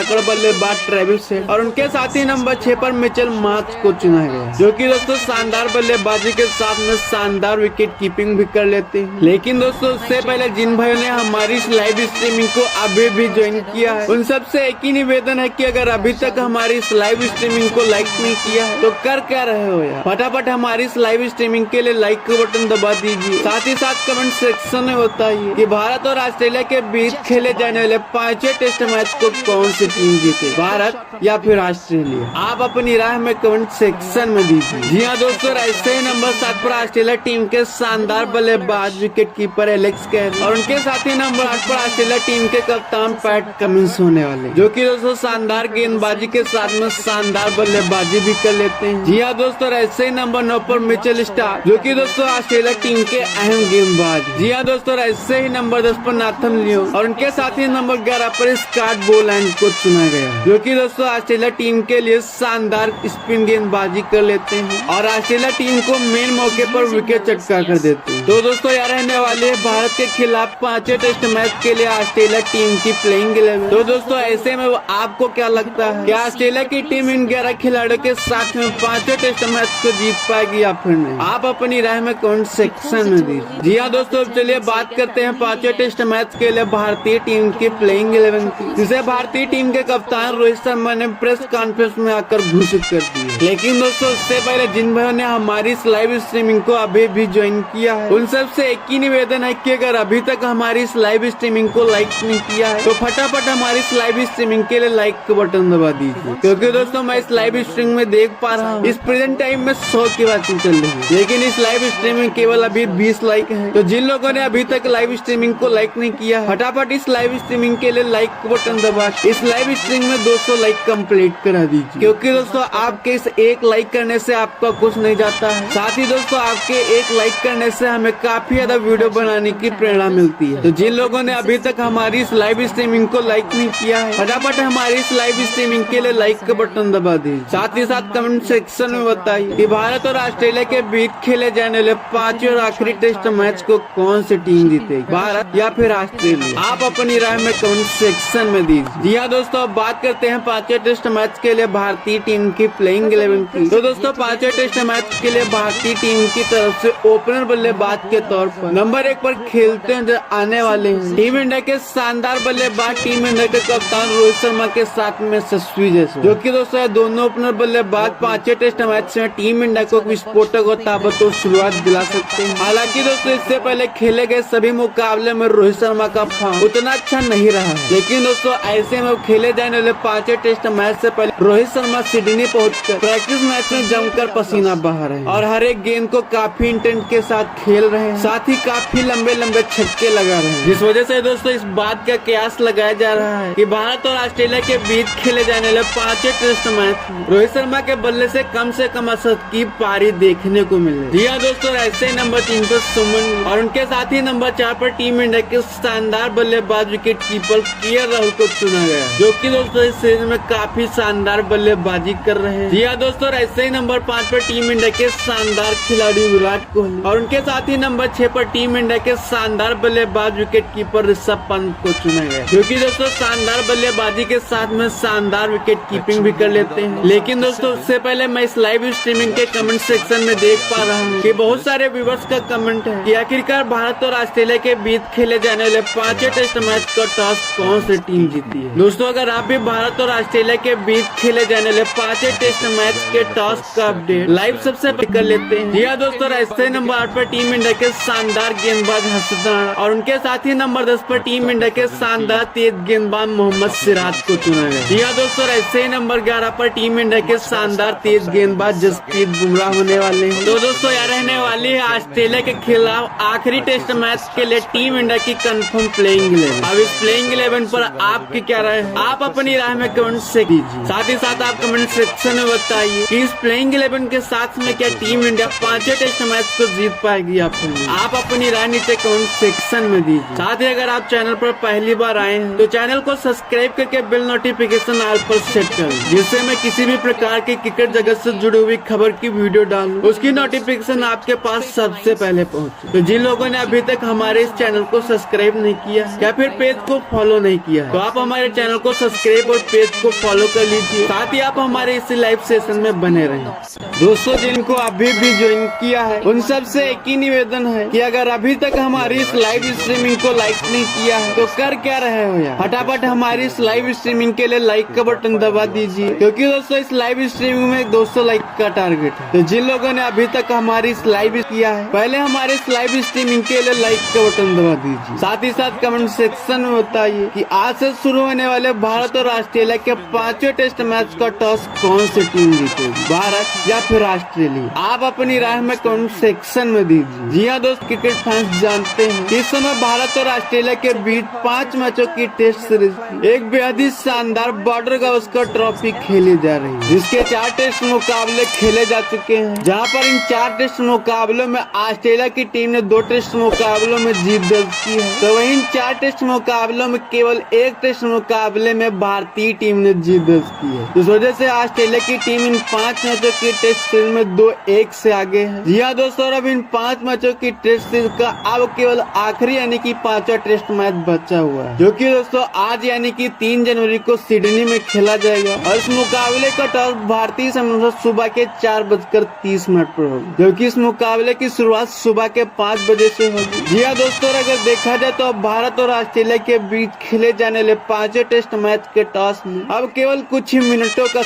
तकड़ा बल्लेबाज Travis head और उनके साथ ही नंबर 6 पर मिचेल मार्क्स को चुना गया, जो कि दोस्तों शानदार बल्लेबाजी के साथ में शानदार विकेट कीपिंग भी कर लेते हैं। लेकिन दोस्तों उससे पहले जिन भाइयों ने हमारी इस लाइव स्ट्रीमिंग को अभी भी ज्वाइन किया है, उन सबसे एक ही निवेदन है कि अगर अभी तक हमारी इस लाइव स्ट्रीमिंग को लाइक नहीं किया है तो कर क्या रहे हो यार, फटाफट हमारी इस लाइव स्ट्रीमिंग के लिए लाइक का बटन दबा दीजिए। साथ ही साथ कमेंट सेक्शन में बताइए कि भारत और ऑस्ट्रेलिया के बीच खेले जाने वाले 5वें टेस्ट मैच को कौन सी टीम जीते, भारत या फिर ऑस्ट्रेलिया। आप अपनी राय में कमेंट सेक्शन में दीजिए। जी हाँ दोस्तों, ऐसे ही नंबर 7 पर ऑस्ट्रेलिया टीम के शानदार बल्लेबाज विकेट कीपर एलेक्स कैरी और उनके साथ ही नंबर 8 पर ऑस्ट्रेलिया टीम के कप्तान पैट कमिंस होने वाले, जो कि दोस्तों शानदार गेंदबाजी के साथ में शानदार बल्लेबाजी भी कर लेते हैं। जी हाँ दोस्तों, ऐसे ही नंबर 9 पर मिचेल स्टार्क, जो कि दोस्तों ऑस्ट्रेलिया टीम के अहम गेंदबाज। जी हाँ दोस्तों, ऐसे ही नंबर 10 पर नाथन लियो और उनके साथ ही नंबर 11 पर स्कॉट बोलैंड को चुना गया, जो कि दोस्तों ऑस्ट्रेलिया टीम के लिए शानदार स्पिन गेंदबाजी कर लेते हैं और ऑस्ट्रेलिया टीम को मेन मौके पर विकेट चटका कर देते हैं। तो दोस्तों यार रहने वाले भारत के खिलाफ 5वें टेस्ट मैच के लिए ऑस्ट्रेलिया टीम की प्लेइंग 11। तो दोस्तों ऐसे में आपको क्या लगता है कि ऑस्ट्रेलिया की टीम इन 11 खिलाड़ियों के साथ में 5वें टेस्ट मैच को जीत पाएगी या फिर नहीं? आप अपनी राय में कमेंट सेक्शन में दीजिए। जी हाँ दोस्तों, चलिए बात करते हैं 5वें टेस्ट मैच के लिए भारतीय टीम की प्लेइंग 11 की, जिसे भारतीय टीम के कप्तान रोहित शर्मा ने प्रेस कॉन्फ्रेंस में आकर घोषित कर दी। लेकिन दोस्तों उससे पहले जिन भाइयों ने हमारी इस लाइव स्ट्रीमिंग को अभी भी ज्वाइन किया है, उन सबसे एक ही निवेदन है कि अगर अभी तक हमारी इस लाइव स्ट्रीमिंग को लाइक नहीं किया है तो फटाफट हमारी इस लाइव स्ट्रीमिंग के लिए लाइक का बटन दबा दीजिए, क्योंकि दोस्तों मैं इस लाइव स्ट्रीमिंग में देख पा रहा हूँ इस प्रेजेंट टाइम में 100 की बातें चल रही है, लेकिन इस लाइव स्ट्रीमिंग केवल अभी 20 लाइक है। तो जिन लोगों ने अभी तक लाइव स्ट्रीमिंग को लाइक नहीं किया, फटाफट इस लाइव स्ट्रीमिंग के लिए लाइक का बटन दबा इस लाइव स्ट्रीमिंग में 200 लाइक कंप्लीट करा दीजिए, क्योंकि दोस्तों आपके इस एक लाइक करने से आपका कुछ नहीं जाता है, साथ ही दोस्तों आपके एक लाइक करने से हमें काफी ज्यादा वीडियो बनाने की प्रेरणा मिलती है। तो जिन लोगों ने अभी तक हमारी इस लाइव स्ट्रीमिंग को लाइक नहीं किया है, फटाफट हमारी इस लाइव स्ट्रीमिंग के लिए लाइक का बटन दबा दीजिए। साथ ही साथ कमेंट सेक्शन में बताइए कि भारत और ऑस्ट्रेलिया के बीच खेले जाने वाले 5वें और आखिरी टेस्ट मैच को कौन सी टीम जीतेगी, भारत या फिर ऑस्ट्रेलिया। आप अपनी राय में कमेंट सेक्शन में दीजिए। जी हाँ दोस्तों, अब बात करते हैं 5वें टेस्ट मैच के लिए भारतीय टीम की प्लेइंग 11 की। तो दोस्तों 5वें टेस्ट मैच के लिए भारतीय टीम की तरफ से ओपनर बल्लेबाज के तौर पर नंबर 1 पर खेलते हैं आने वाले हैं टीम इंडिया के शानदार बल्लेबाज टीम इंडिया के कप्तान रोहित शर्मा के साथ में यशस्वी जैसे, जो कि दोस्तों दोनों ओपनर बल्लेबाज 5वें टेस्ट मैच में टीम इंडिया को विस्फोटक और ताबड़तोड़ शुरुआत दिला सकते हैं। हालांकि दोस्तों इससे पहले खेले गए सभी मुकाबले में रोहित शर्मा का फॉर्म उतना अच्छा नहीं रहा, लेकिन दोस्तों ऐसे में खेले जाने वाले 5वें टेस्ट मैच से पहले रोहित शर्मा सिडनी पहुंचकर प्रैक्टिस मैच में जमकर पसीना बहा रहे हैं और हर एक गेंद को काफी इंटेंट के साथ खेल रहे हैं, साथ ही काफी लंबे लंबे छक्के लगा रहे हैं, जिस वजह से दोस्तों इस बात का कयास लगाया जा रहा है कि भारत और ऑस्ट्रेलिया के बीच खेले जाने वाले 5वें टेस्ट मैच रोहित शर्मा के बल्ले से कम 80 की पारी देखने को मिले। जी हाँ दोस्तों, ऐसे नंबर 3 पर सुमन और उनके साथ ही नंबर 4 पर टीम इंडिया के शानदार बल्लेबाज विकेट कीपर राहुल को चुना गया, जो कि दोस्तों इस सीरीज में काफी शानदार बल्लेबाजी कर रहे हैं। जी हाँ दोस्तों, ऐसे ही नंबर 5 पर टीम इंडिया के शानदार खिलाड़ी विराट कोहली और उनके साथ ही नंबर 6 पर टीम इंडिया के शानदार बल्लेबाज विकेट कीपर ऋषभ पंत को चुना गया, जो कि दोस्तों शानदार बल्लेबाजी के साथ में शानदार विकेट कीपिंग भी कर लेते हैं। लेकिन दोस्तों उससे पहले मैं इस लाइव स्ट्रीमिंग के कमेंट सेक्शन में देख पा रहा हूँ कि बहुत सारे व्यूअर्स का कमेंट है कि आखिरकार भारत और ऑस्ट्रेलिया के बीच खेले जाने वाले 5वें टेस्ट मैच का टॉस कौन सी टीम जीती है। दोस्तों अगर आप भी भारत और ऑस्ट्रेलिया के बीच खेले जाने वाले 5वें टेस्ट मैच के टॉस का अपडेट लाइव सबसे पहले कर लेते हैं। जी हाँ दोस्तों, ऐसे नंबर 8 पर टीम इंडिया के शानदार गेंदबाज हर्षदीप और उनके साथ ही नंबर 10 पर टीम इंडिया के शानदार तेज गेंदबाज मोहम्मद सिराज को चुना गया। जी हाँ दोस्तों, ऐसे ही नंबर 11 पर टीम इंडिया के शानदार तेज गेंदबाज जसप्रीत बुमराह होने वाले हैं। तो दोस्तों यह रहने वाली है ऑस्ट्रेलिया के खिलाफ आखिरी टेस्ट मैच के लिए टीम इंडिया की कंफर्म प्लेइंग 11। अब इस प्लेइंग 11 पर आपकी क्या राय है, आप अपनी राय में कमेंट से कीजिए। साथ ही साथ आप कमेंट सेक्शन में बताइए कि इस प्लेइंग 11 के साथ में क्या टीम इंडिया 5वें टेस्ट मैच को जीत पाएगी या फिर नहीं। आप अपनी राय नीचे कमेंट सेक्शन में दीजिए। साथ ही अगर आप चैनल पर पहली बार आए हैं तो चैनल को सब्सक्राइब करके बेल नोटिफिकेशन ऑल पर सेट करें, जिससे मैं किसी भी प्रकार की क्रिकेट जगत से जुड़ी हुई खबर की वीडियो डालूं उसकी नोटिफिकेशन आपके पास सबसे पहले पहुंचे। तो जिन लोगों ने अभी तक हमारे इस चैनल को सब्सक्राइब नहीं किया या फिर पेज को फॉलो नहीं किया तो आप हमारे चैनल को सब्सक्राइब और पेज को फॉलो कर लीजिए, साथ ही आप हमारे इस लाइव सेशन में बने रहें। दोस्तों, जिनको अभी भी ज्वाइन किया है उन सब से एक ही निवेदन है कि अगर अभी तक हमारी इस लाइव स्ट्रीमिंग को लाइक नहीं किया है तो कर क्या रहे हो यार, फटाफट हमारी इस लाइव स्ट्रीमिंग के लिए लाइक का बटन दबा दीजिए, क्योंकि दोस्तों इस लाइव स्ट्रीमिंग में 200 लाइक का टारगेट है। तो जिन लोगों ने अभी तक हमारी इस लाइव किया है, पहले हमारे इस लाइव स्ट्रीमिंग के लिए लाइक का बटन दबा दीजिए। साथ ही साथ कमेंट सेक्शन में बताइए कि आज से शुरू होने वाले भारत और ऑस्ट्रेलिया के 5वें टेस्ट मैच का टॉस कौन सी टीम जीतेगी, भारत या फिर ऑस्ट्रेलिया। आप अपनी राय में कमेंट सेक्शन में दीजिए। जी हाँ दोस्त, क्रिकेट फैंस जानते हैं कि इस समय भारत और ऑस्ट्रेलिया के बीच 5 मैचों की टेस्ट सीरीज एक बेहद ही शानदार बॉर्डर गावस्कर ट्रॉफी खेली जा रही है, जिसके 4 टेस्ट मुकाबले खेले जा चुके हैं, जहां पर इन 4 टेस्ट मुकाबलों में ऑस्ट्रेलिया की टीम ने 2 टेस्ट मुकाबलों में जीत दर्ज की है, तो वहीं 4 टेस्ट मुकाबलों में केवल 1 टेस्ट मुकाबले में भारतीय टीम ने जीत दर्ज की है। इस वजह से ऑस्ट्रेलिया की टीम इन 5 मैचों की टेस्ट सीरीज में 2-1 से आगे है। जी हाँ दोस्तों, अब इन 5 मैचों की टेस्ट सीरीज का अब केवल आखिरी यानी कि 5वां टेस्ट मैच बचा हुआ है, जो कि दोस्तों आज यानी कि 3 जनवरी को सिडनी में खेला जाएगा। और इस मुकाबले का टॉस भारतीय समय अनुसार सुबह के 4:30 पर होगा, जबकि इस मुकाबले की शुरुआत सुबह के 5 बजे से होगी। जी हाँ दोस्तों, अगर देखा जाए तो अब भारत और ऑस्ट्रेलिया के बीच खेले जाने वाले 5वें टेस्ट मैच के टॉस में अब केवल कुछ ही मिनटों का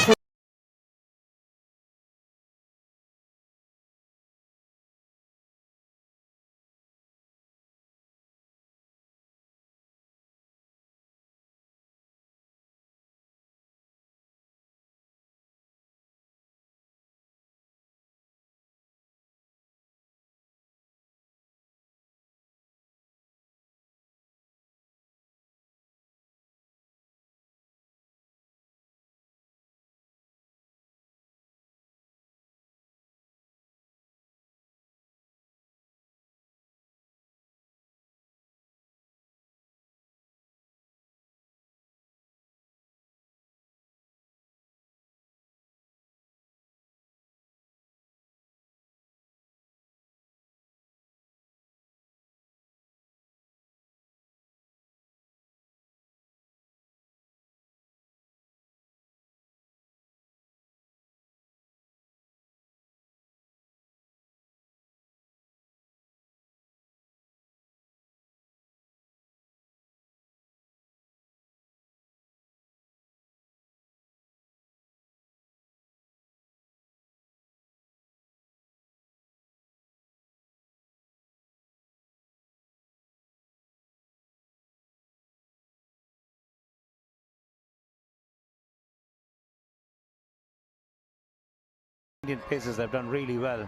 Indian pacers have done really well,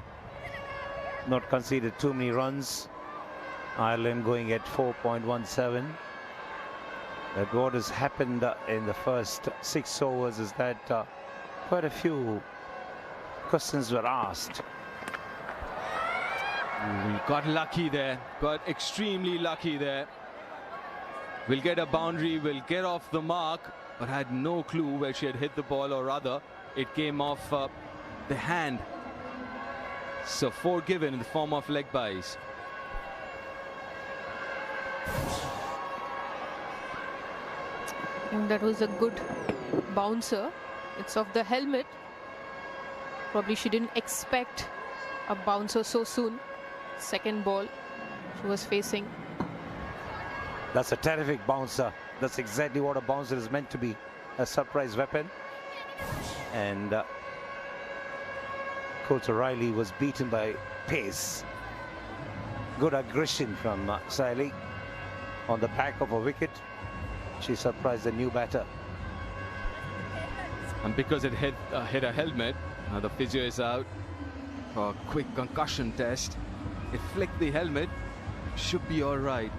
not conceded too many runs. Ireland going at 4.17. But what has happened in the first 6 overs is that quite a few questions were asked. Got lucky there, got extremely lucky there. Will get a boundary, will get off the mark, but had no clue where she had hit the ball, or rather it came off the hand. So 4 given in the form of leg byes. And that was a good bouncer. It's off the helmet. Probably she didn't expect a bouncer so soon. Second ball she was facing. That's a terrific bouncer. That's exactly what a bouncer is meant to be, a surprise weapon. And Coach O'Reilly was beaten by pace. Good aggression from Saili on the back of a wicket. She surprised the new batter. And because it hit a helmet, the physio is out for a quick concussion test. It flicked the helmet, should be all right.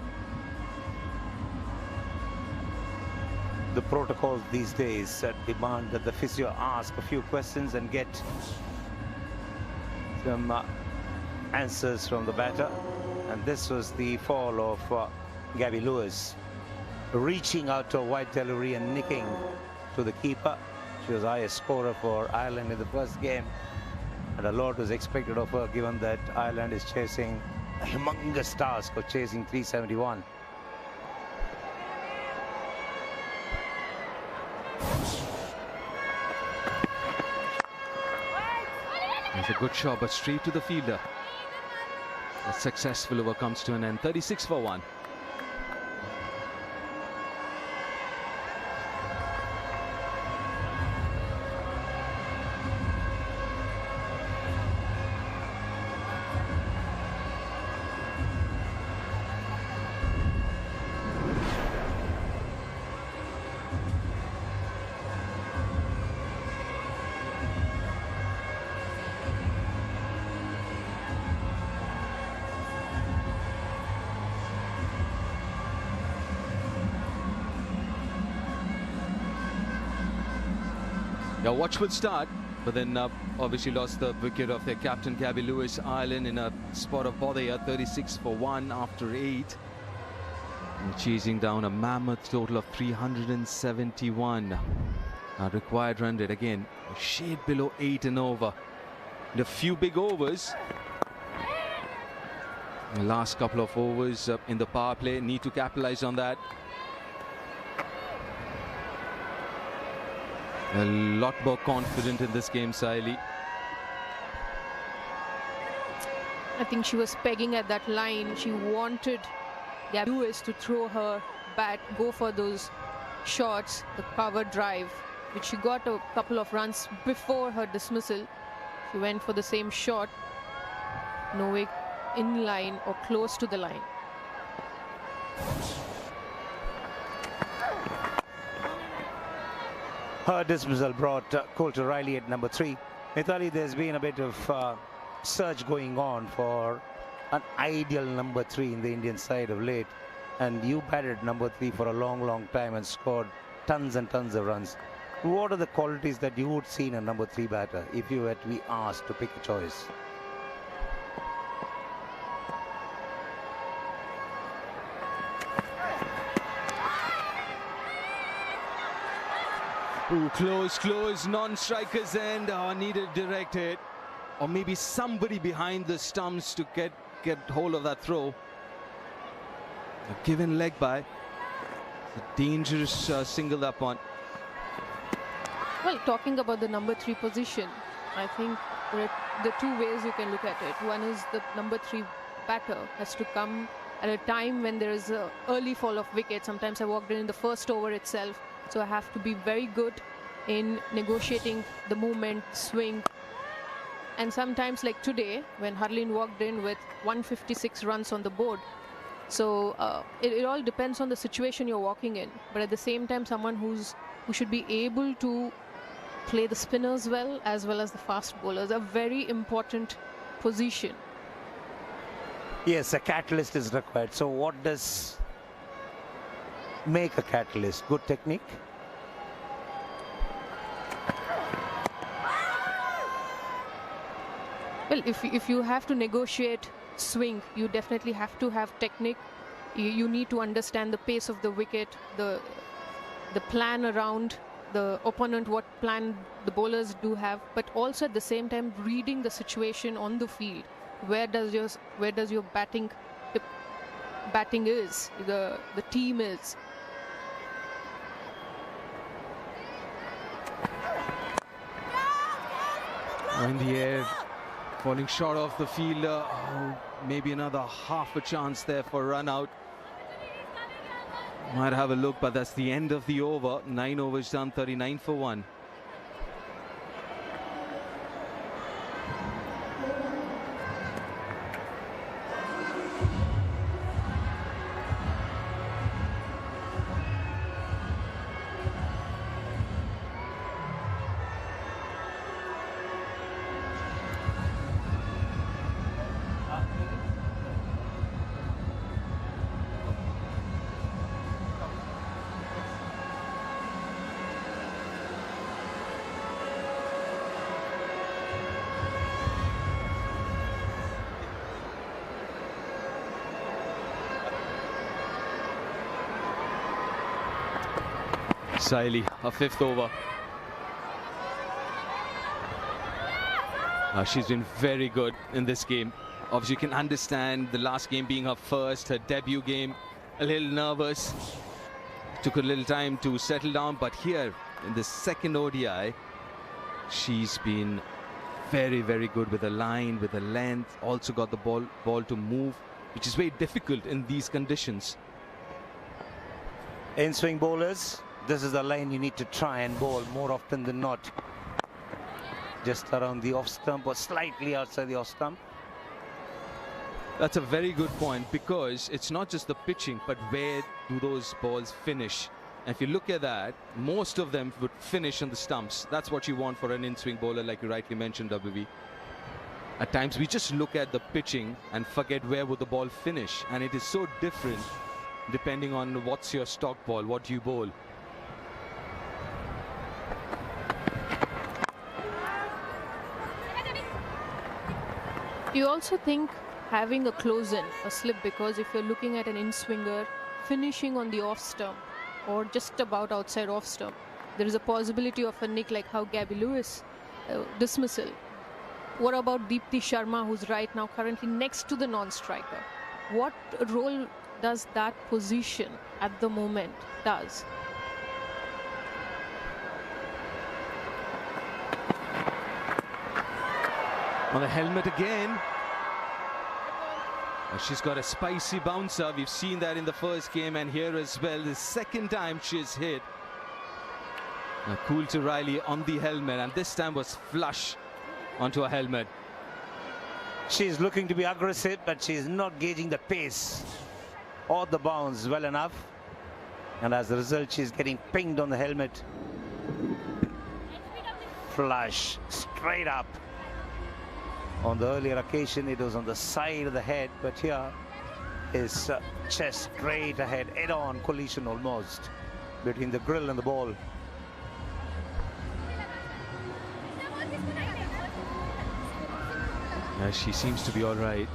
The protocols these days demand that the physio ask a few questions and get some answers from the batter. And this was the fall of Gabby Lewis, reaching out to a wide delivery and nicking to the keeper. She was the highest scorer for Ireland in the first game, and a lot was expected of her given that Ireland is chasing a humongous task of chasing 371. That's a good shot, but straight to the fielder. A successful over comes to an end. 36 for 1. Yeah, watchful start, but then obviously lost the wicket of their captain Gabby Lewis, Ireland, in a spot of bother here. 36 for 1 after 8. And chasing down a mammoth total of 371. Now required run rate again a shade below 8 and over. And a few big overs. The last couple of overs in the power play, need to capitalize on that. A lot more confident in this game, Saili. I think she was pegging at that line. She wanted Gabby Lewis to throw her bat, go for those shots, the cover drive, which she got a couple of runs before her dismissal. She went for the same shot, no way in line or close to the line. Her dismissal brought Coulter Riley at number 3. Mithali, there's been a bit of search going on for an ideal number 3 in the Indian side of late. And you batted number 3 for a long time and scored tons and tons of runs. What are the qualities that you would see in a number 3 batter if you were to be asked to pick a choice? Ooh, close, non-strikers end. Needed direct hit. Or maybe somebody behind the stumps to get hold of that throw. A given leg by. It's a dangerous single that one. Well, talking about the number 3 position, I think there are the two ways you can look at it. One is the number 3 batter has to come at a time when there is an early fall of wicket. Sometimes I walked in the first over itself. So I have to be very good in negotiating the movement, swing. And sometimes like today, when Harleen walked in with 156 runs on the board. So it all depends on the situation you're walking in. But at the same time, someone who should be able to play the spinners well as the fast bowlers. A very important position. Yes, a catalyst is required. So what does make a catalyst? Good technique? Well, if you have to negotiate swing, you definitely have to have technique. You need to understand the pace of the wicket, the plan around the opponent, what plan the bowlers do have, but also at the same time reading the situation on the field. Where does your batting is, the team is. In the air, falling short of the fielder. Oh, maybe another half a chance there for a run out. Might have a look, but that's the end of the over. 9 overs done, 39 for 1. Saili, her 5th over. She's been very good in this game. Obviously, you can understand the last game being her first, her debut game. A little nervous. Took a little time to settle down, but here in the second ODI, she's been very, very good with the line, with the length. Also got the ball to move, which is very difficult in these conditions. In swing bowlers, this is the line you need to try and bowl more often than not. Just around the off stump or slightly outside the off stump. That's a very good point, because it's not just the pitching, but where do those balls finish? And if you look at that, most of them would finish on the stumps. That's what you want for an in-swing bowler, like you rightly mentioned, WV. At times we just look at the pitching and forget where would the ball finish, and it is so different depending on what's your stock ball, what do you bowl. Do you also think having a close-in, a slip, because if you're looking at an in-swinger finishing on the off stump or just about outside off stump, there is a possibility of a nick, like how Gabby Lewis dismissal. What about Deepti Sharma, who's right now currently next to the non-striker? What role does that position at the moment does? On the helmet again. She's got a spicy bouncer. We've seen that in the first game and here as well. The second time she's hit. Cool to Riley on the helmet, and this time was flush onto a helmet. She's looking to be aggressive, but she's not gauging the pace or the bounce well enough. And as a result, she's getting pinged on the helmet. Flush, straight up. On the earlier occasion, it was on the side of the head, but here is chest straight ahead, head-on collision almost between the grill and the ball. She seems to be all right.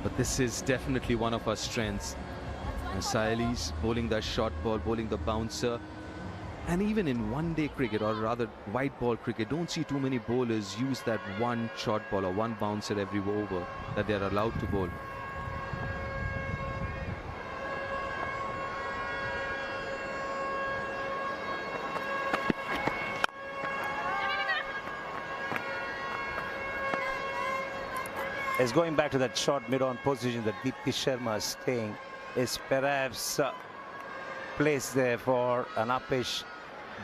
But this is definitely one of our strengths. Saili's bowling the short ball, bowling the bouncer. And even in one-day cricket, or rather white ball cricket, don't see too many bowlers use that one short ball or one bouncer every over that they're allowed to bowl. Is going back to that short mid-on position that Deepti Sharma is staying, is perhaps placed there for an uppish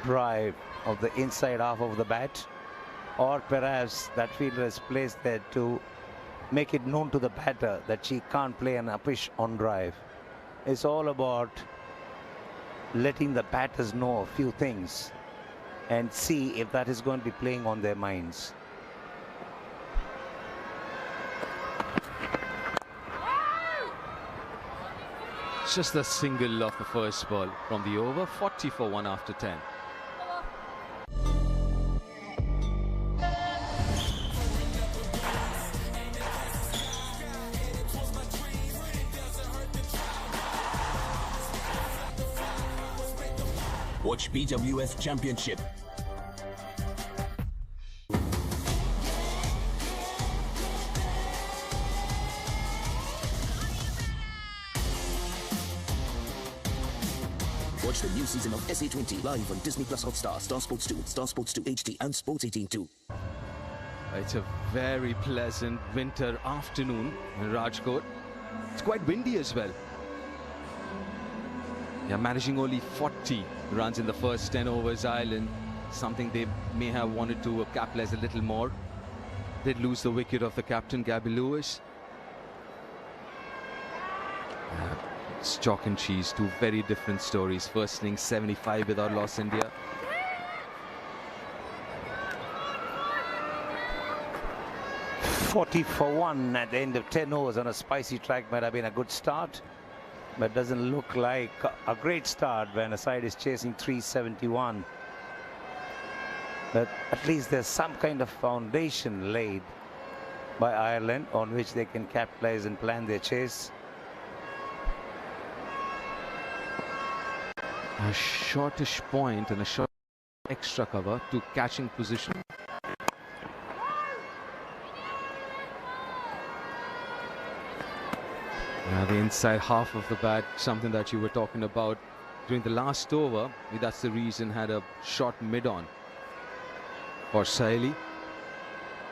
drive of the inside half of the bat, or perhaps that fielder is placed there to make it known to the batter that she can't play an uppish on drive. It's all about letting the batters know a few things and see if that is going to be playing on their minds. Just a single off the first ball from the over. 40 for 1 after 10. Watch BWF Championship. Watch the new season of SA20 live on Disney Plus Hotstar, Star Sports 2, Star Sports 2 HD and Sports 18 too. It's a very pleasant winter afternoon in Rajkot. It's quite windy as well. They're managing only 40 runs in the first 10 overs, Ireland. Something they may have wanted to capitalize a little more. Did lose the wicket of the captain, Gabby Lewis. It's chalk and cheese, two very different stories. First innings 75 without loss, India. .40 for 1 at the end of 10 overs on a spicy track might have been a good start, but doesn't look like a great start when a side is chasing 371. But at least there's some kind of foundation laid by Ireland on which they can capitalize and plan their chase. A shortish point and a short extra cover to catching position. The inside half of the bat, something that you were talking about during the last over. That's the reason had a short mid-on. for Saili.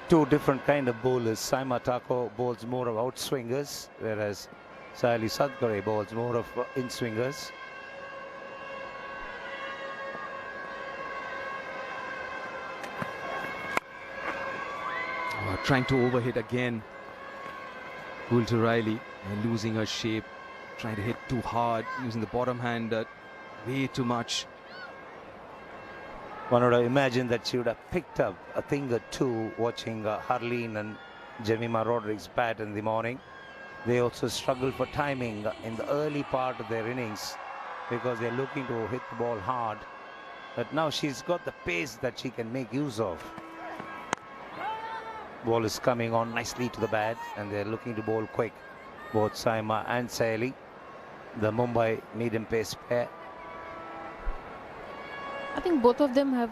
Two different kind of bowlers. Saima Tako bowls more of outswingers, whereas Saili Sadgare bowls more of in-swingers. Trying to overhit again. Coulter Riley and losing her shape. Trying to hit too hard, using the bottom hand way too much. One would have imagined that she would have picked up a thing or two watching Harleen and Jemima Rodriguez bat in the morning. They also struggle for timing in the early part of their innings because they're looking to hit the ball hard. But now she's got the pace that she can make use of. Ball is coming on nicely to the bat and they're looking to bowl quick. Both Saima and Saili, the Mumbai medium pace pair. I think both of them have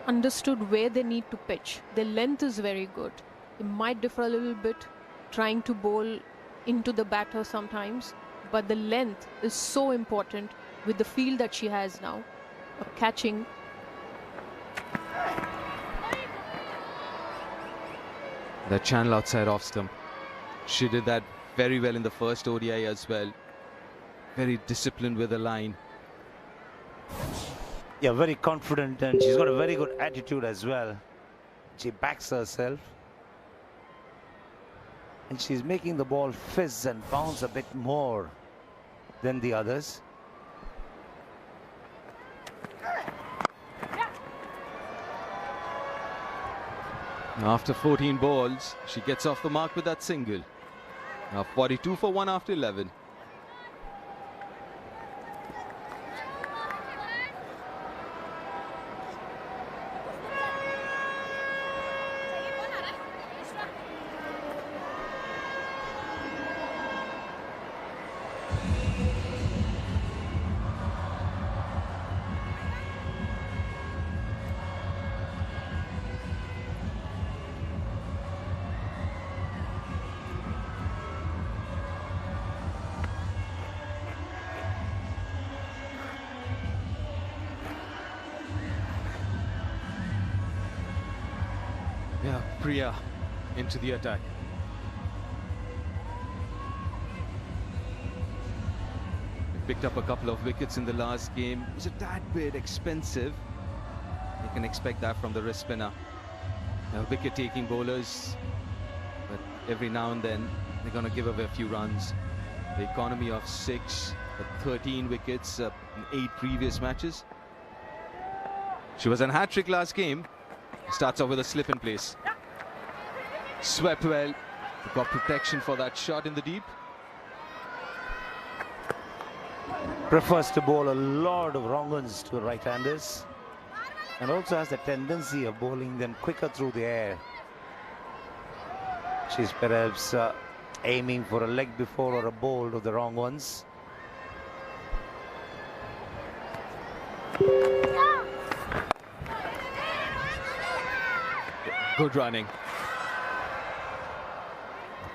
understood where they need to pitch. Their length is very good. They might differ a little bit trying to bowl into the batter sometimes, but the length is so important with the field that she has now of catching. That channel outside off stump. She did that very well in the first ODI as well. Very disciplined with the line. Yeah, very confident, and she's got a very good attitude as well. She backs herself. And she's making the ball fizz and bounce a bit more than the others. After 14 balls, she gets off the mark with that single. Now 42 for 1 after 11. Yeah, Priya into the attack. We picked up a couple of wickets in the last game. It was a tad bit expensive. You can expect that from the wrist spinner. Wicket-taking bowlers, but every now and then they're going to give away a few runs. The economy of 6, 13 wickets in 8 previous matches. She was on hat-trick last game. Starts off with a slip in place. Swept well. Got protection for that shot in the deep. Prefers to bowl a lot of wrong ones to right-handers. And also has the tendency of bowling them quicker through the air. She's perhaps aiming for a leg before or a bowl of the wrong ones. Good running.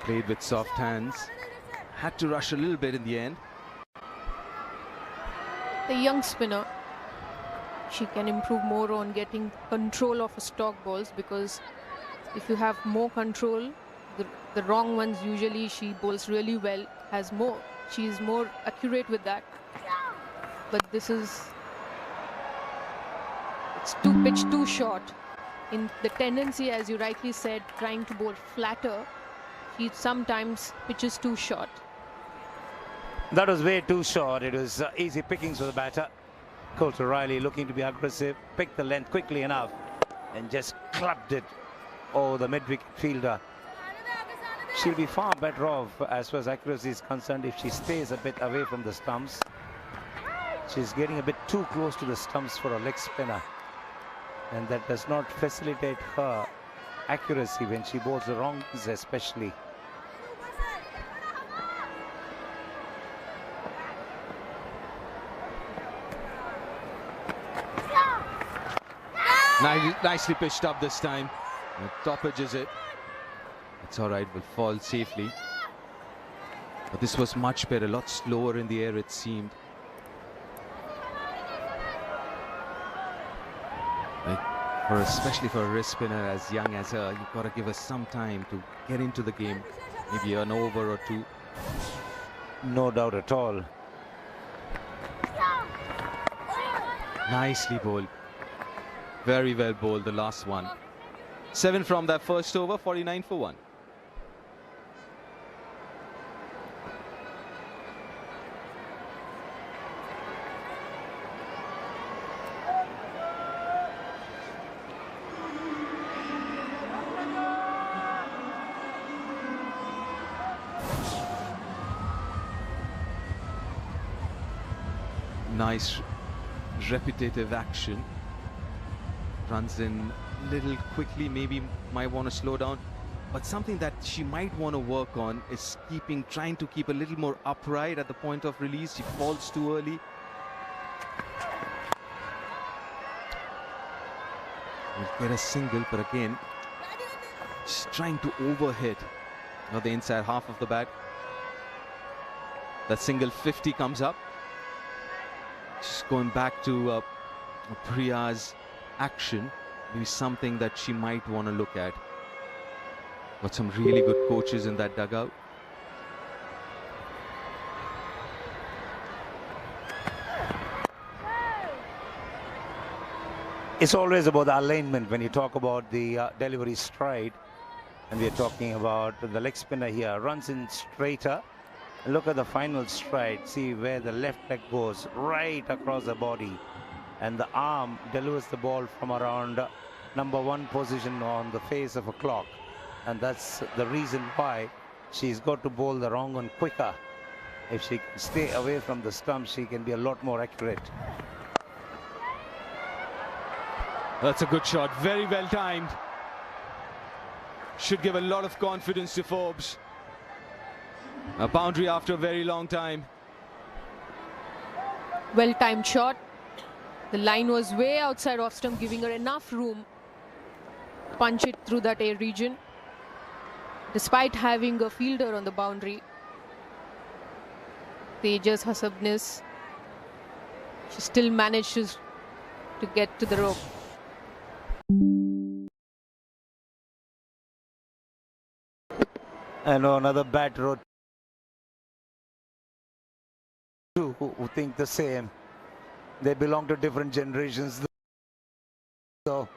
Played with soft hands. Had to rush a little bit in the end. The young spinner, she can improve more on getting control of her stock balls, because if you have more control, the wrong ones usually she bowls really well, has more. She is more accurate with that. But this is, it's too pitched too short. In the tendency, as you rightly said, trying to bowl flatter, he sometimes pitches too short. That was way too short. It was easy pickings for the batter. Coulter Riley looking to be aggressive, picked the length quickly enough and just clubbed it over the mid-wicket fielder. She'll be far better off as far as accuracy is concerned if she stays a bit away from the stumps. She's getting a bit too close to the stumps for a leg spinner, and that does not facilitate her accuracy when she bowls the wrongs especially. Nicely pitched up this time. Top edges it. It's all right, will fall safely. But this was much better, a lot slower in the air it seemed. Especially for a wrist spinner as young as her, you've got to give her some time to get into the game, maybe an over or two. No doubt at all. Nicely bowled. Very well bowled, the last one. 7 from that first over, 49 for 1. Nice repetitive action. Runs in little quickly, maybe might want to slow down, but something that she might want to work on is trying to keep a little more upright at the point of release. She falls too early. Will get a single, but again she's trying to overhit the inside half of the bat. That single 50 comes up. She's going back to Priya's action, maybe something that she might want to look at. Got some really good coaches in that dugout. It's always about the alignment when you talk about the delivery stride, and we're talking about the leg spinner here. Runs in straighter. Look at the final stride. See where the left leg goes right across the body, and the arm delivers the ball from around number 1 position on the face of a clock, and that's the reason why she's got to bowl the wrong one quicker. If she can stay away from the stump, she can be a lot more accurate. That's a good shot, very well timed. Should give a lot of confidence to Forbes. A boundary after a very long time. Well-timed shot. The line was way outside off stump, giving her enough room to punch it through that air region. Despite having a fielder on the boundary, Tejas Hasabnis, she still managed to get to the rope. And another batter who think the same. They belong to different generations, though.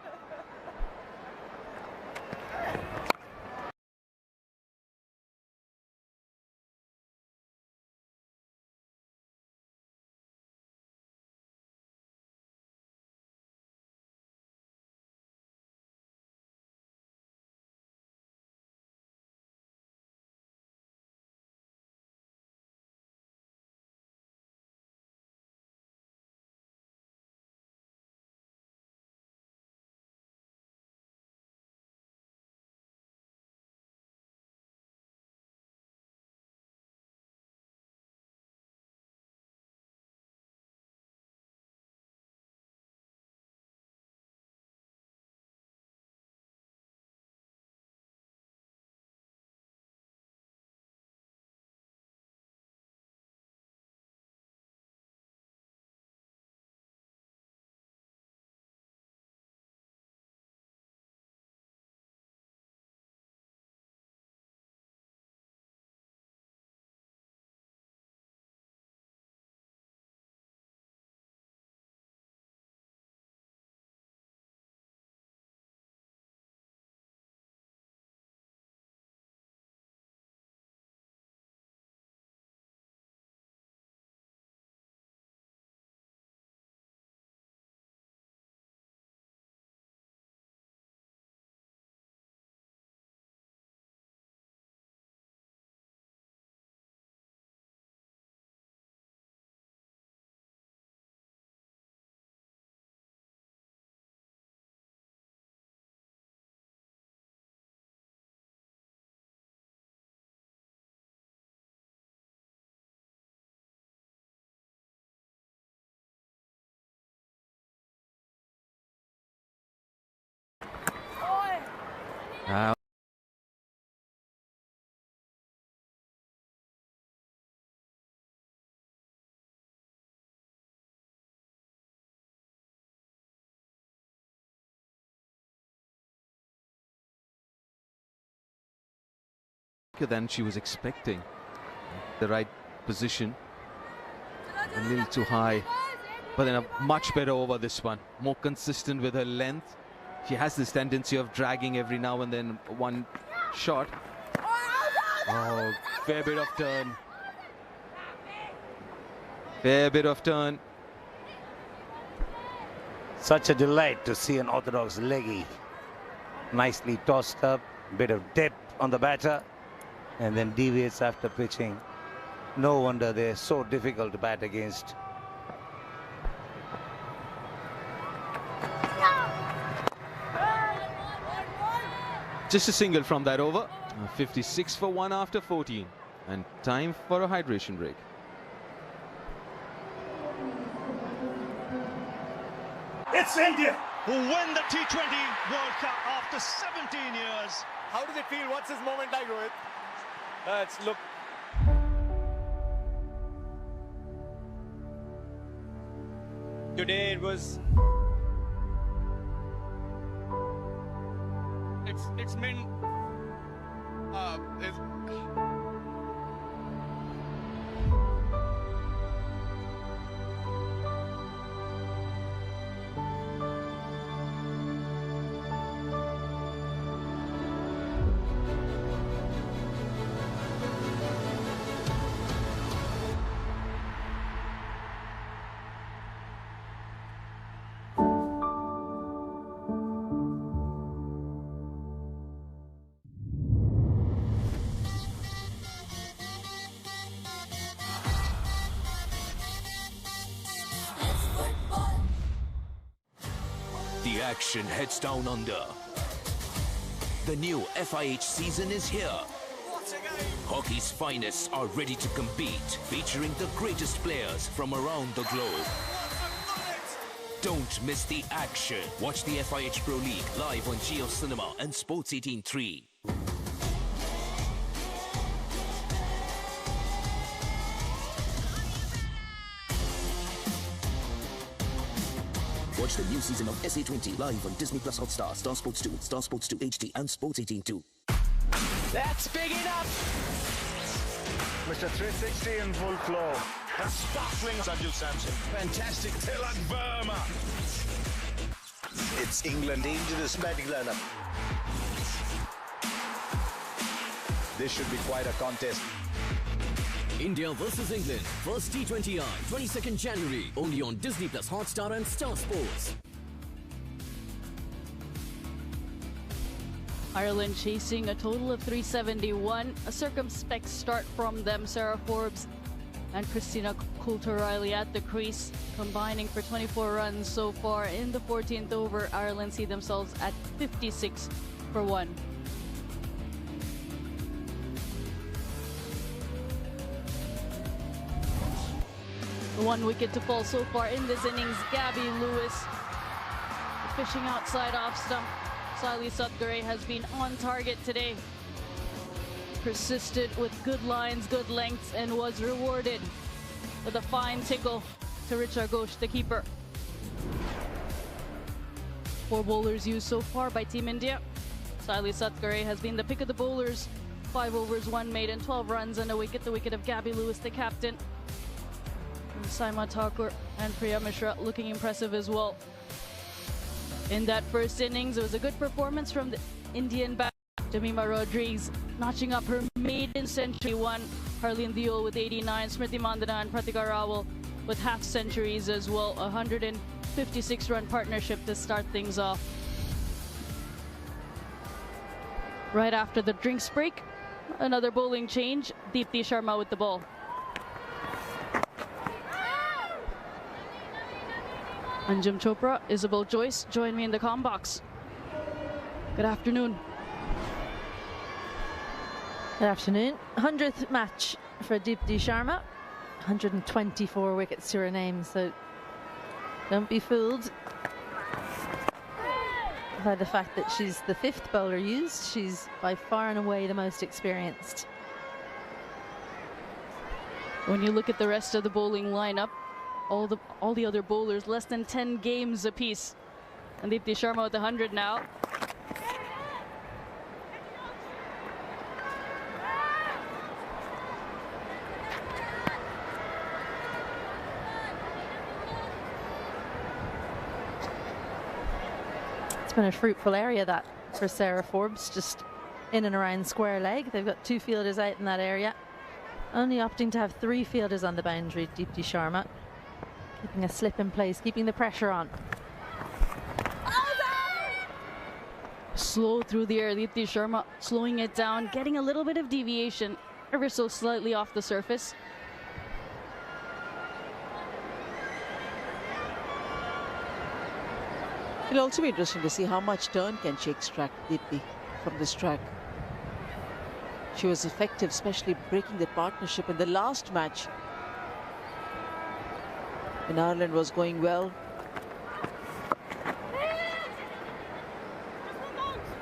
than she was expecting. The right position, a little too high, but then a much better over this one. More consistent with her length. She has this tendency of dragging every now and then one shot. Oh, fair bit of turn. Fair bit of turn. Such a delight to see an orthodox leggy. Nicely tossed up, bit of dip on the batter, and then deviates after pitching. No wonder they're so difficult to bat against. Just a single from that over. 56 for 1 after 14. And time for a hydration break. It's India who win the T20 World Cup after 17 years. How does it feel? What's this moment like, Rohit? Let's look. Today it was. It's meant. The action heads down under. The new FIH season is here. Hockey's finest are ready to compete, featuring the greatest players from around the globe. Don't miss the action. Watch the FIH Pro League live on Geo Cinema and Sports 18.3. Watch the new season of SA20 live on Disney Plus Hotstar, Star Sports 2, Star Sports 2 HD, and Sports 18.2. That's big enough. Mr. 360 in full flow. And sparkling Sanju Samson. Fantastic Tilak Verma. It's England into this batting lineup. This should be quite a contest. India versus England, first T20I, 22nd January, only on Disney Plus Hotstar and Star Sports. Ireland chasing a total of 371. A circumspect start from them. Sarah Forbes and Christina Coulter-Riley at the crease, combining for 24 runs so far. In the 14th over, Ireland see themselves at 56 for 1. One wicket to fall so far in this innings. Gabby Lewis fishing outside off stump. Sally Sutgare has been on target today. Persisted with good lines, good lengths, and was rewarded with a fine tickle to Richa Ghosh, the keeper. 4 bowlers used so far by Team India. Sally Sutgare has been the pick of the bowlers. 5 overs, 1 made, and 12 runs and a wicket. The wicket of Gabby Lewis, the captain. And Saima Thakur and Priya Mishra looking impressive as well. In that first innings, it was a good performance from the Indian batter. Jamima Rodriguez notching up her maiden century. 1. Harleen Deol with 89. Smriti Mandana and Pratika Rawal with half centuries as well. 156-run partnership to start things off. Right after the drinks break, another bowling change. Deepti Sharma with the ball. Anjum Chopra, Isabel Joyce, join me in the comm box. Good afternoon. Good afternoon. 100th match for Deepti Sharma. 124 wickets to her name, so don't be fooled by the fact that she's the 5th bowler used. She's by far and away the most experienced. When you look at the rest of the bowling lineup, all the other bowlers less than 10 games apiece. And Deepti Sharma with 100 now. been a fruitful area that for Sarah Forbes, just in and around square leg. They've got 2 fielders out in that area. Only opting to have 3 fielders on the boundary, Deepti Sharma. Keeping a slip in place, keeping the pressure on. Slow through the air, Deepti Sharma slowing it down, getting a little bit of deviation, ever so slightly off the surface. It'll also be interesting to see how much turn can she extract Deepti from this track. She was effective, especially breaking the partnership in the last match. And Ireland was going well.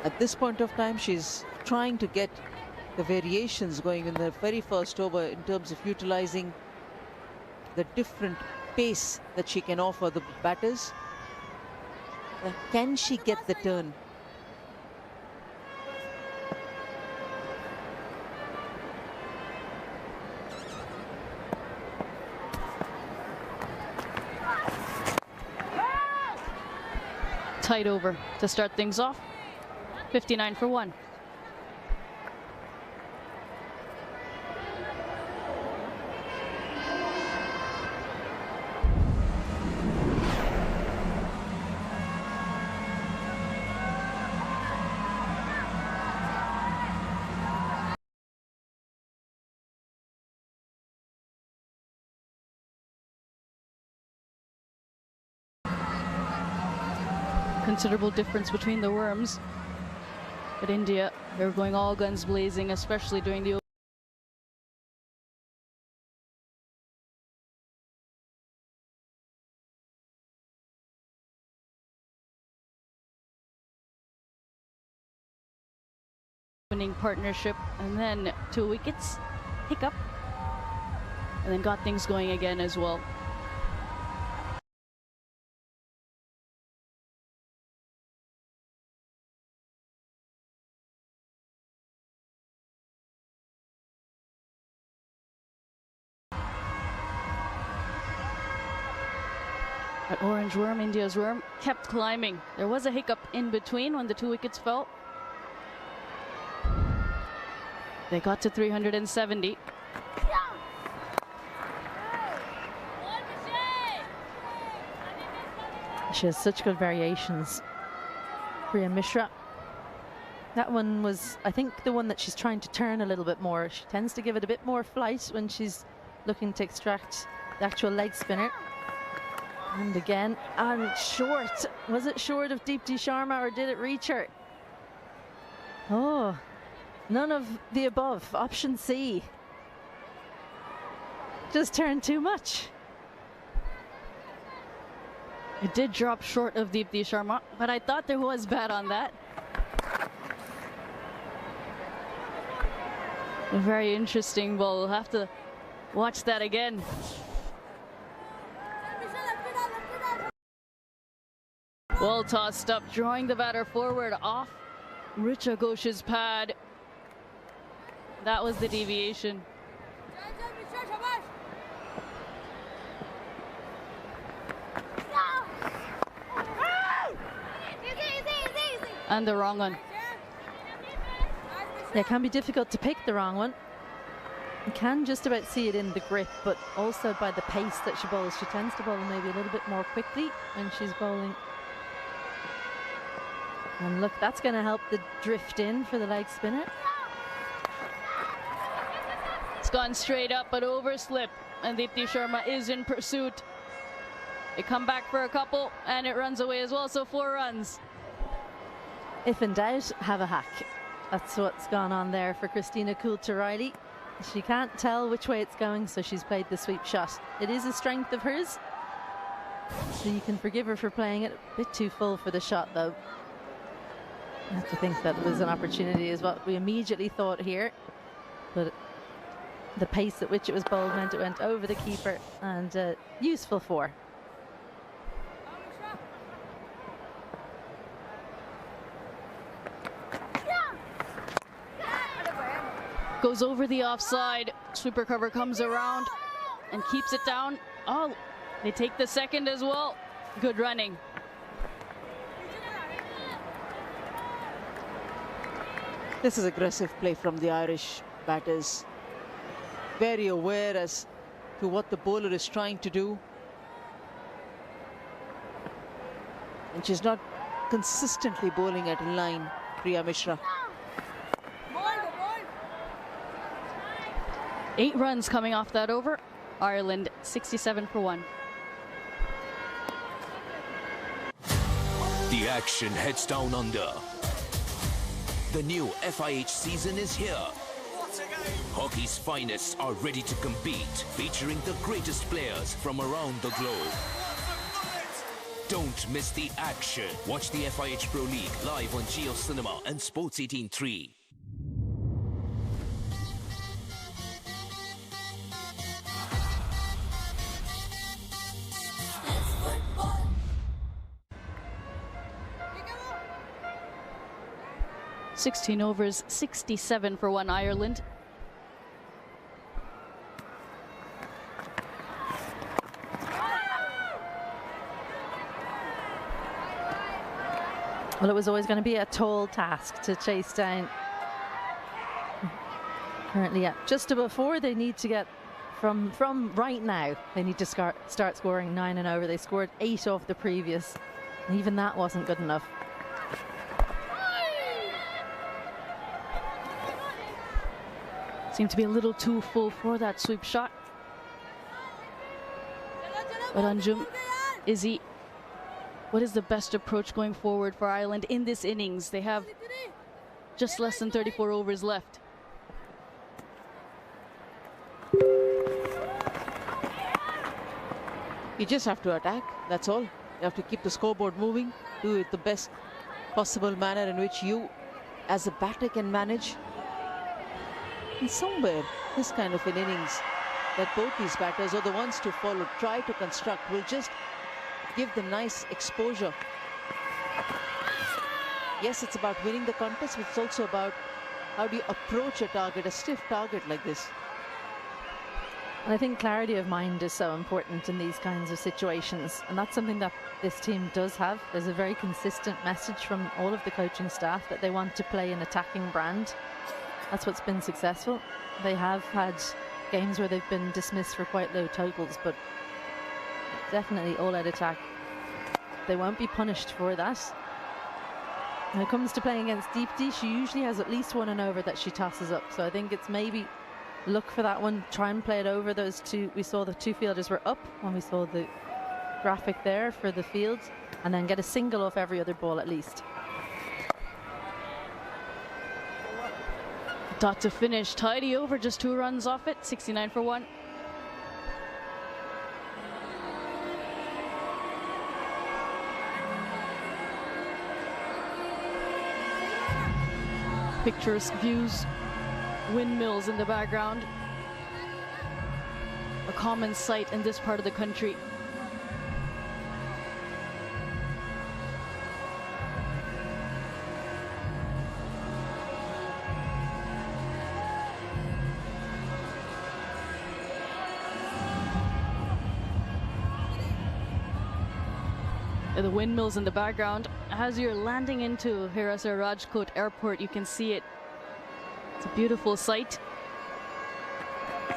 At this point of time, she's trying to get the variations going in the very first over in terms of utilizing the different pace that she can offer the batters. Can she get the turn? Tight over to start things off. 59 for 1. Considerable difference between the worms. But India, they're going all guns blazing, especially during the opening partnership, and then 2 wickets, hiccup, and then got things going again as well. But Orange Worm, India's worm, kept climbing. There was a hiccup in between when the 2 wickets fell. They got to 370. She has such good variations. Priya Mishra. That one was, I think, the one that she's trying to turn a little bit more. She tends to give it a bit more flight when she's looking to extract the actual leg spinner. And again, and short. Was it short of Deepti Sharma or did it reach her? Oh, none of the above. Option C. Just turned too much. It did drop short of Deepti Sharma, but I thought there was bad on that. A very interesting ball. We'll have to watch that again. Well tossed up, drawing the batter forward off Richa Ghosh's pad. That was the deviation. And the wrong one. Yeah, it can be difficult to pick the wrong one. You can just about see it in the grip, but also by the pace that she bowls. She tends to bowl maybe a little bit more quickly when she's bowling. And look, that's going to help the drift in for the leg spinner. It's gone straight up, but overslip, and Deepti Sharma is in pursuit. They come back for a couple, and it runs away as well, so 4 runs. If in doubt, have a hack. That's what's gone on there for Christina Coulter-Riley. She can't tell which way it's going, so she's played the sweep shot. It is a strength of hers, so you can forgive her for playing it a bit too full for the shot, though. I have to think that was an opportunity is what we immediately thought here, but the pace at which it was bowled meant it went over the keeper, and useful for. Goes over the offside. Sweeper cover comes around and keeps it down. Oh, they take the second as well. Good running. This is aggressive play from the Irish batters. Very aware as to what the bowler is trying to do. And she's not consistently bowling at line, Priya Mishra. 8 runs coming off that over. Ireland 67 for 1. The action heads down under. The new FIH season is here. Hockey's finest are ready to compete, featuring the greatest players from around the globe. Don't miss the action. Watch the FIH Pro League live on Geo Cinema and Sports 18.3. "16 overs, 67 for 1 Ireland." Well, it was always going to be a tall task to chase down. Currently at just above 4, they need to get from right now. They need to start scoring 9 and over. They scored 8 off the previous, and even that wasn't good enough. Seemed to be a little too full for that sweep shot. But Anjum, Izzy, what is the best approach going forward for Ireland in this innings? They have just less than 34 overs left. You just have to attack, that's all. You have to keep the scoreboard moving, do it the best possible manner in which you as a batter can manage. And somewhere this kind of an innings that both these batters or the ones to follow try to construct will just give them nice exposure. Yes, it's about winning the contest, but it's also about how do you approach a target, a stiff target like this. And I think clarity of mind is so important in these kinds of situations, and that's something that this team does have. There's a very consistent message from all of the coaching staff that they want to play an attacking brand. That's what's been successful. They have had games where they've been dismissed for quite low totals, but definitely all-out attack. They won't be punished for that. When it comes to playing against Deepti, she usually has at least 1 and over that she tosses up. So I think it's maybe look for that one, try and play it over those 2. We saw the 2 fielders were up when we saw the graphic there for the field, and then get a single off every other ball at least. Dot to finish, tidy over, just 2 runs off it, 69 for 1. Picturesque views, windmills in the background. A common sight in this part of the country. The windmills in the background. As you're landing into Hirasar Rajkot Airport, you can see it. It's a beautiful sight.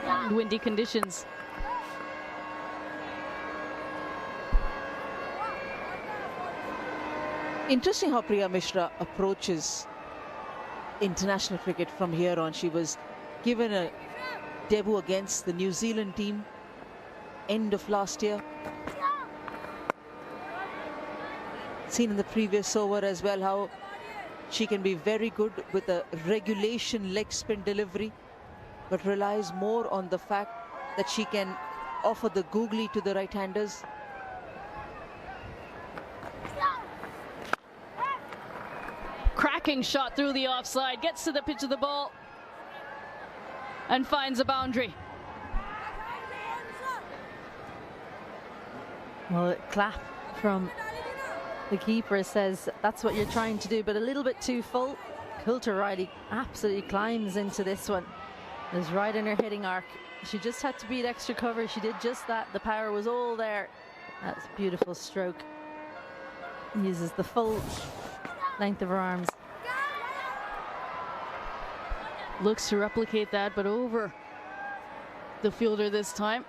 And windy conditions. Interesting how Priya Mishra approaches international cricket from here on. She was given a debut against the New Zealand team end of last year. Seen in the previous over as well how she can be very good with a regulation leg spin delivery, but relies more on the fact that she can offer the googly to the right-handers. Cracking shot through the offside, gets to the pitch of the ball and finds a boundary. Well, clap from the keeper says that's what you're trying to do, but a little bit too full. Coulter Riley absolutely climbs into this one. Is right in her hitting arc. She just had to beat extra cover. She did just that. The power was all there. That's a beautiful stroke. Uses the full length of her arms. Looks to replicate that, but over the fielder this time.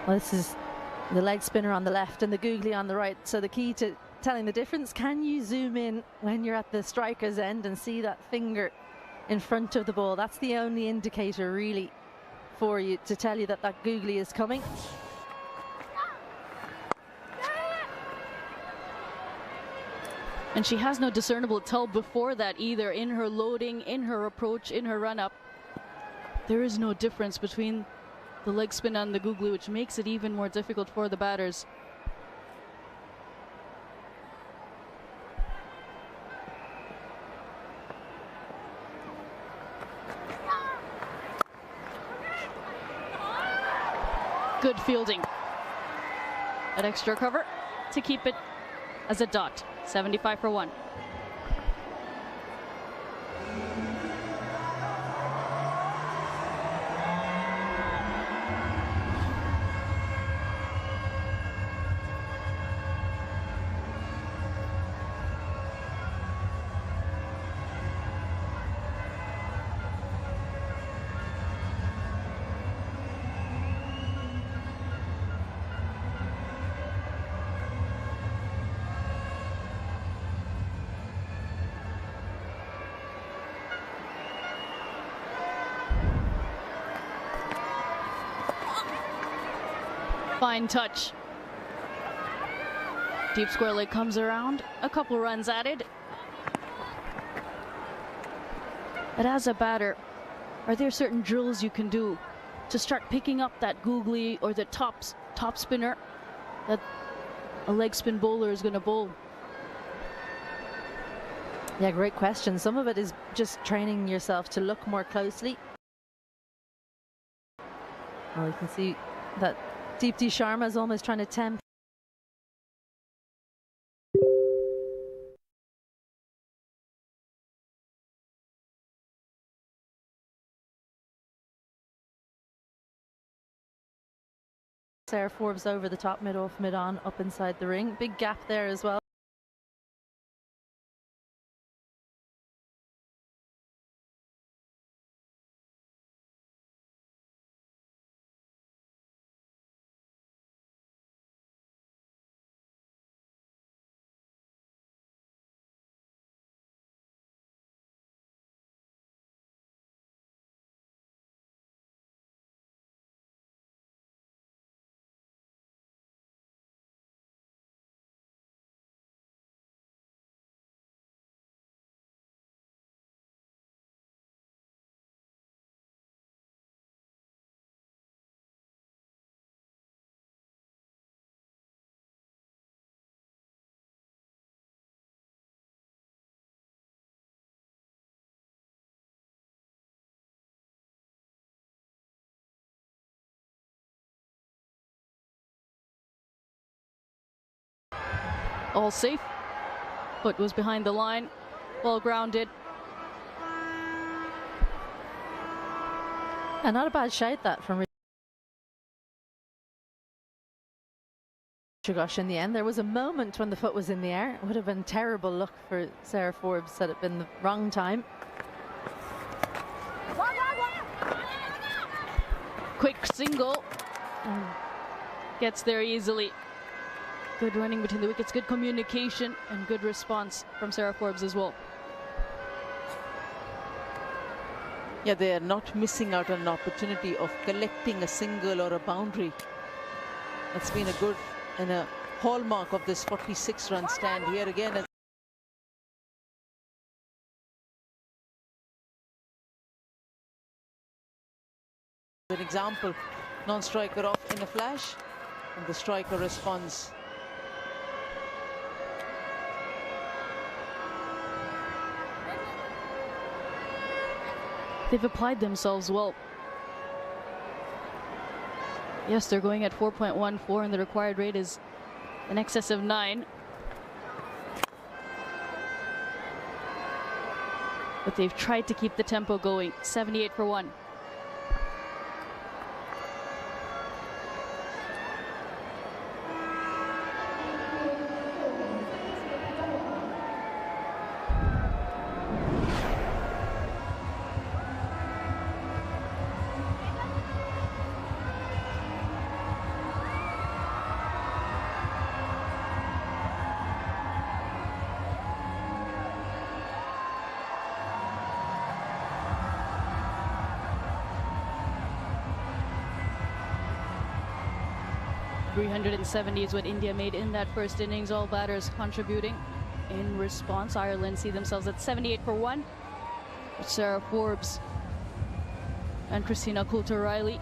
Well, this is the leg spinner on the left and the googly on the right. So the key to telling the difference, can you zoom in when you're at the striker's end and see that finger in front of the ball? That's the only indicator really for you to tell you that that googly is coming. And she has no discernible tell before that either, in her loading, in her approach, in her run-up. There is no difference between the leg spin and the googly, which makes it even more difficult for the batters. Good fielding. An extra cover to keep it as a dot. 75 for 1. Fine touch. Deep square leg comes around. A couple runs added. But as a batter, are there certain drills you can do to start picking up that googly or the top spinner that a leg spin bowler is going to bowl? Yeah, great question. Some of it is just training yourself to look more closely. Well, you can see that Deepti Sharma is almost trying to tempt. Sarah Forbes over the top, mid off, mid on, up inside the ring. Big gap there as well. All safe. Foot was behind the line. Ball grounded. And not a bad shout that from Gosh in the end. There was a moment when the foot was in the air. It would have been a terrible look for Sarah Forbes had it been the wrong time. Quick single. Gets there easily. Good running between the wickets, good communication and good response from Sarah Forbes as well. Yeah, they are not missing out on an opportunity of collecting a single or a boundary. That's been a good and a hallmark of this 46-run stand here again. An example, non-striker off in a flash and the striker responds. They've applied themselves well. Yes, they're going at 4.14 and the required rate is in excess of 9. But they've tried to keep the tempo going. 78 for 1. 370 is what India made in that first innings. All batters contributing. In response, Ireland see themselves at 78 for 1. With Sarah Forbes and Christina Coulter-Riley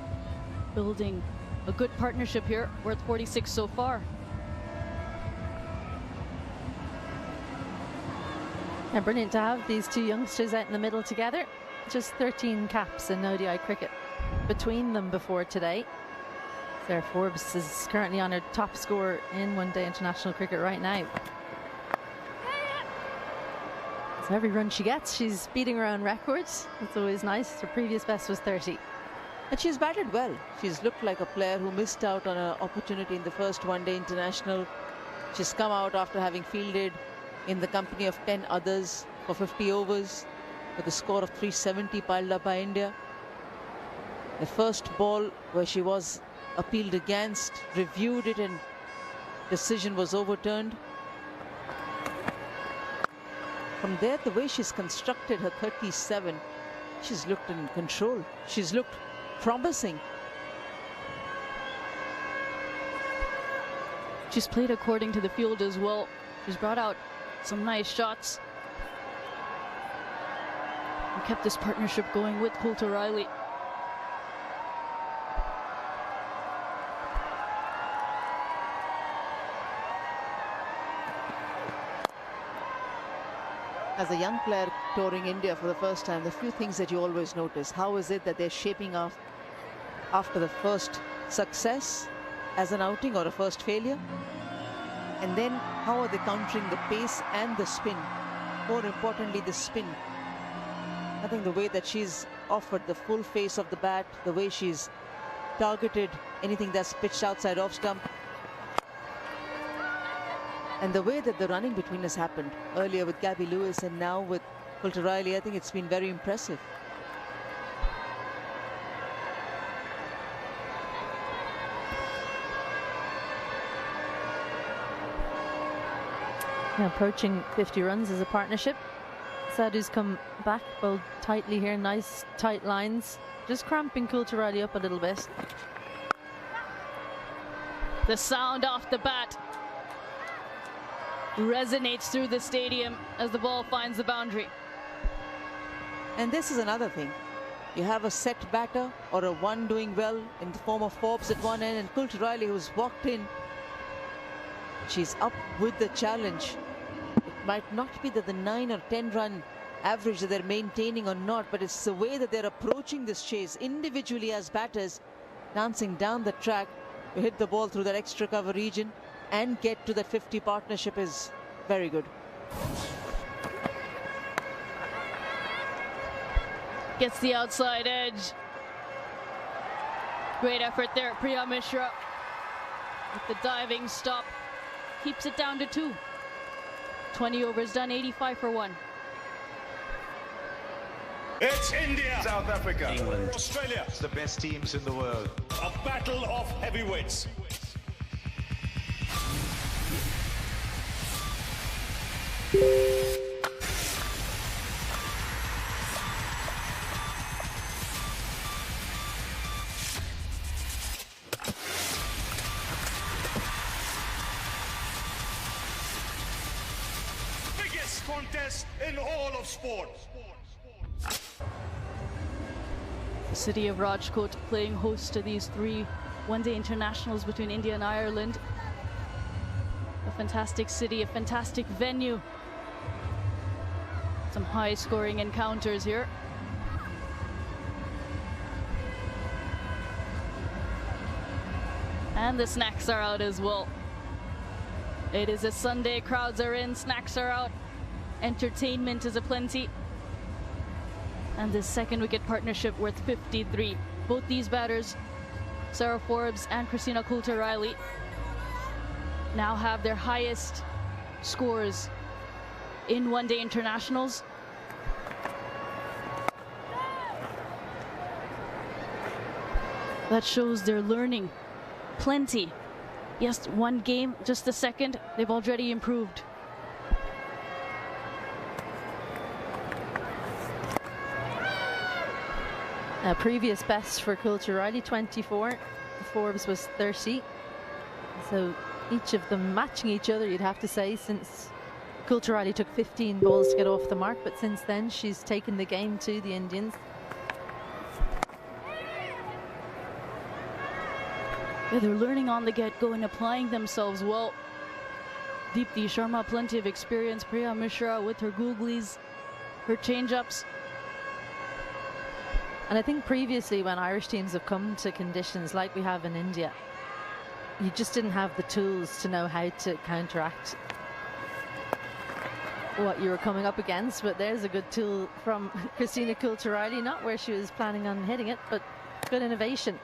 building a good partnership here, worth 46 so far. Yeah, brilliant to have these two youngsters out in the middle together. Just 13 caps in ODI cricket between them before today. Sarah Forbes is currently on her top score in one-day international cricket right now. So every run she gets, she's beating her own records. That's always nice. Her previous best was 30. And she's batted well. She's looked like a player who missed out on an opportunity in the first one-day international. She's come out after having fielded in the company of 10 others for 50 overs with a score of 370 piled up by India. The first ball where she was appealed against, reviewed it, and decision was overturned. From there, the way she's constructed her 37, she's looked in control. She's looked promising. She's played according to the field as well. She's brought out some nice shots and kept this partnership going with Coulter-Riley. As a young player touring India for the first time, the few things that you always notice: how is it that they're shaping up after the first success as an outing or a first failure? And then how are they countering the pace and the spin? More importantly, the spin. I think the way that she's offered the full face of the bat, the way she's targeted anything that's pitched outside off stump, and the way that the running between has happened earlier with Gabby Lewis and now with Coulter-Riley, I think it's been very impressive. Now approaching 50 runs as a partnership. Sadhu's come back, bowled tightly here, nice tight lines, just cramping Coulter-Riley up a little bit. The sound off the bat resonates through the stadium as the ball finds the boundary. And this is another thing. You have a set batter or a one doing well in the form of Forbes at one end, and Coulter-Riley, who's walked in. She's up with the challenge. It might not be that the 9 or 10 run average that they're maintaining or not, but it's the way that they're approaching this chase individually as batters, dancing down the track to hit the ball through that extra cover region and get to that 50 partnership is very good. Gets the outside edge. Great effort there, Priya Mishra. With the diving stop, keeps it down to 2. 20 overs done, 85 for 1. It's India, South Africa, England. Australia. It's the best teams in the world. A battle of heavyweights. Biggest contest in all of sport. The city of Rajkot playing host to these 3 one-day internationals between India and Ireland. A fantastic city, a fantastic venue. Some high-scoring encounters here. And the snacks are out as well. It is a Sunday, crowds are in, snacks are out, entertainment is aplenty. And this second wicket partnership worth 53. Both these batters, Sarah Forbes and Christina Coulter-Riley, now have their highest scores in one-day internationals. That shows they're learning plenty. Yes, one game, just the second, they've already improved. Previous best for Coulter-Riley, 24. Forbes was 30. So each of them matching each other, you'd have to say, since Kulturali took 15 balls to get off the mark, but since then she's taken the game to the Indians. Yeah, they're learning on the get-go and applying themselves well. Deepti Sharma, plenty of experience. Priya Mishra with her googlies, her change-ups. And I think previously when Irish teams have come to conditions like we have in India, you just didn't have the tools to know how to counteract what you were coming up against. But there's a good tool from Christina Kulturali, not where she was planning on hitting it, but good innovation.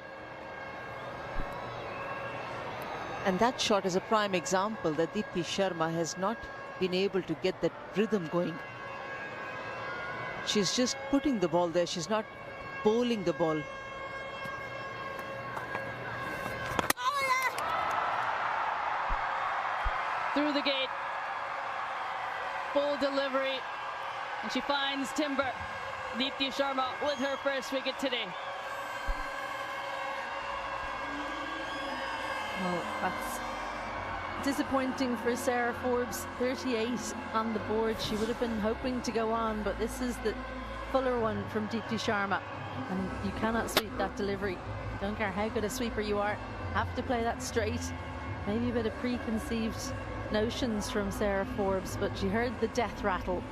And that shot is a prime example that Deepti Sharma has not been able to get that rhythm going. She's just putting the ball there. She's not bowling the ball. Through the gate. Full delivery. And she finds timber. Deepti Sharma with her first wicket today. Well, that's disappointing for Sarah Forbes. 38 on the board. She would have been hoping to go on, but this is the fuller one from Deepti Sharma. And you cannot sweep that delivery. Don't care how good a sweeper you are. Have to play that straight. Maybe a bit of preconceived notions from Sarah Forbes, but she heard the death rattle.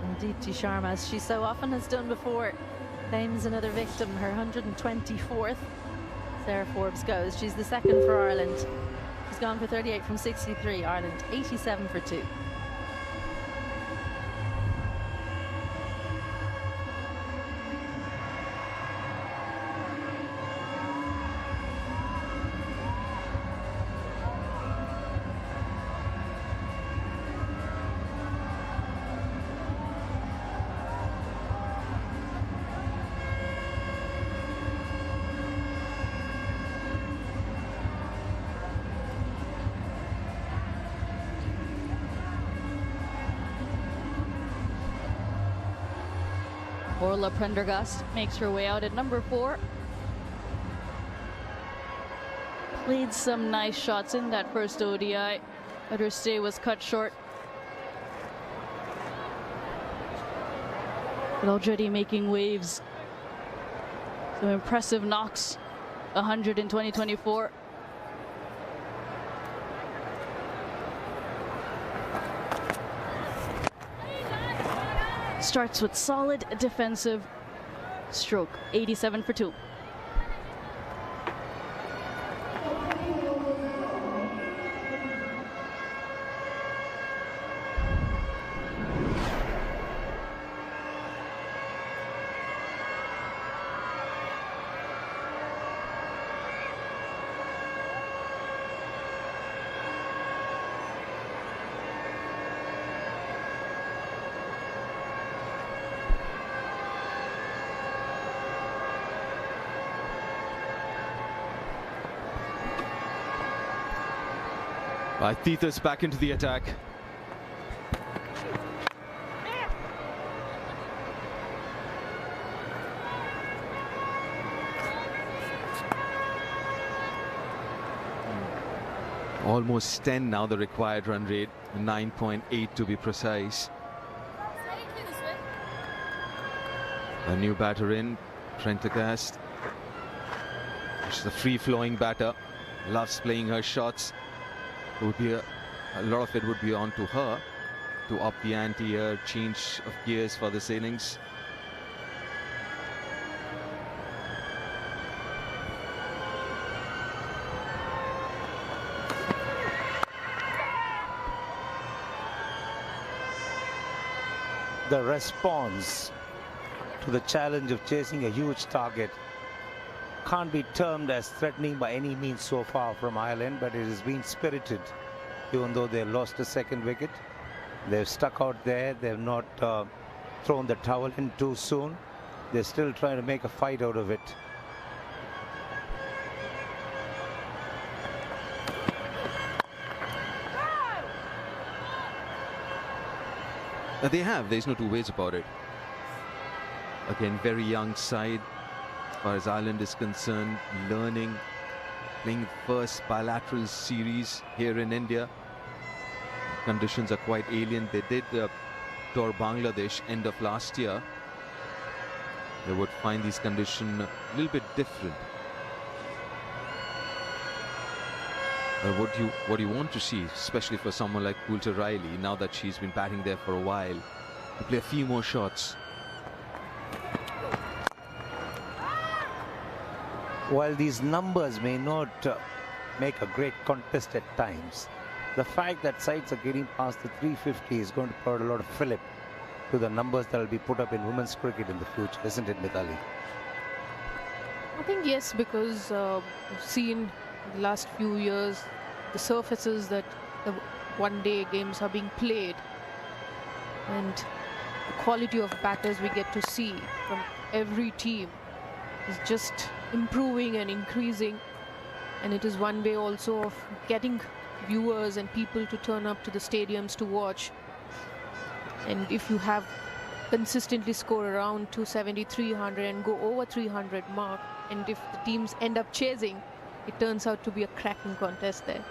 And Deepti Sharma, as she so often has done before, claims another victim, her 124th. Sarah Forbes goes. She's the second for Ireland. She's gone for 38 from 63. Ireland 87 for 2. Orla Prendergast makes her way out at number 4. Played some nice shots in that first ODI, but her stay was cut short. But already making waves. Some impressive knocks. 100 in 2024. Starts with solid defensive stroke. 87 for 2. Tita's back into the attack. Almost 10 now, the required run rate, 9.8 to be precise. A new batter in, Prendergast. She's a free-flowing batter, loves playing her shots. It would be a lot of it would be on to her to up the ante here, change of gears for this innings. The response to the challenge of chasing a huge target can't be termed as threatening by any means so far from Ireland, but it has been spirited. Even though they lost a second wicket, they've stuck out there. They've not thrown the towel in too soon. They're still trying to make a fight out of it. They have, there's no two ways about it. Again, very young side as far as Ireland is concerned, learning playing first bilateral series here in India. Conditions are quite alien. They did tour Bangladesh end of last year. They would find these conditions a little bit different. But what you want to see, especially for someone like Coulter Riley, now that she's been batting there for a while, to play a few more shots. While these numbers may not make a great contest at times, the fact that sides are getting past the 350 is going to put a lot of fillip to the numbers that will be put up in women's cricket in the future, isn't it, Mithali? I think yes, because we've seen the last few years the surfaces that the one-day games are being played, and the quality of batters we get to see from every team is just improving and increasing, and it is one way also of getting viewers and people to turn up to the stadiums to watch. And if you have consistently score around 270, 300 and go over 300 mark, and if the teams end up chasing, it turns out to be a cracking contest there.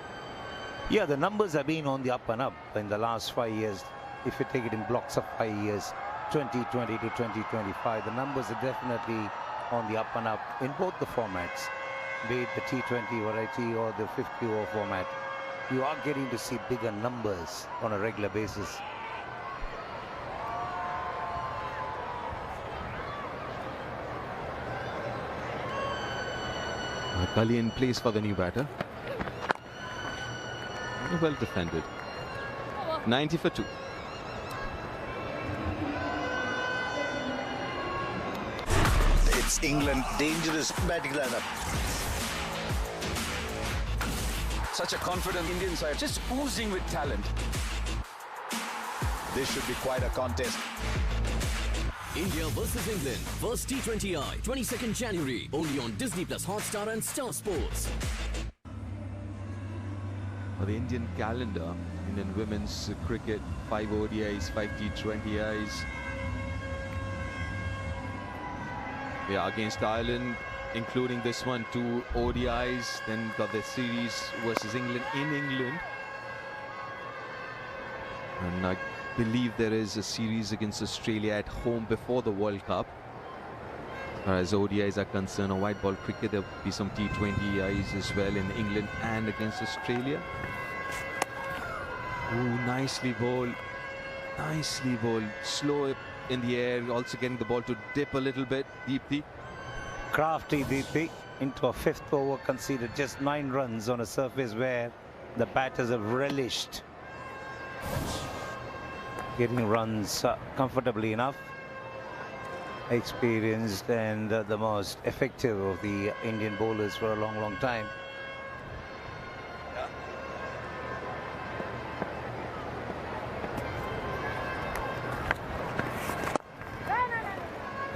Yeah, the numbers have been on the up and up in the last 5 years. If you take it in blocks of 5 years, 2020 to 2025, the numbers are definitely on the up and up in both the formats, be it the T20 variety or the 50-over format. You are getting to see bigger numbers on a regular basis. Kalyan plays for the new batter. Well defended. 90 for 2. It's England, dangerous batting lineup. Such a confident Indian side, just oozing with talent. This should be quite a contest. India versus England, first T20I, 22nd January, only on Disney Plus Hotstar and Star Sports. For the Indian calendar, Indian women's cricket, 5 ODIs, 5 T20Is. We are against Ireland, including this one, 2 ODIs, then got the series versus England in England. And I believe there is a series against Australia at home before the World Cup. As far as ODIs are concerned, or white ball cricket, there will be some T20Is as well in England and against Australia. Ooh, nicely bowled. Nicely bowled. Slow in the air, also getting the ball to dip a little bit. Deepthi. Crafty Deepthi into a 5th over, conceded just 9 runs on a surface where the batters have relished getting runs comfortably enough. Experienced and the most effective of the Indian bowlers for a long, long time.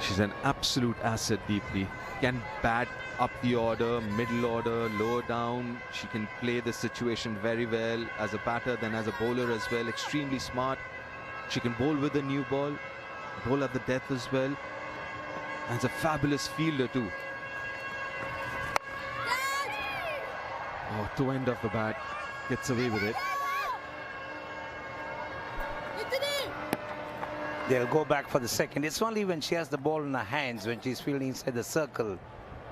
She's an absolute asset, Deepthi. Can bat up the order, middle order, lower down. She can play the situation very well as a batter, then as a bowler as well. Extremely smart. She can bowl with a new ball, bowl at the death as well. And it's a fabulous fielder too. Oh, two end of the bat. Gets away with it. They'll go back for the second. It's only when she has the ball in her hands, when she's fielding inside the circle,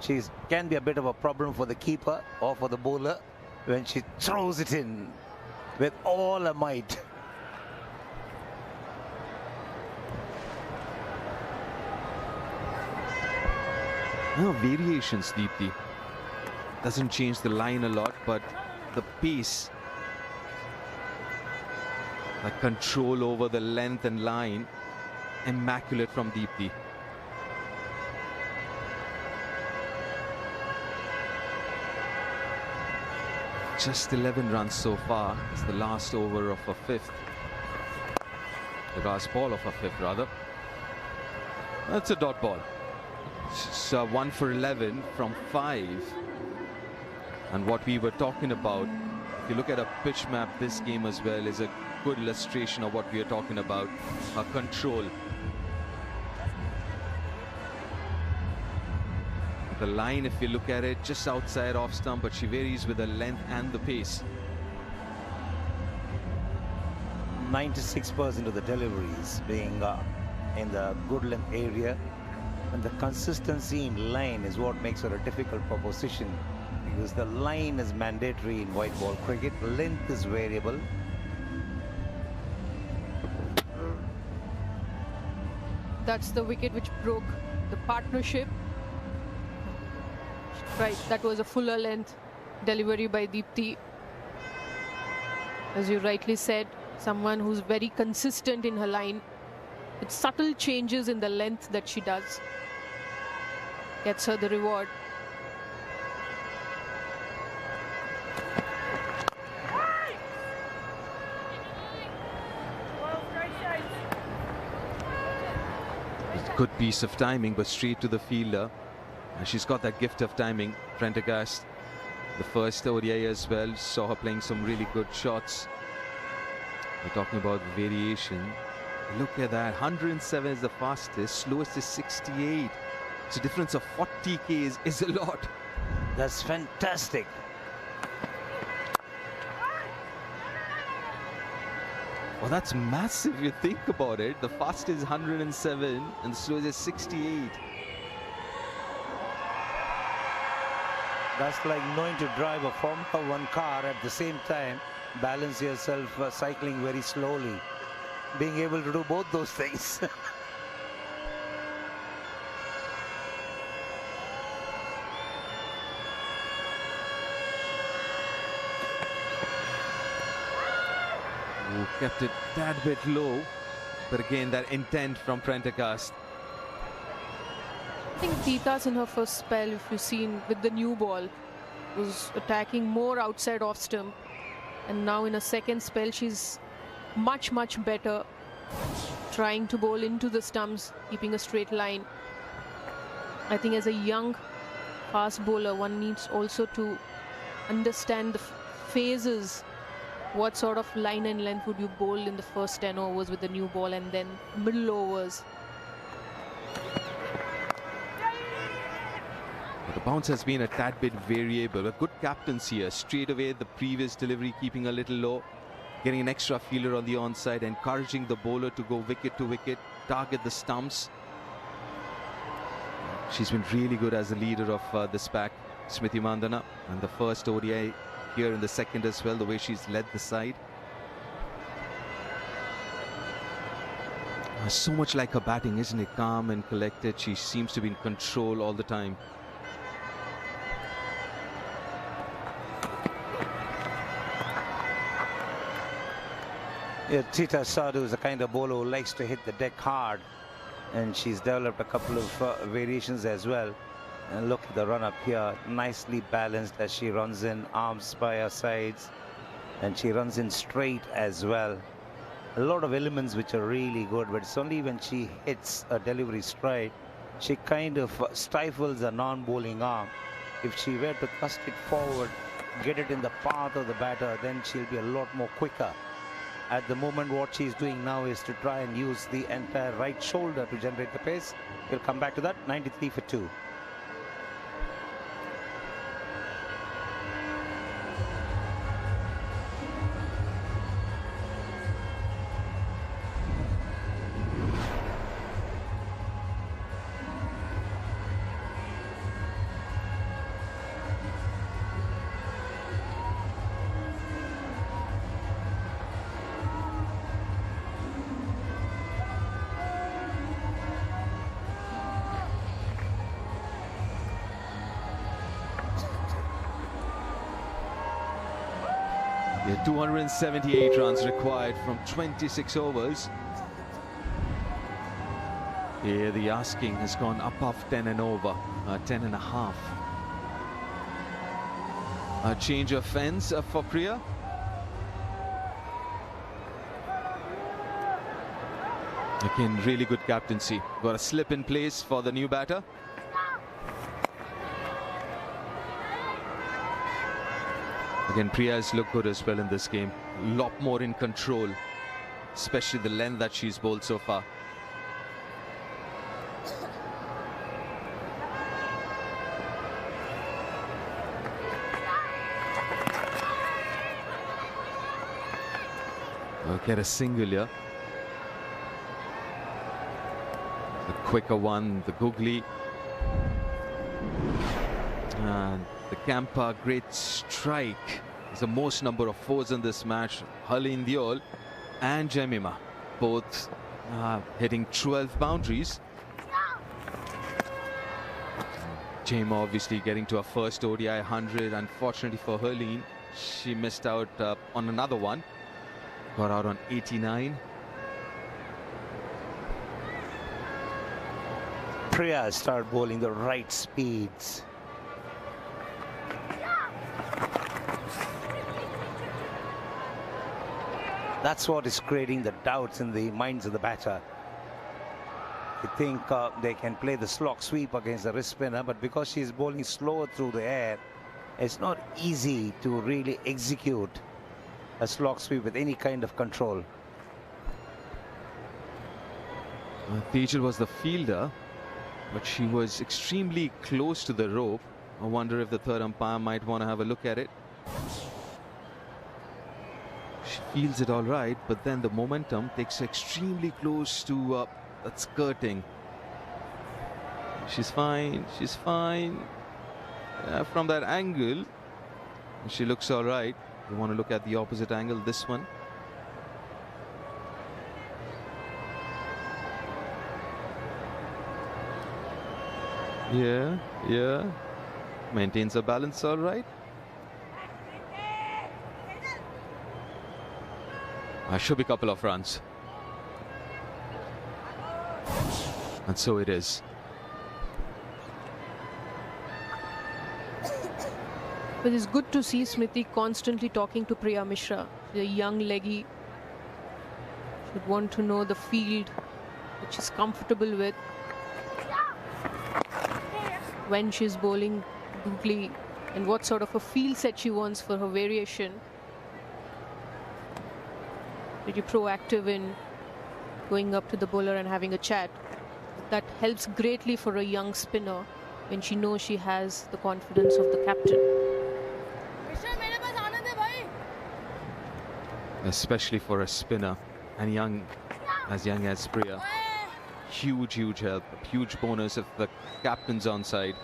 she can be a bit of a problem for the keeper or for the bowler when she throws it in with all her might. No variations, Deepthi. Doesn't change the line a lot, but the pace, the control over the length and line, immaculate from Deepthi. Just 11 runs so far. It's the last over of a 5th. The last ball of a 5th, rather. That's a dot ball. It's 1 for 11 from 5. And what we were talking about, if you look at a pitch map, this game as well is a good illustration of what we are talking about. Control. The line, if you look at it, just outside off stump, but she varies with the length and the pace. 96% of the deliveries being in the good length area, and the consistency in line is what makes her a difficult proposition, because the line is mandatory in white ball cricket, length is variable. That's the wicket which broke the partnership. Right, that was a fuller length delivery by Deepti. As you rightly said, someone who's very consistent in her line. With subtle changes in the length that she does, gets her the reward. Good piece of timing, but straight to the fielder. And she's got that gift of timing. Telecast, the first ODI as well, saw her playing some really good shots. We're talking about variation. Look at that, 107 is the fastest, slowest is 68. So difference of 40 k's is a lot. That's fantastic. Well, that's massive if you think about it. The fastest is 107 and the slowest is 68. That's like knowing to drive a Formula 1 car at the same time, balance yourself cycling very slowly. Being able to do both those things. Ooh, kept it that bit low, but again that intent from Telecast. I think Tita's in her first spell, if you've seen with the new ball, was attacking more outside off stump, and now in a second spell she's much better, trying to bowl into the stumps, keeping a straight line. I think as a young fast bowler, one needs also to understand the phases. What sort of line and length would you bowl in the first 10 overs with the new ball, and then middle overs? The bounce has been a tad bit variable. A good captaincy here. Straight away, the previous delivery keeping a little low, getting an extra fielder on the onside, encouraging the bowler to go wicket to wicket, target the stumps. She's been really good as the leader of this pack, Smriti Mandhana, and the first ODI here in the second as well, the way she's led the side. So much like her batting, isn't it? Calm and collected. She seems to be in control all the time. Yeah, Tita Sadhu is the kind of bowler who likes to hit the deck hard, and she's developed a couple of variations as well. And look at the run up here, nicely balanced as she runs in, arms by her sides, and she runs in straight as well. A lot of elements which are really good, but it's only when she hits a delivery stride, she kind of stifles a non-bowling arm. If she were to thrust it forward, get it in the path of the batter, then she'll be a lot more quicker. At the moment, what she's doing now is to try and use the entire right shoulder to generate the pace. We'll come back to that. 93 for 2. Yeah, 278 runs required from 26 overs. Here the asking has gone above 10 and over, 10 and a half. A change of fence for Priya. Again, really good captaincy. Got a slip in place for the new batter. Again, Priya has looked good as well in this game. A lot more in control, especially the length that she's bowled so far. Get a single here. The quicker one, the googly. And the Kampa, great strike. It's the most number of fours in this match. Harleen Diol and Jemima both hitting 12 boundaries. Jemima obviously getting to her first ODI 100. Unfortunately for Harleen, she missed out on another one. Got out on 89. Priya started bowling the right speeds. That's what is creating the doubts in the minds of the batter. You think they can play the slog sweep against the wrist spinner, but because she's bowling slower through the air, it's not easy to really execute a slog sweep with any kind of control. Tejal was the fielder, but she was extremely close to the rope. I wonder if the third umpire might want to have a look at it. She feels it all right, but then the momentum takes her extremely close to that skirting. She's fine, she's fine. From that angle, she looks all right. You want to look at the opposite angle, this one. Yeah. Maintains a balance all right. Should be a couple of runs. And so it is. But it's good to see Smriti constantly talking to Priya Mishra. She's a young leggy. Should want to know the field which she's comfortable with. When she's bowling googly and what sort of a field set she wants for her variation. Pretty proactive in going up to the bowler and having a chat. That helps greatly for a young spinner when she knows she has the confidence of the captain. Especially for a spinner and young as Priya. Huge help, huge bonus if the captain's on side.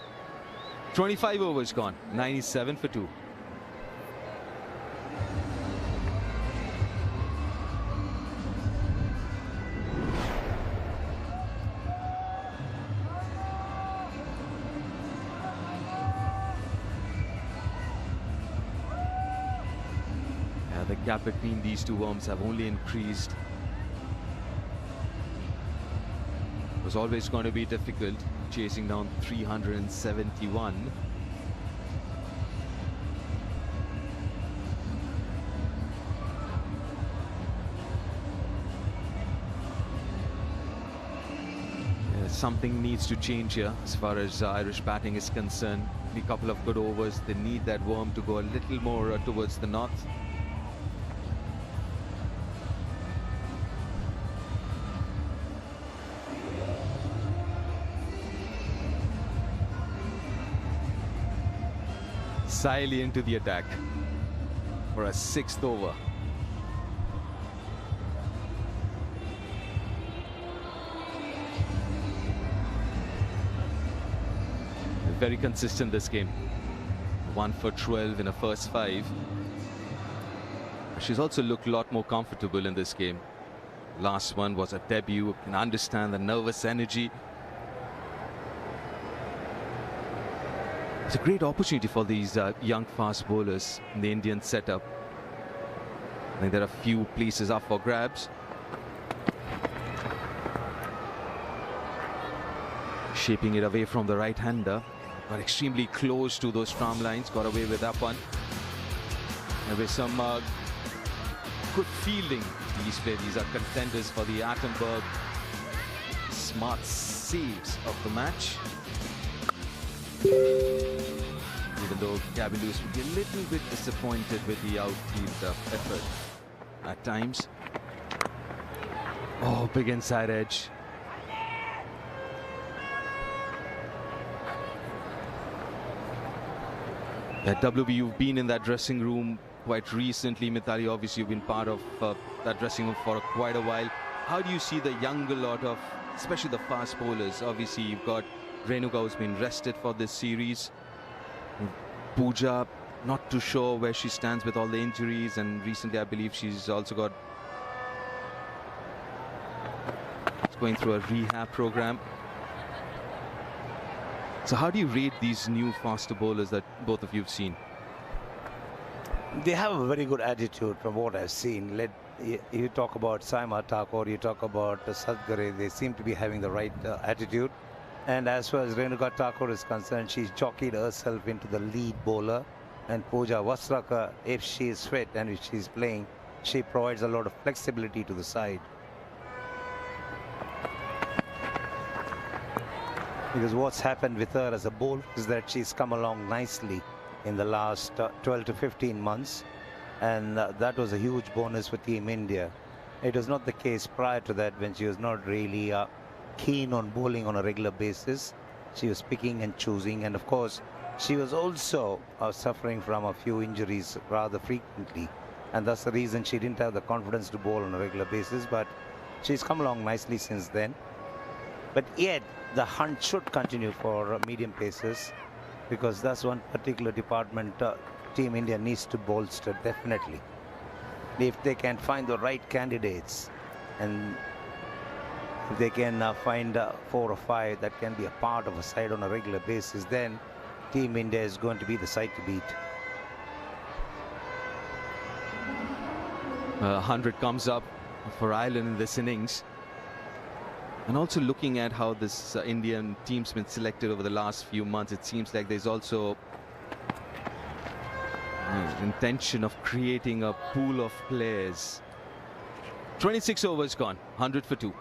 25 overs gone, 97 for 2. The gap between these two worms have only increased. It was always going to be difficult chasing down 371. Something needs to change here as far as Irish batting is concerned. A couple of good overs. They need that worm to go a little more towards the north. Siley into the attack for a 6th over. Very consistent this game. 1 for 12 in a first 5. She's also looked a lot more comfortable in this game. Last one was a debut. You can understand the nervous energy. It's a great opportunity for these young fast bowlers in the Indian setup. I think there are a few places up for grabs. Shaping it away from the right-hander. Got extremely close to those tram lines. Got away with that one. And with some good fielding. These are contenders for the Attenborough smart saves of the match. Even though Gabby Lewis would be a little bit disappointed with the outfield effort at times. Oh, big inside edge. Yeah, WB, you've been in that dressing room quite recently. Mithali, obviously you've been part of that dressing room for quite a while. How do you see the younger lot of, especially the fast bowlers? Obviously you've got Renuka, who's been rested for this series. Pooja, not too sure where she stands with all the injuries, and recently I believe she's also got going through a rehab program. So how do you rate these new faster bowlers that both of you have seen? They have a very good attitude from what I've seen. You talk about Saima Thakur, you talk about Sadgare, they seem to be having the right attitude. And as far as Renuka Thakur is concerned, she's jockeyed herself into the lead bowler. And Pooja Vastraka, if she is fit and if she's playing, she provides a lot of flexibility to the side. Because what's happened with her as a bowler is that she's come along nicely in the last 12 to 15 months. And that was a huge bonus for Team India. It was not the case prior to that when she was not really keen on bowling on a regular basis. She was picking and choosing, and of course she was also suffering from a few injuries rather frequently, and that's the reason she didn't have the confidence to bowl on a regular basis. But she's come along nicely since then. But yet the hunt should continue for medium pacers, because that's one particular department Team India needs to bolster definitely. If they can find the right candidates, and if they can find 4 or 5 that can be a part of a side on a regular basis, then Team India is going to be the side to beat. 100 comes up for Ireland in this innings. And also looking at how this Indian team's been selected over the last few months, it seems like there's also intention of creating a pool of players. 26 overs gone, 100 for 2.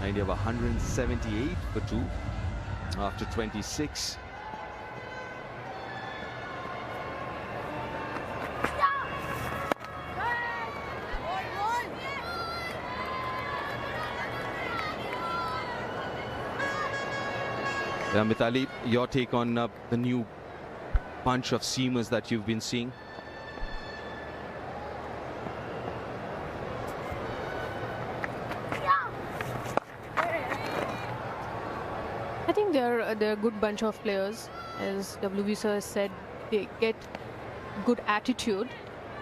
India have 178 for 2 after 26. Mithali, your take on the new bunch of seamers that you've been seeing? I think they're a good bunch of players. As WB sir said, they get good attitude.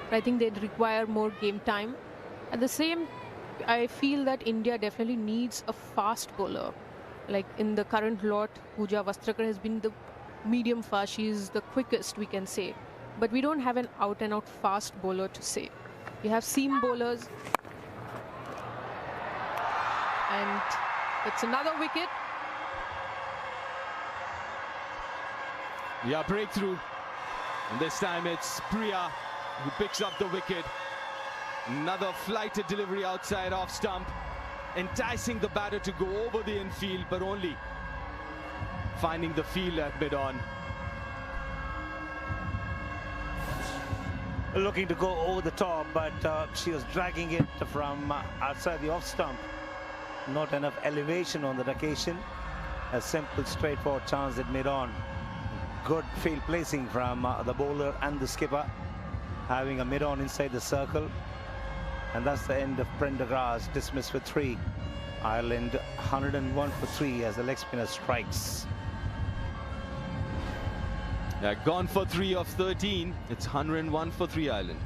But I think they'd require more game time. At the same, I feel that India definitely needs a fast bowler. Like in the current lot, Pooja Vastrakar has been the medium fast. She's the quickest, we can say. But we don't have an out-and-out fast bowler to say. We have seam bowlers. And it's another wicket. Yeah, breakthrough. And this time it's Priya who picks up the wicket. Another flighted delivery outside off stump, enticing the batter to go over the infield, but only finding the field at mid-on. Looking to go over the top, but she was dragging it from outside the off stump. Not enough elevation on that occasion. A simple, straightforward chance at mid-on. Good field placing from the bowler and the skipper, having a mid-on inside the circle. And that's the end of Prendergast, dismissed for 3. Ireland 101 for 3 as the leg spinner strikes. Yeah, gone for 3 of 13. It's 101 for 3 Ireland.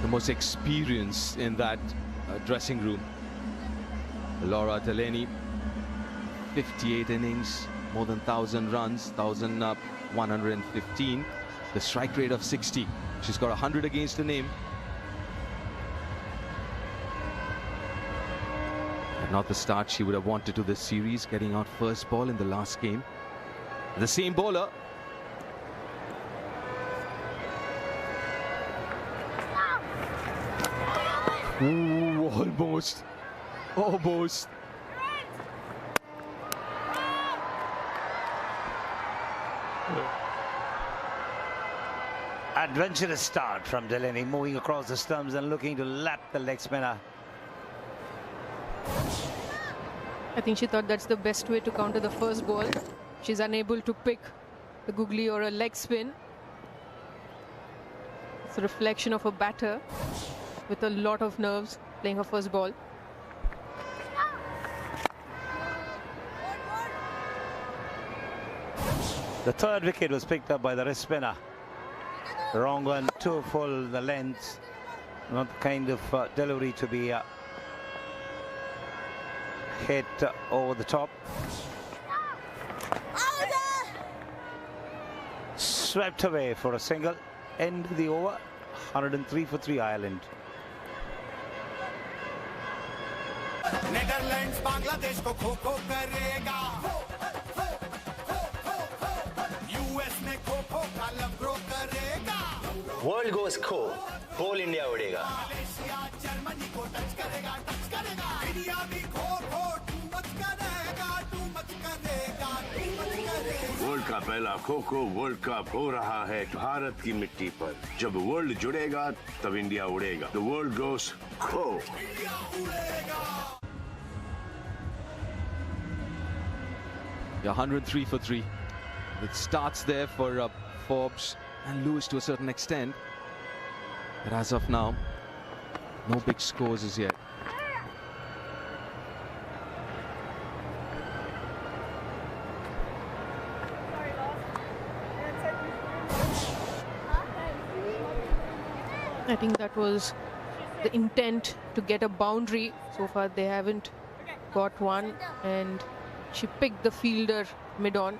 the most experienced in that dressing room. Laura Delaney, 58 innings, more than 1,000 runs, 1,115. The strike rate of 60. She's got 100 against the name. Not the start she would have wanted to this series, getting out first ball in the last game. The same bowler. Ooh, almost. Almost. Adventurous start from Delaney, moving across the stumps and looking to lap the leg spinner. I think she thought that's the best way to counter the first ball. She's unable to pick the googly or a leg spin. It's a reflection of a batter with a lot of nerves playing her first ball. The third wicket was picked up by the wrist spinner. Wrong one, too full, the length. Not the kind of delivery to be hit over the top. Swept away for a single. End of the over. 103 for 3 Ireland. Netherlands Bangladesh ko kho karega. US ne kho ka lambro karega. World goes kho, whole India udega. Malaysia Germany ko touch karega. India bhi kho too much karega. World का पहला kho-kho world cup हो रहा है भारत की मिट्टी पर। जब world जुड़ेगा तब इंडिया उड़ेगा। The world goes खो। Yeah, 103 for 3. It starts there for Forbes and Lewis to a certain extent. But as of now, no big scores as yet. I think that was the intent to get a boundary. So far they haven't got one, and she picked the fielder mid-on.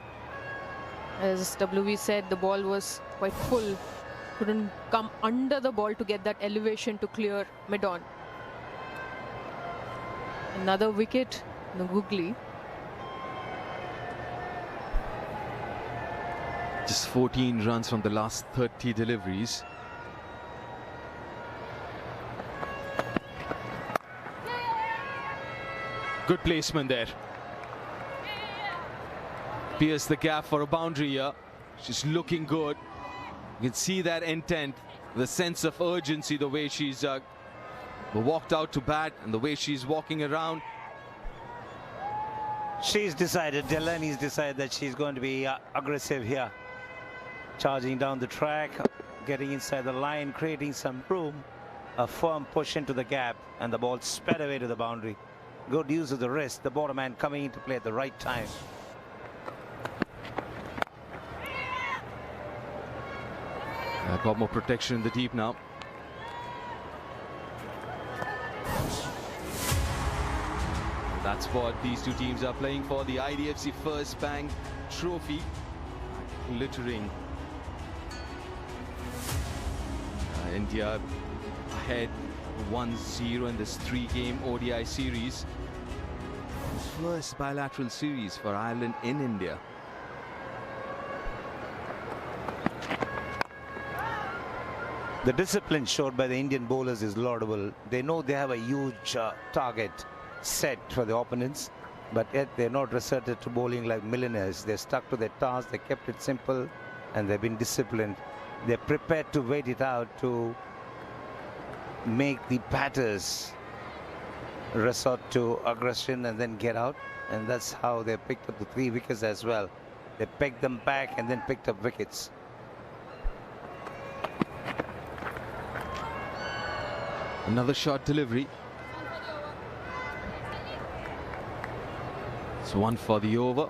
As WV said, the ball was quite full. Couldn't come under the ball to get that elevation to clear mid-on. Another wicket, the googly. Just 14 runs from the last 30 deliveries. Good placement there. Pierce the gap for a boundary here. She's looking good. You can see that intent, the sense of urgency, the way she's walked out to bat and the way she's walking around. She's decided, Delaney's decided that she's going to be aggressive here. Charging down the track, getting inside the line, creating some room. A firm push into the gap, and the ball sped away to the boundary. Good use of the wrist, the bottom man coming into play at the right time. Got more protection in the deep now. That's what these two teams are playing for, the IDFC First Bank Trophy. Glittering. India ahead 1-0 in this 3-game ODI series. First bilateral series for Ireland in India. The discipline showed by the Indian bowlers is laudable. They know they have a huge target set for the opponents, but yet they're not resorted to bowling like millionaires. They're stuck to their task, they kept it simple, and they've been disciplined. They're prepared to wait it out to make the batters resort to aggression and then get out, and that's how they picked up the 3 wickets as well. They pegged them back and then picked up wickets. Another short delivery. It's one for the over.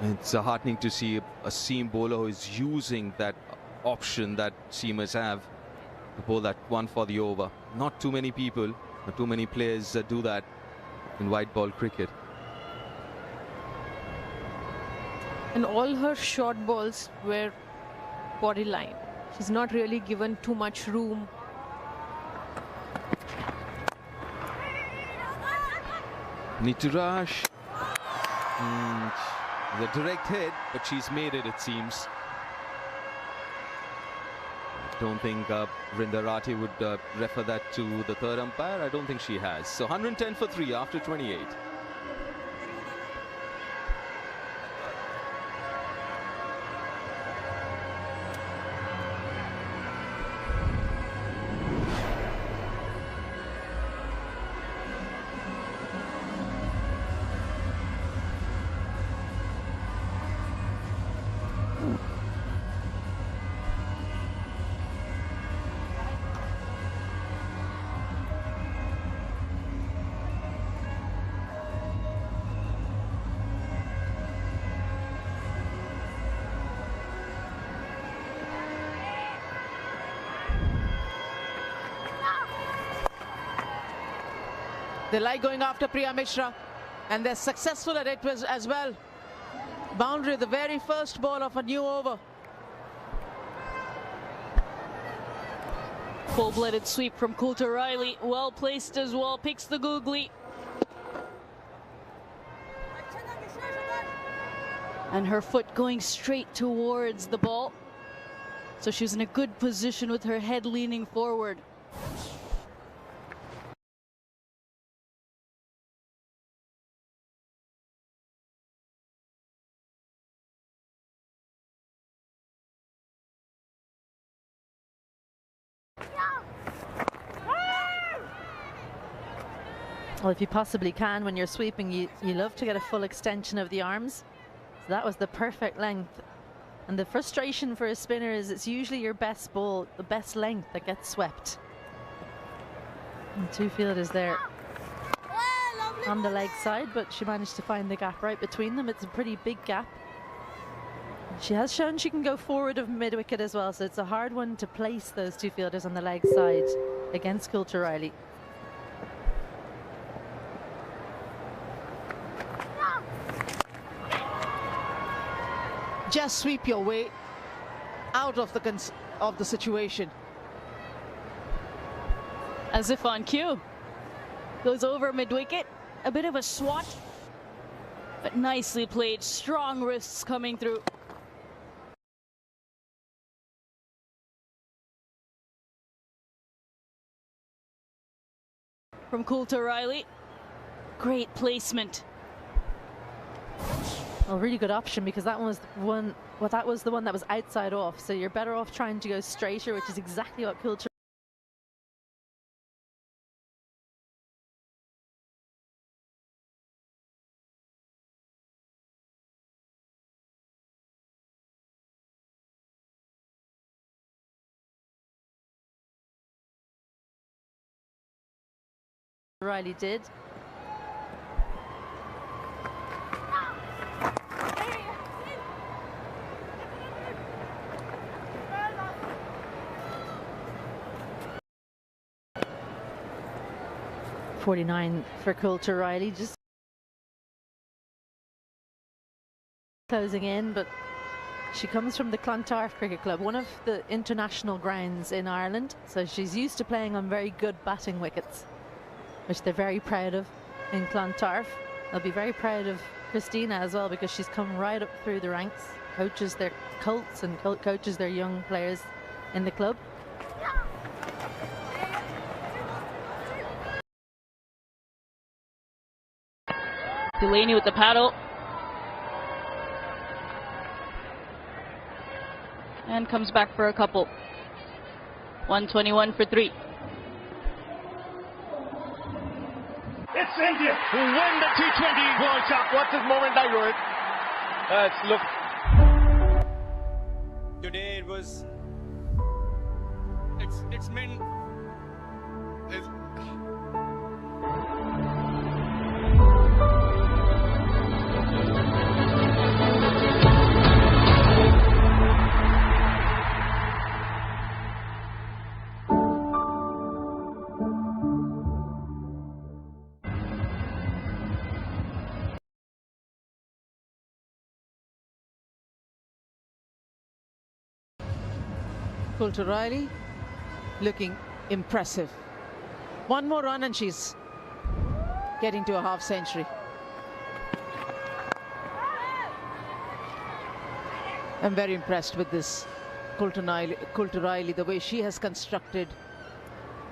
It's heartening to see a seam bowler who is using that option that seamers have. to bowl that one for the over. Not too many people, not too many players do that in white ball cricket. And all her short balls were body line. She's not really given too much room. Need to rush. The direct hit, but she's made it, it seems. Don't think Vrinda Rathi would refer that to the third umpire. I don't think she has. So 110 for 3 after 28. They like going after Priya Mishra, and they're successful at it as well. Boundary, the very first ball of a new over. Full-blooded sweep from Coulter Riley, well placed as well, picks the googly. And her foot going straight towards the ball. So she's in a good position with her head leaning forward. Well, if you possibly can, when you're sweeping, you love to get a full extension of the arms. So that was the perfect length. And the frustration for a spinner is it's usually your best ball, the best length that gets swept. And two fielders there on the leg side, but she managed to find the gap right between them. It's a pretty big gap. She has shown she can go forward of mid-wicket as well, so it's a hard one to place those two fielders on the leg side against Coulter Riley. Just sweep your way out of the situation. As if on cue. Goes over mid-wicket. A bit of a swat, but nicely played. Strong wrists coming through. From Coulter Riley. Great placement. A really good option, because that one was the one. Well, that was the one that was outside off. So you're better off trying to go straighter, which is exactly what Coulter Riley did. .49 for Coulter Riley, just closing in, but she comes from the Clontarf Cricket Club, one of the international grounds in Ireland, so she's used to playing on very good batting wickets, which they're very proud of in Clontarf. They'll be very proud of Christina as well, because she's come right up through the ranks, coaches their colts and coaches their young players in the club. Delaney with the paddle. And comes back for a couple. 121 for 3. It's India who win the T20 World Cup. What's his moment like, Rohit? Look. Today it was. It's meant. Coulter Riley looking impressive. One more run and she's getting to a half century. I'm very impressed with this Coulter Riley, the way she has constructed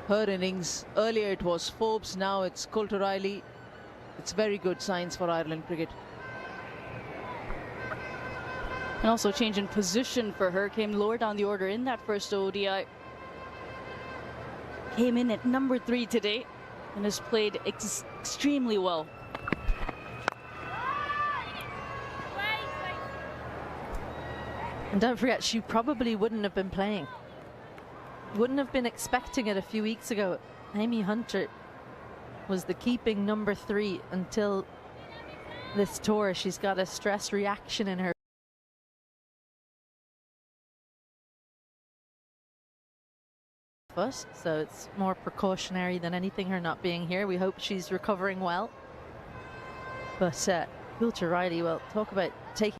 her innings. Earlier it was Forbes, now it's Coulter Riley. It's very good signs for Ireland cricket. And also change in position for her, came lower down the order in that first ODI. Came in at number 3 today and has played extremely well. And don't forget, she probably wouldn't have been playing. Wouldn't have been expecting it a few weeks ago. Amy Hunter was the keeping number 3 until this tour. She's got a stress reaction in her foot, so it's more precautionary than anything, her not being here. We hope she's recovering well. But Coulter Riley, well, talk about taking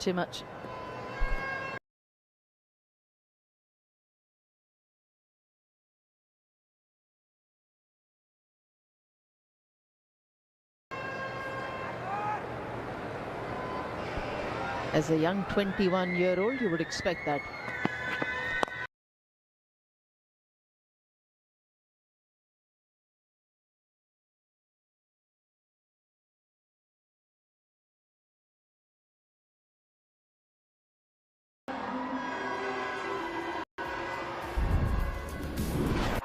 too much. As a young 21-year-old, you would expect that.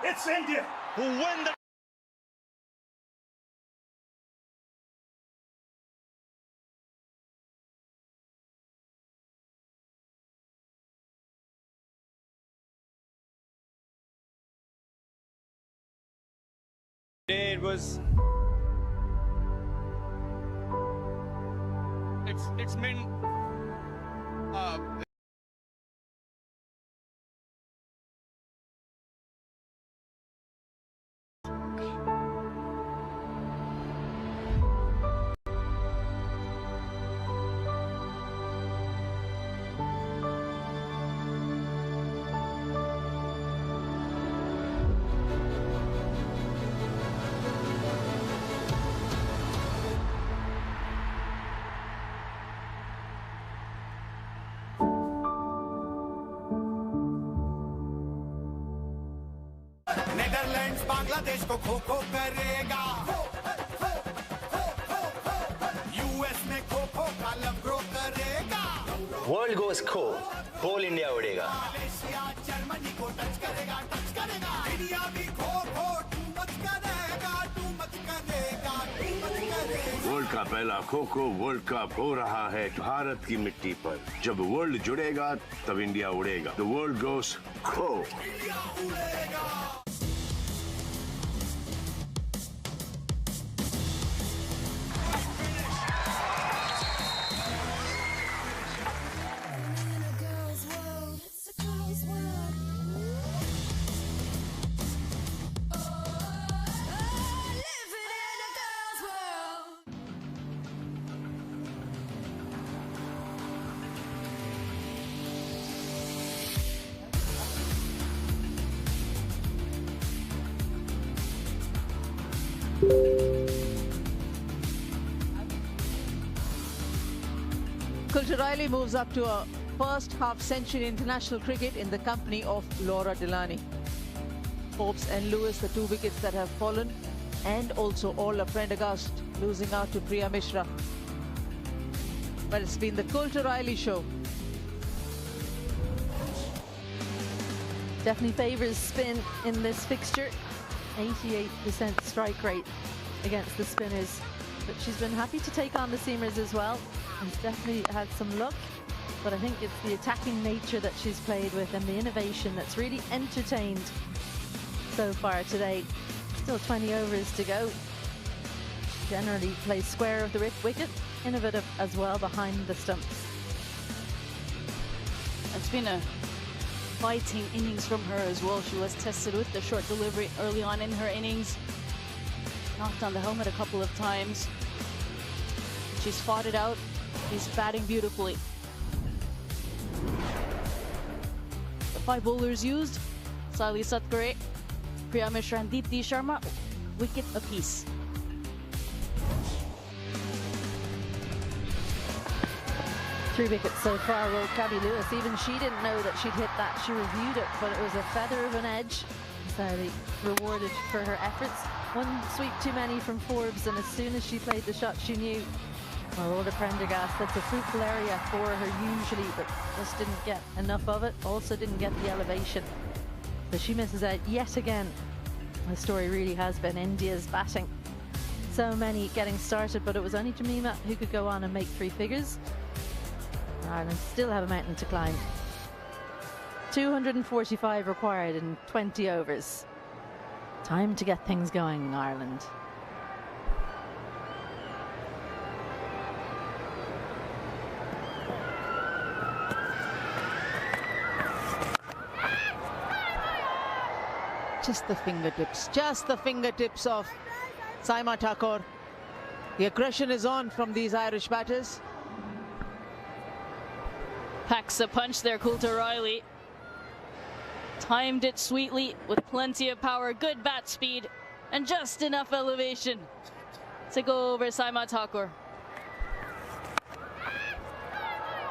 It's India who win the It was. It's meant. Netherlands Bangladesh को खो खो करेगा US में खो खो का लफ्रो करेगा world गोस खो बोल India उड़ेगा Malaysia Germany को touch करेगा इंडिया भी खो खो टू मच करेगा वर्ल्ड का पहला खो खो वर्ल्ड कप हो रहा है भारत की मिट्टी पर। जब वर्ल्ड जुड़ेगा तब इंडिया उड़ेगा। द वर्ल्ड गोस खो। Coulter Riley moves up to a first half-century in international cricket in the company of Laura Delaney. Forbes and Lewis, the 2 wickets that have fallen, and also Orla Prendergast losing out to Priya Mishra. But it's been the Coulter Riley show. definitely favours spin in this fixture. 88% strike rate against the spinners, but she's been happy to take on the seamers as well, and definitely had some luck. But I think it's the attacking nature that she's played with and the innovation that's really entertained so far today. Still 20 overs to go. Generally plays square of the wicket, innovative as well behind the stumps. It's been a fighting innings from her as well. She was tested with the short delivery early on in her innings. Knocked on the helmet a couple of times. She's fought it out. She's batting beautifully. The 5 bowlers used: Sally Satgare, Priya Mishra and Deepti Sharma, wicket apiece. Three wickets so far. Well, Gabby Lewis, even she didn't know that she'd hit that. She reviewed it, but it was a feather of an edge. Sally rewarded for her efforts. One sweep too many from Forbes, and as soon as she played the shot, she knew, well, Orla Prendergast, that's a fruitful area for her usually, but just didn't get enough of it. Also didn't get the elevation. So she misses out yet again. The story really has been India's batting. So many getting started, but it was only Jamima who could go on and make 3 figures. Ireland still have a mountain to climb. 245 required in 20 overs. Time to get things going in Ireland. Just the fingertips of Saima Thakur. The aggression is on from these Irish batters. Packs a punch there, Coulter Riley. Timed it sweetly with plenty of power, good bat speed, and just enough elevation to go over Saima Thakur.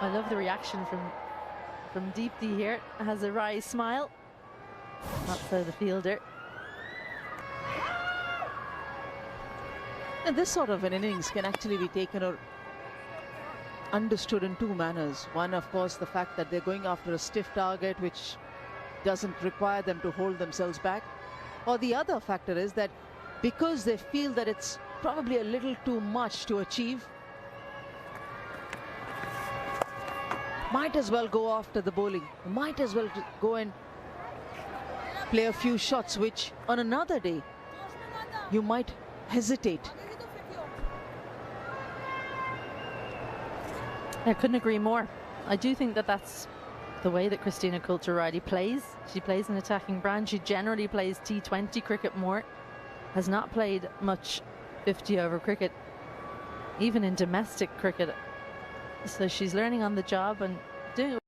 I love the reaction from Deepti here. Has a wry smile. Not so the fielder. And this sort of an innings can actually be taken or understood in 2 manners. One, of course, the fact that they're going after a stiff target which doesn't require them to hold themselves back. Or the other factor is that because they feel that it's probably a little too much to achieve, might as well go after the bowling. Might as well go and play a few shots which on another day you might hesitate. I couldn't agree more. I do think that that's the way that Christina Coulter Riley plays. She plays an attacking brand. She generally plays T20 cricket more. Has not played much 50-over cricket, even in domestic cricket. So she's learning on the job and doing it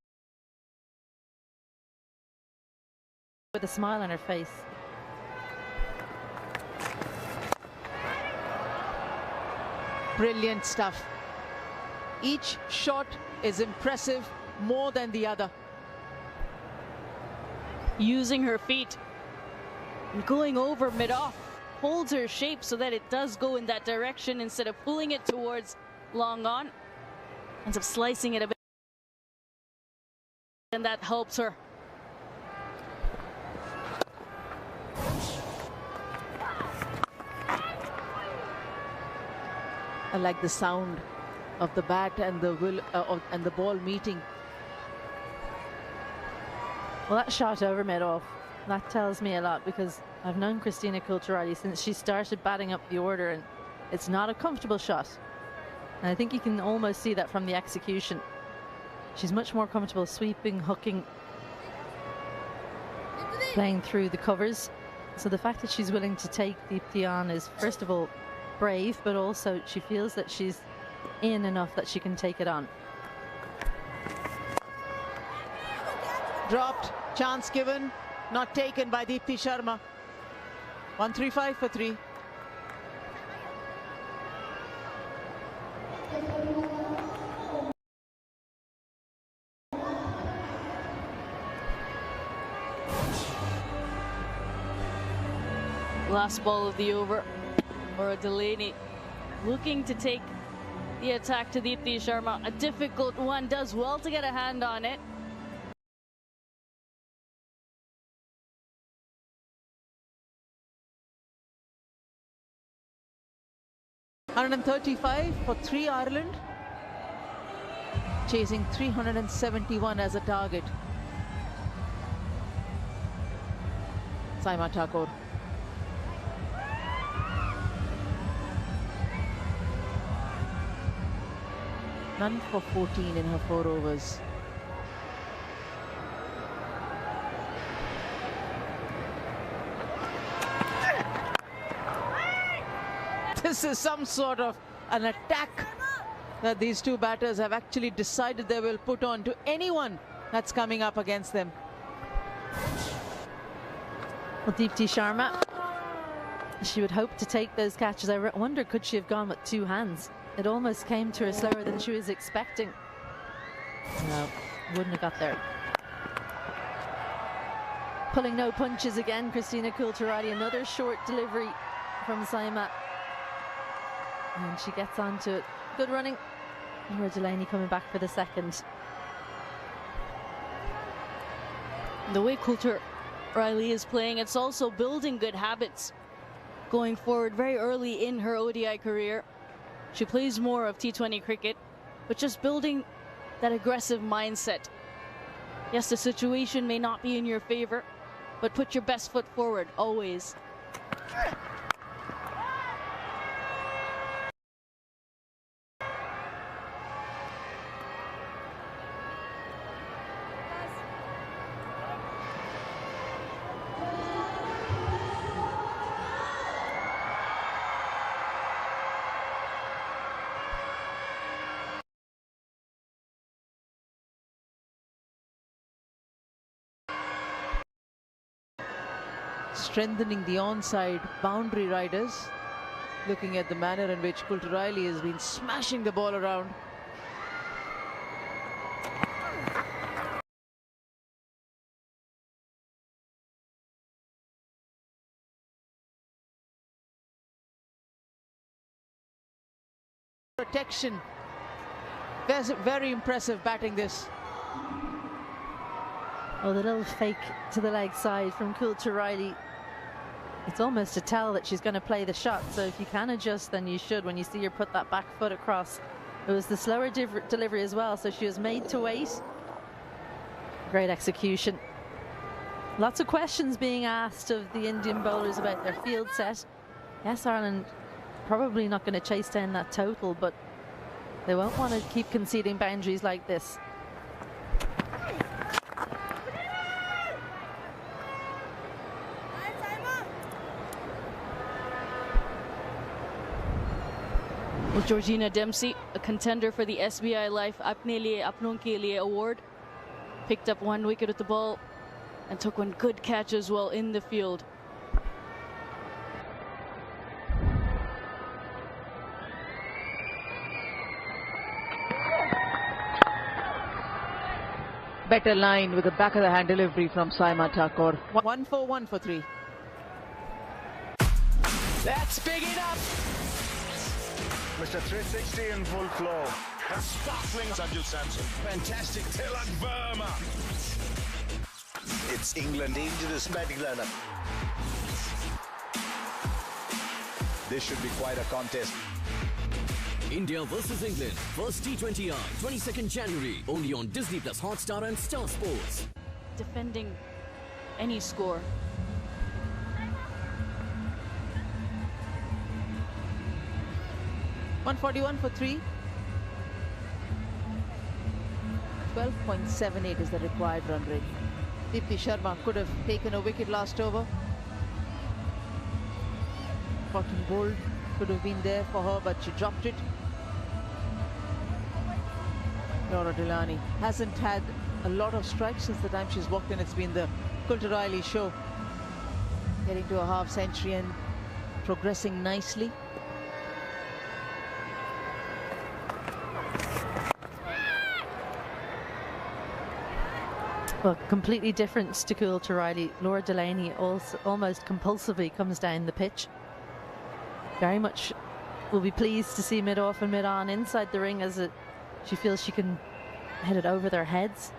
with a smile on her face. Brilliant stuff. Each shot is impressive more than the other. Using her feet and going over mid-off, holds her shape so that it does go in that direction instead of pulling it towards long on. Ends up slicing it a bit, and that helps her. I like the sound of the bat and the ball meeting. Well, that shot over mid-off, that tells me a lot, because I've known Christina Coulter Riley since she started batting up the order, and it's not a comfortable shot. And I think you can almost see that from the execution. She's much more comfortable sweeping, hooking, playing through the covers. So the fact that she's willing to take Deepti on is, first of all, brave, but also she feels that she's in enough that she can take it on. Dropped, chance given, not taken by Deepti Sharma. 135 for 3. Last ball of the over, or Delaney looking to take the attack to Deepti Sharma. A difficult one, does well to get a hand on it. 135 for 3 Ireland. Chasing 371 as a target. Saima Thakur. None for 14 in her 4 overs. This is some sort of an attack that these two batters have actually decided they will put on to anyone that's coming up against them. Well, Deepti Sharma, she would hope to take those catches. I wonder, could she have gone with 2 hands? It almost came to her slower than she was expecting. No, wouldn't have got there. Pulling no punches again, Christina Kulturali. Another short delivery from Saima. And she gets on to it. Good running. Laura Delaney coming back for the second. The way Kulturali is playing, it's also building good habits going forward very early in her ODI career. She plays more of T20 cricket, but just building that aggressive mindset. Yes, the situation may not be in your favor, but put your best foot forward, always. Strengthening the onside boundary riders. Looking at the manner in which Kulturali has been smashing the ball around. Protection. Very impressive batting this. Oh, the little fake to the leg side from Kulturali. It's almost a tell that she's going to play the shot. So if you can adjust, then you should. When you see her put that back foot across, it was the slower delivery as well. So she was made to wait. Great execution. Lots of questions being asked of the Indian bowlers about their field set. Yes, Ireland probably not going to chase down that total, but they won't want to keep conceding boundaries like this. Well, Georgina Dempsey, a contender for the SBI Life Apne Liye Apnon Ke Liye award, picked up 1 wicket at the ball and took one good catch as well in the field. Better line with the back of the hand delivery from Saima Thakur. 1 for 1 for 3. Let's big it up. Mr. 360 in full flow. A sparkling Sanju Samson. Fantastic Tilak Verma. It's England dangerous batting lineup. This should be quite a contest. India versus England, first T20I, 22nd January, only on Disney Plus Hotstar and Star Sports. Defending any score. $141 for 3. 12.78 is the required run rate. Deepti Sharma could have taken a wicket last over. Cotton Bold could have been there for her, but she dropped it. Laura Delani hasn't had a lot of strikes since the time she's walked in. It's been the Kulturali show. Getting to a half century and progressing nicely. Well, completely different to Kulturali. Laura Delaney also almost compulsively comes down the pitch. Very much will be pleased to see mid-off and mid-on inside the ring as she feels she can head it over their heads.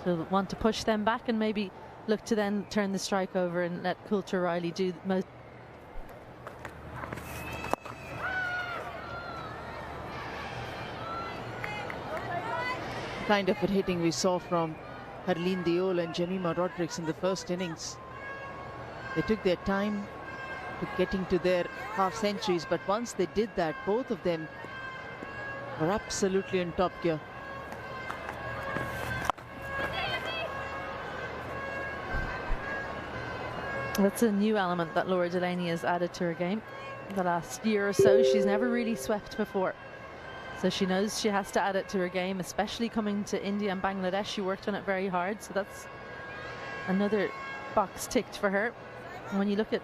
So want to push them back and maybe look to then turn the strike over and let Kulturali do most. kind of hitting we saw from Harleen Diol and Jemima Rodrigues in the first innings. They took their time to getting to their half centuries, but once they did that, both of them were absolutely in top gear. That's a new element that Laura Delaney has added to her game. The last year or so, she's never really swept before. So she knows she has to add it to her game, especially coming to India and Bangladesh. She worked on it very hard, so that's another box ticked for her. And when you look at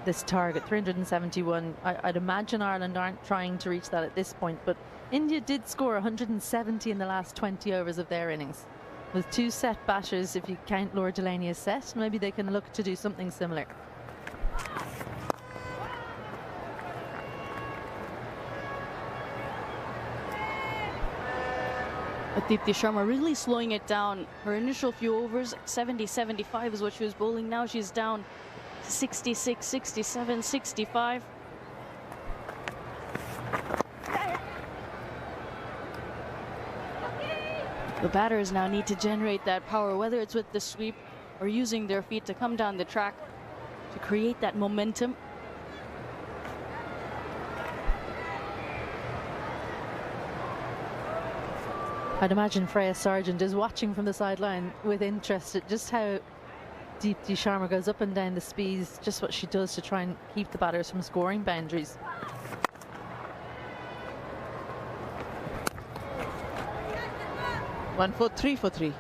this target, 371, I'd imagine Ireland aren't trying to reach that at this point, but India did score 170 in the last 20 overs of their innings. With 2 set batters, if you count Laura Delaney as set, maybe they can look to do something similar. Deepti Sharma really slowing it down. Her initial few overs, 70-75 is what she was bowling. Now she's down 66, 67, 65. The batters now need to generate that power, whether it's with the sweep or using their feet to come down the track to create that momentum. I'd imagine Freya Sargent is watching from the sideline with interest at just how Deepti Sharma goes up and down the speeds, just what she does to try and keep the batters from scoring boundaries. One for 3 for 3.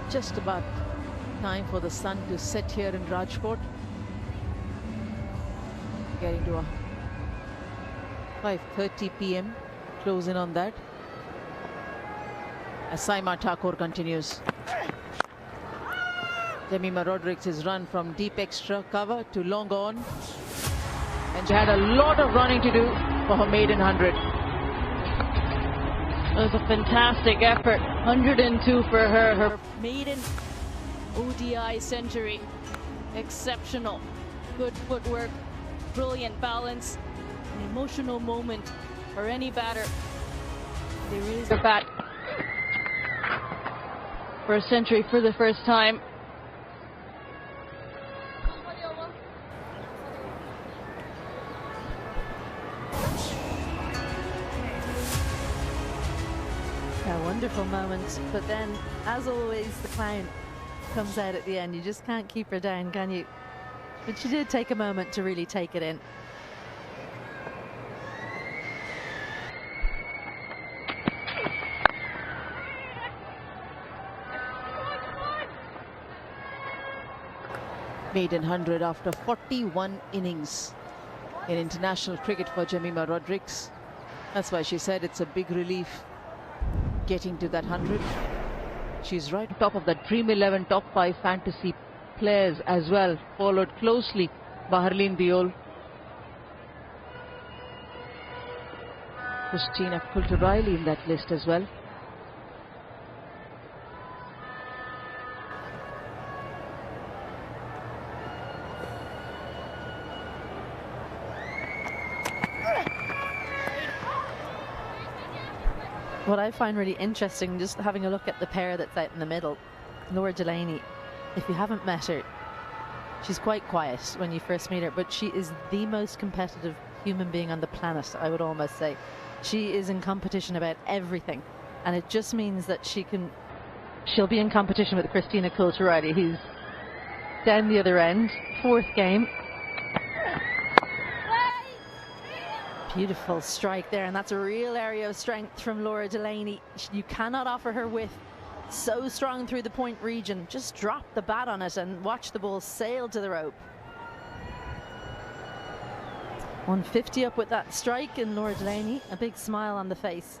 Just about time for the sun to set here in Rajkot. Getting to a 5:30 p.m. Close in on that. As Saima Thakur continues. Jemima Rodrigues has run from deep extra cover to long on. And she had a lot of running to do for her maiden 100. It was a fantastic effort. 102 for her. Her maiden ODI century. Exceptional. Good footwork. Brilliant balance. An emotional moment for any batter. They raise their bat for a century for the first time. A wonderful moment, but then, as always, the clown comes out at the end. You just can't keep her down, can you? But she did take a moment to really take it in. Maiden 100 after 41 innings in international cricket for Jemima Rodrigues. That's why she said it's a big relief getting to that 100. She's right on top of that Dream 11 top 5 fantasy players as well, followed closely by Harleen Diol. Christina Coulter-Riley in that list as well. What I find really interesting, just having a look at the pair that's out in the middle, Laura Delaney, if you haven't met her, she's quite quiet when you first meet her, but she is the most competitive human being on the planet, I would almost say. She is in competition about everything, and it just means that she'll be in competition with Christina Coulter-Riley, who's down the other end, 4th game. Beautiful strike there, and that's a real area of strength from Laura Delaney. You cannot offer her width. So strong through the point region. Just drop the bat on it and watch the ball sail to the rope. 150 up with that strike, and Laura Delaney, a big smile on the face.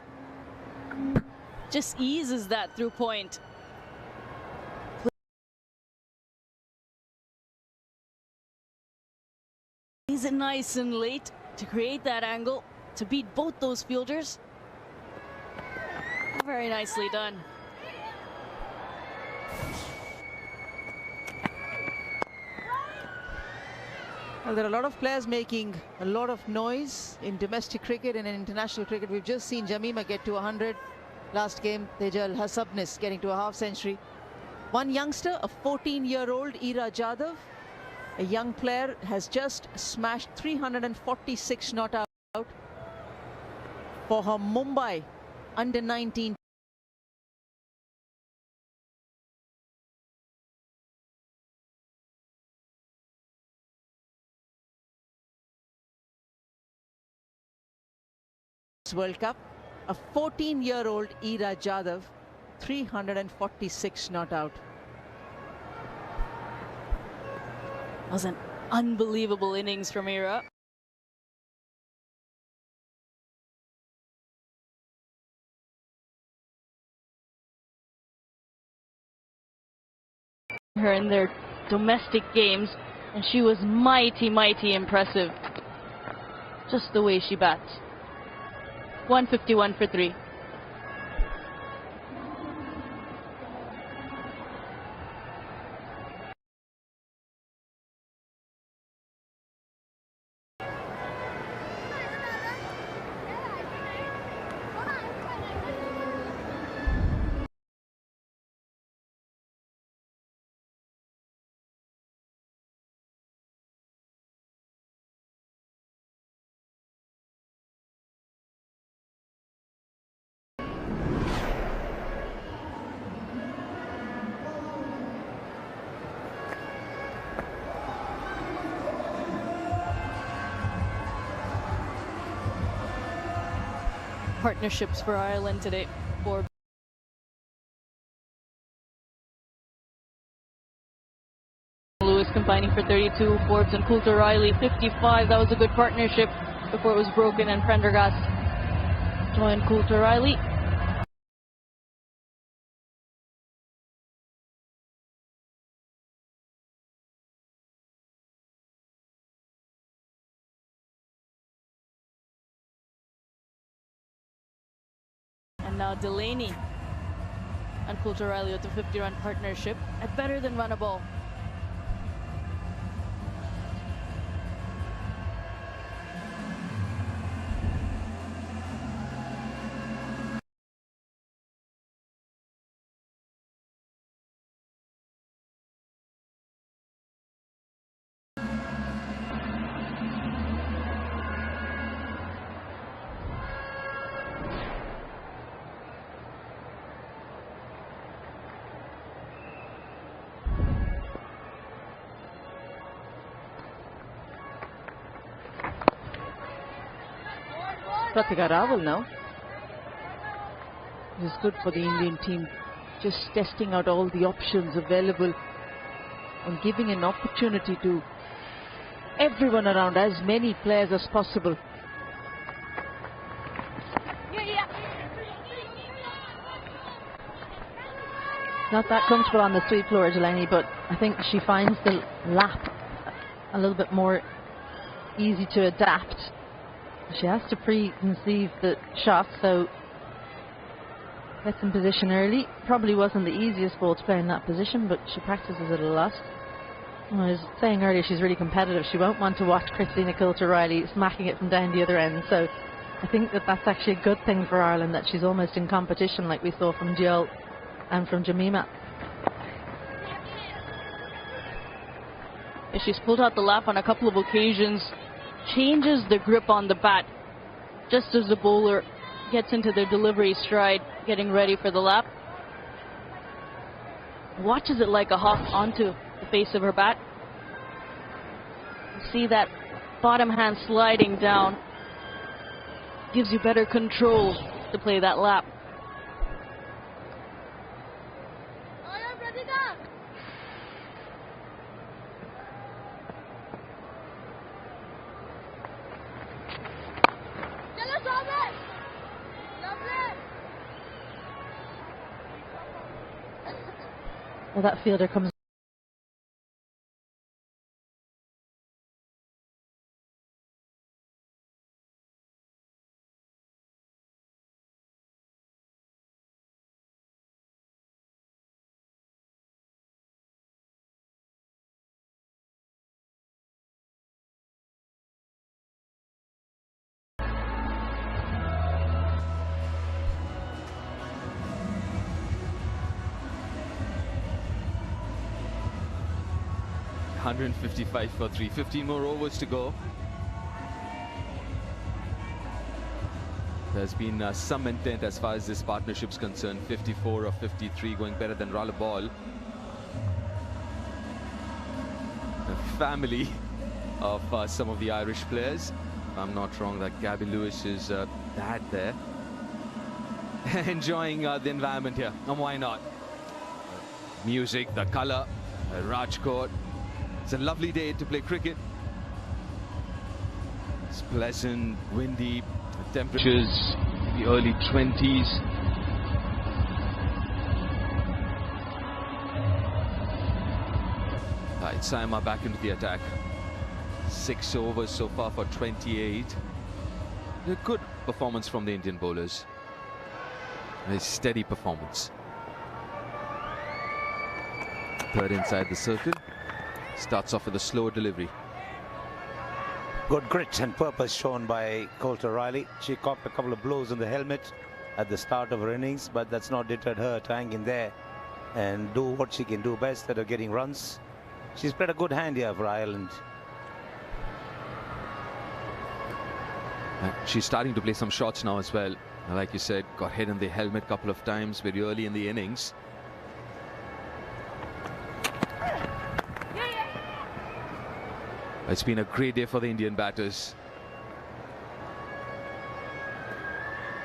Just eases that through point. Plays it nice and late to create that angle, to beat both those fielders. Very nicely done. Well, there are a lot of players making a lot of noise in domestic cricket and in international cricket. We've just seen Jamima get to 100. Last game, Tejal Hasabnis getting to a half century. One youngster, a 14-year-old Ira Jadhav, a young player, has just smashed 346 not out for her Mumbai under-19 World Cup. A 14-year-old Ira Jadhav, 346 not out. That was an unbelievable innings from Ira. Her in their domestic games, and she was mighty impressive. Just the way she bats. 151 for 3. Partnerships for Ireland today. For Lewis combining for 32, Forbes and Coulter Riley 55. That was a good partnership before it was broken, and Prendergast joined Coulter Riley. And now Delaney and Coulter Riley with a 50-run partnership at better than run a ball. Pratika Rawal now. This is good for the Indian team. Just testing out all the options available and giving an opportunity to everyone around, as many players as possible. Not that comfortable on the sweep, Laura Delaney, but I think she finds the lap a little bit more easy to adapt. She has to preconceive the shot, so gets in position early. Probably wasn't the easiest ball to play in that position, but she practices it a lot. I was saying earlier, she's really competitive. She won't want to watch Christina Coulter Riley smacking it from down the other end. So I think that that's actually a good thing for Ireland, that she's almost in competition like we saw from Jill and from Jamima. She's pulled out the lap on a couple of occasions, changes the grip on the bat just as the bowler gets into the delivery stride, getting ready for the lap. Watches it like a hawk onto the face of her bat. You see that bottom hand sliding down. Gives you better control to play that lap. So that fielder comes. $155 for 3. 15 more overs to go. There's been some intent as far as this partnership's concerned. 54 or 53, going better than roller ball. The family of some of the Irish players. If I'm not wrong, that Gabby Lewis is dad there. Enjoying the environment here. And why not? Music, the colour, Rajkot. It's a lovely day to play cricket. It's pleasant, windy, the temperatures in the early 20s. Right, Saima back into the attack. 6 overs so far for 28. A good performance from the Indian bowlers. A steady performance. Third inside the circle. Starts off with a slow delivery. Good grit and purpose shown by Coulter Riley. She copped a couple of blows on the helmet at the start of her innings, but that's not deterred her to hang in there and do what she can do best, that of getting runs. She's played a good hand here for Ireland. She's starting to play some shots now as well. Like you said, got hit in the helmet a couple of times very early in the innings. It's been a great day for the Indian batters.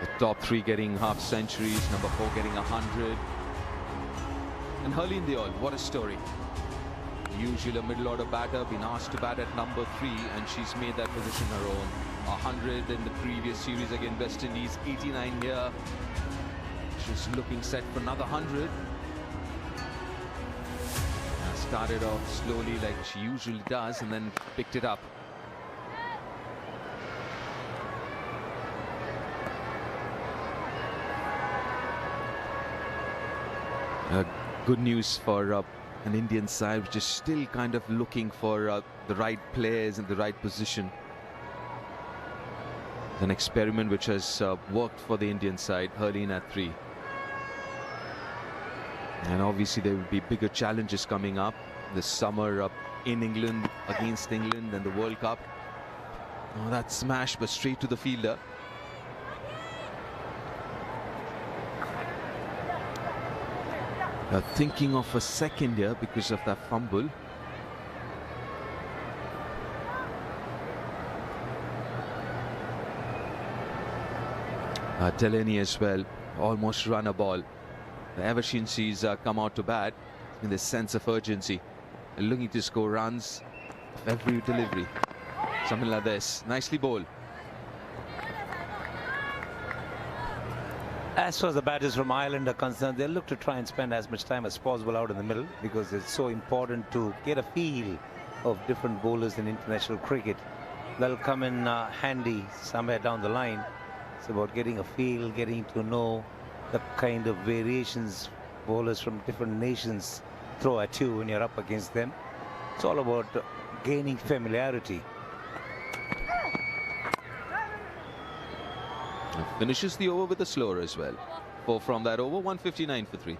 The top 3 getting half centuries, number 4 getting 100. And Harleen Deol, what a story. Usually a middle order batter, been asked to bat at number 3, and she's made that position her own. 100 in the previous series against West Indies, 89 here. She's looking set for another 100. Started off slowly like she usually does and then picked it up. Good news for an Indian side which is still kind of looking for the right players in the right position. It's an experiment which has worked for the Indian side. Harleen at 3. And obviously there will be bigger challenges coming up this summer up in England, against England, and the World Cup. Oh, that smash, but straight to the fielder. Thinking of a second here because of that fumble. Delaney as well, almost run a ball. Ever since she's come out to bat, in this sense of urgency, looking to score runs of every delivery. Something like this. Nicely bowled. As far as the batters from Ireland are concerned, they'll look to try and spend as much time as possible out in the middle, because it's so important to get a feel of different bowlers in international cricket. They'll come in handy somewhere down the line. It's about getting a feel, getting to know the kind of variations bowlers from different nations throw at you when you're up against them. It's all about gaining familiarity. Finishes the over with a slower as well. 4 from that over, 159 for 3.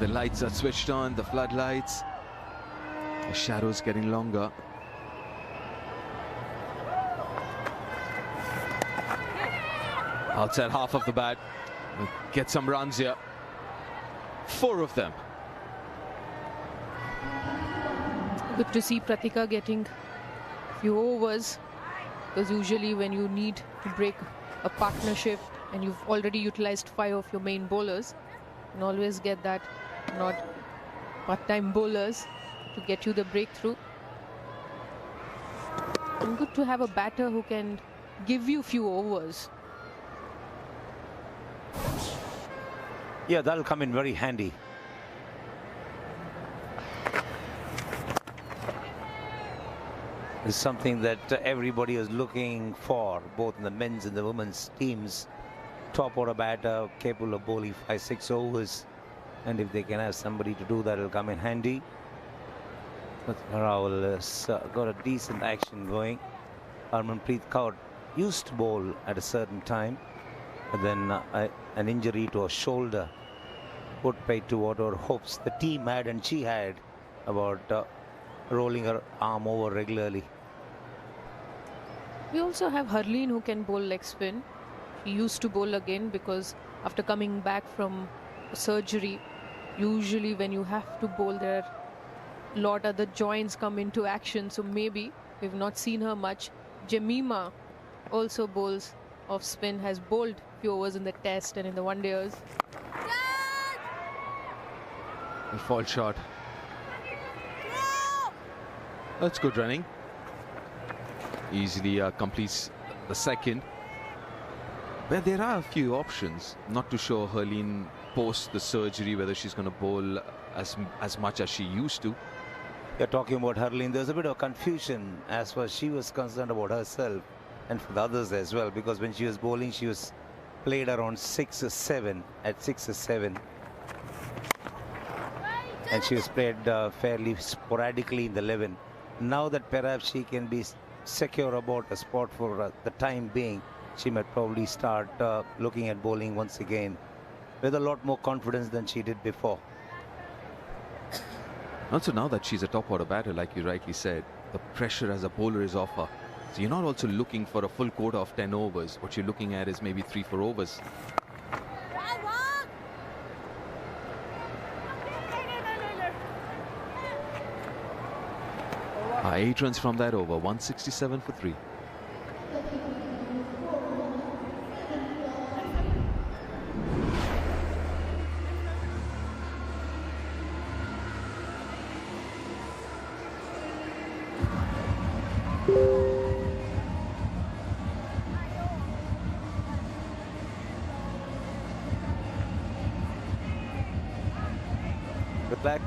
The lights are switched on, the floodlights. The shadows getting longer. Outside half of the bat. Get some runs here. 4 of them. Good to see Pratika getting few overs, because usually when you need to break a partnership and you've already utilized 5 of your main bowlers, you can always get that not part-time bowlers to get you the breakthrough. And good to have a batter who can give you few overs. Yeah, that'll come in very handy. It's something that everybody is looking for, both in the men's and the women's teams. Top order batter capable of bowling 5-6 overs, and if they can have somebody to do that, it'll come in handy. But Rahul has got a decent action going. Harmanpreet Kaur used to bowl at a certain time, but then an injury to a shoulder put paid to what our hopes the team had and she had about rolling her arm over regularly. We also have Harleen who can bowl leg spin. She used to bowl again because after coming back from surgery, usually when you have to bowl, there a lot of the joints come into action. So maybe we've not seen her much. Jemima also bowls off spin, has bowled few overs in the test and in the one-dayers. A fall shot. That's good running. Easily completes the second. But there are a few options. Not too sure Harleen post the surgery whether she's going to bowl as much as she used to. You're talking about Harleen. There's a bit of confusion as far as she was concerned about herself and for the others as well, because when she was bowling, she was played around 6 or 7 at 6 or 7. And she was played fairly sporadically in the 11. Now that perhaps she can be secure about a spot for the time being, she might probably start looking at bowling once again with a lot more confidence than she did before. Also, now that she's a top order batter, like you rightly said, the pressure as a bowler is off her. So you're not also looking for a full quota of 10 overs. What you're looking at is maybe 3-4 overs. 8 runs from that over, 167 for 3. Good luck.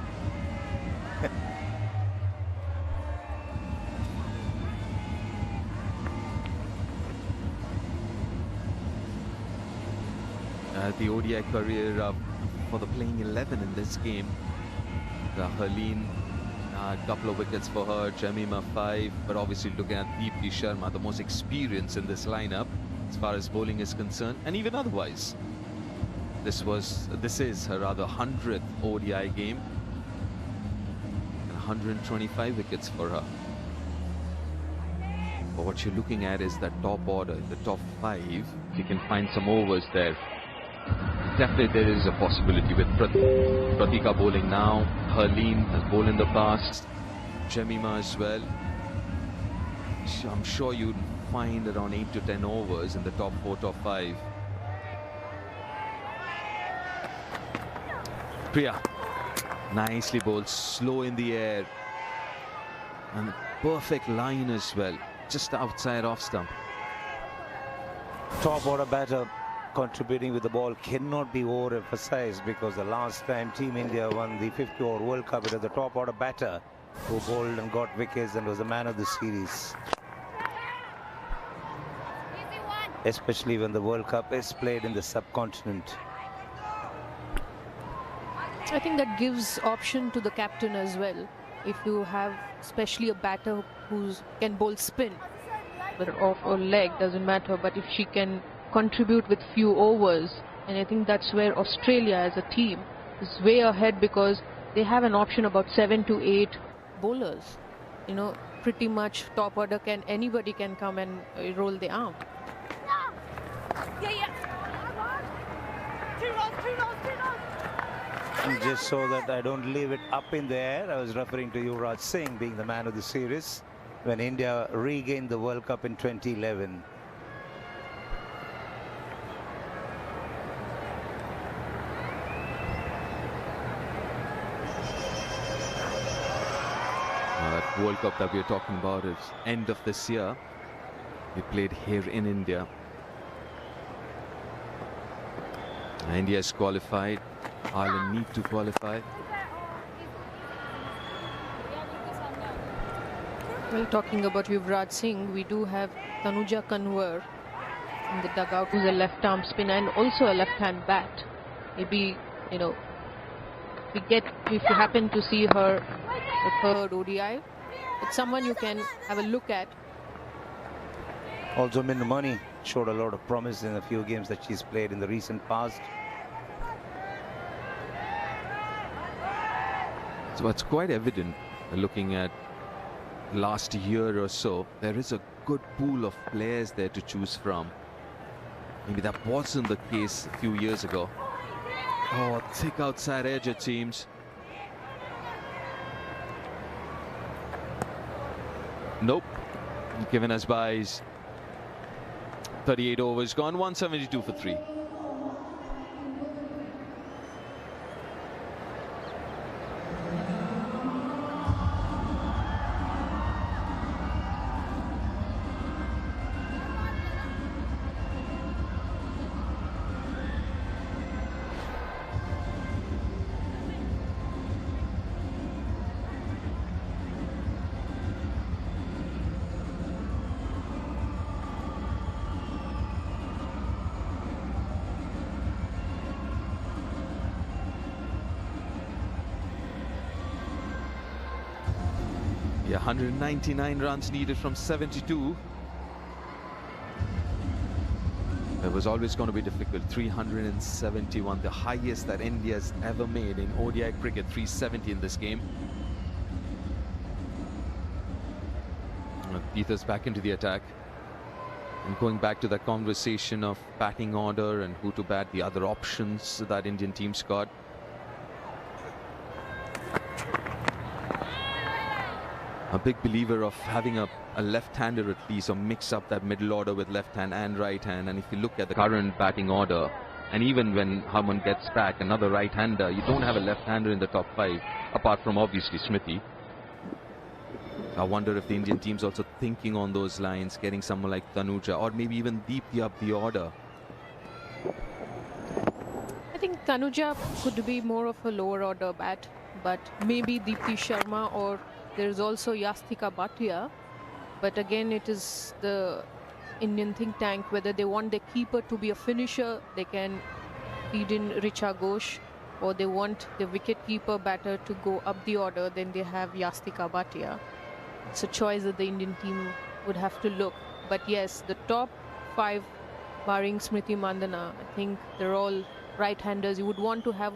The ODI career for the playing 11 in this game. Harleen, a couple of wickets for her, Jemima 5, but obviously looking at Deepti Sharma, the most experienced in this lineup as far as bowling is concerned, and even otherwise. This is her rather 100th ODI game, and 125 wickets for her. But what you're looking at is that top order, the top 5. You can find some overs there. Definitely there is a possibility with Pratika bowling now. Harleen has bowled in the past. Jemima as well. So I'm sure you'd find around 8 to 10 overs in the top 4, top 5. Priya. Nicely bowled, slow in the air. And perfect line as well. Just outside off stump. Top order batter contributing with the ball cannot be overemphasized, because the last time Team India won the 50-over World Cup, it was the top order batter who bowled and got wickets and was the man of the series. Especially when the World Cup is played in the subcontinent. I think that gives option to the captain as well. If you have especially a batter who can bowl spin, whether off or leg, doesn't matter, but if she can contribute with few overs, and I think that's where Australia as a team is way ahead, because they have an option about 7 to 8 bowlers. You know, pretty much top order anybody can come and roll the arm. Just so that I don't leave it up in the air, I was referring to Yuvraj Singh being the man of the series when India regained the World Cup in 2011. That World Cup that we're talking about is end of this year. We played here in India. India is qualified. Ireland need to qualify. Well, talking about Yuvraj Singh, we do have Tanuja Kanwar in the dugout, who's a left-arm spinner and also a left-hand bat. Maybe, you know, if you happen to see her the third ODI, it's someone you can have a look at. Also, Min Money showed a lot of promise in a few games that she's played in the recent past. So it's quite evident, looking at last year or so, there is a good pool of players there to choose from. Maybe that wasn't the case a few years ago. Oh, thick outside edge it seems. Nope. Given us byes. 38 overs gone, 172 for 3. Yeah, 199 runs needed from 72. It was always going to be difficult. 371, the highest that India's ever made in ODI cricket. 370 in this game. Peter's back into the attack. And going back to that conversation of batting order and who to bat, the other options that Indian team's got. A big believer of having a left-hander at least, or mix up that middle order with left hand and right hand. And if you look at the current batting order, and even when Harman gets back, another right-hander, you don't have a left-hander in the top 5, apart from obviously Smriti. I wonder if the Indian team's also thinking on those lines, getting someone like Tanuja, or maybe even Deepti up the order. I think Tanuja could be more of a lower order bat, but maybe Deepti Sharma, or there is also Yastika Bhatia. But again, it is the Indian think tank, whether they want the keeper to be a finisher, they can feed in Richa Ghosh, or they want the wicket keeper batter to go up the order, then they have Yastika Bhatia. It's a choice that the Indian team would have to look. But yes, the top 5, barring Smriti Mandana, I think they're all right-handers. You would want to have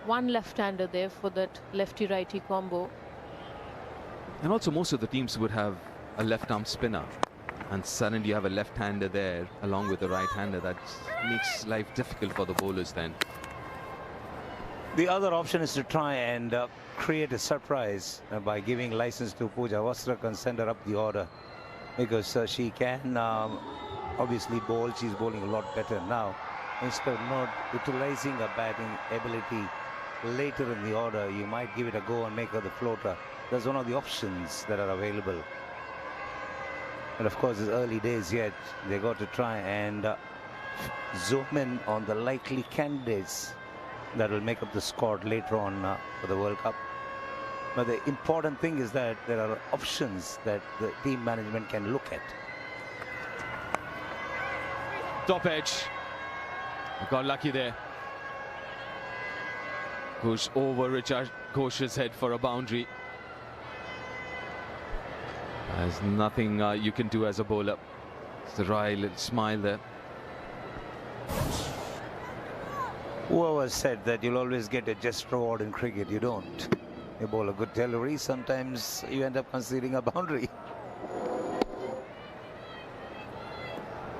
one left-hander there for that lefty-righty combo. And also most of the teams would have a left-arm spinner. And suddenly you have a left-hander there along with a right-hander. That makes life difficult for the bowlers then. The other option is to try and create a surprise by giving license to Pooja Wasrak and send her up the order, because she can obviously bowl. She's bowling a lot better now. Instead of not utilizing her batting ability later in the order, you might give it a go and make her the floater. That's one of the options that are available. But of course, it's early days yet. They got to try and zoom in on the likely candidates that will make up the squad later on for the World Cup. But the important thing is that there are options that the team management can look at. Top edge. Got lucky there. Goes over Richard Ghosh's head for a boundary. There's nothing you can do as a bowler. It's a wry little smile there. Whoever said that you'll always get a just reward in cricket? You don't. You bowl a good delivery, sometimes you end up conceding a boundary.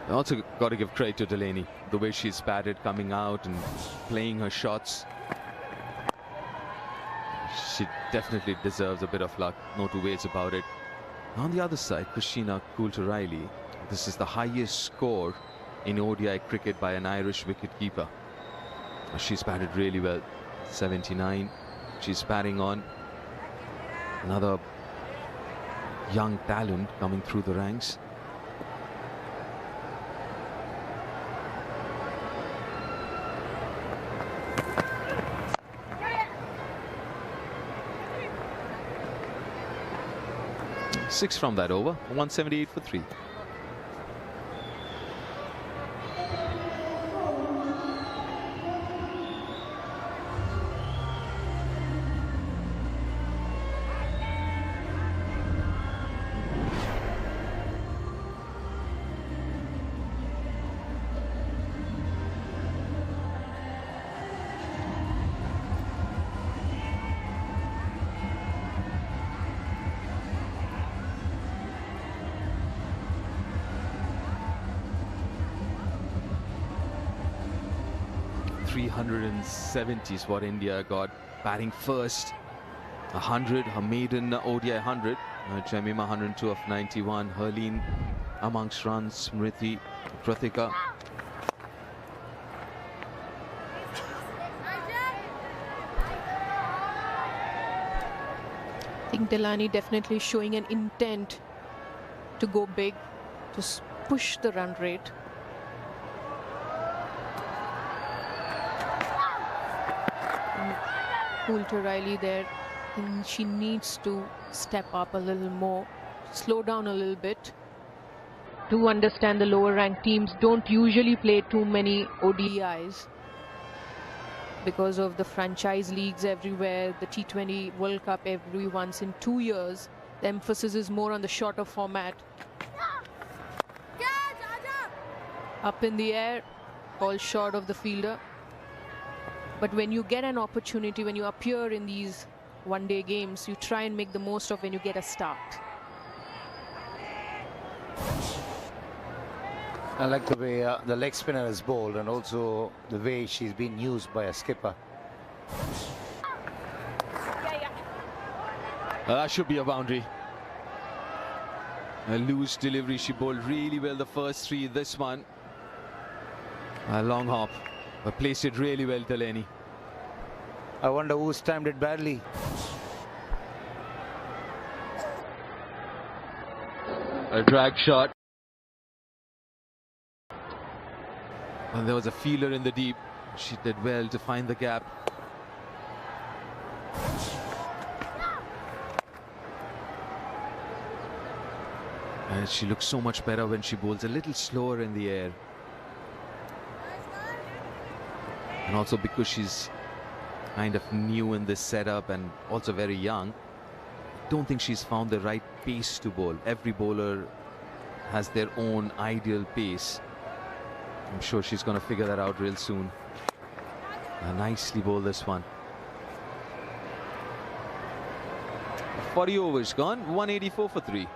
I also got to give credit to Delaney, the way she's batted, coming out and playing her shots. She definitely deserves a bit of luck, no two ways about it. On the other side, Christina Coulter-Riley, this is the highest score in ODI cricket by an Irish wicketkeeper. She's batted really well, 79. She's batting on. Another young talent coming through the ranks. Six from that over, 178 for 3. .370 is what India got, batting first. 100, her maiden ODI 100. Jemima 102 of 91. Herleen amongst runs. Smriti, Kratika. I think Delaney definitely showing an intent to go big, to push the run rate. Coulter-Riley there, I think she needs to step up a little more, slow down a little bit. Do understand the lower ranked teams don't usually play too many ODIs because of the franchise leagues everywhere, the T20 World Cup every once in 2 years. The emphasis is more on the shorter format. Up in the air, ball short of the fielder. But when you get an opportunity, when you appear in these one-day games, you try and make the most of when you get a start. I like the way the leg spinner is bowled, and also the way she's been used by a skipper. That should be a boundary. A loose delivery. She bowled really well the first three. This one, a long hop, but placed it really well, Delaney. I wonder who's timed it badly. A drag shot. And there was a feeler in the deep. She did well to find the gap. And she looks so much better when she bowls a little slower in the air. And also because she's kind of new in this setup and also very young, I don't think she's found the right pace to bowl. Every bowler has their own ideal pace. I'm sure she's going to figure that out real soon. Nicely bowled this one. 40 overs gone, 184 for 3.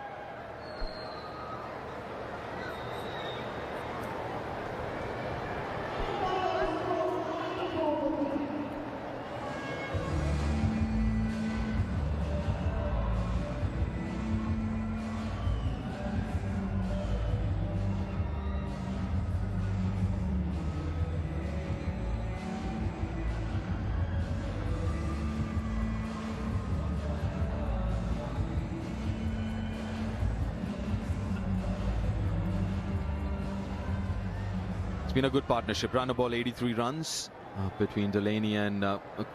It's been a good partnership. Run a ball, 83 runs between Delaney and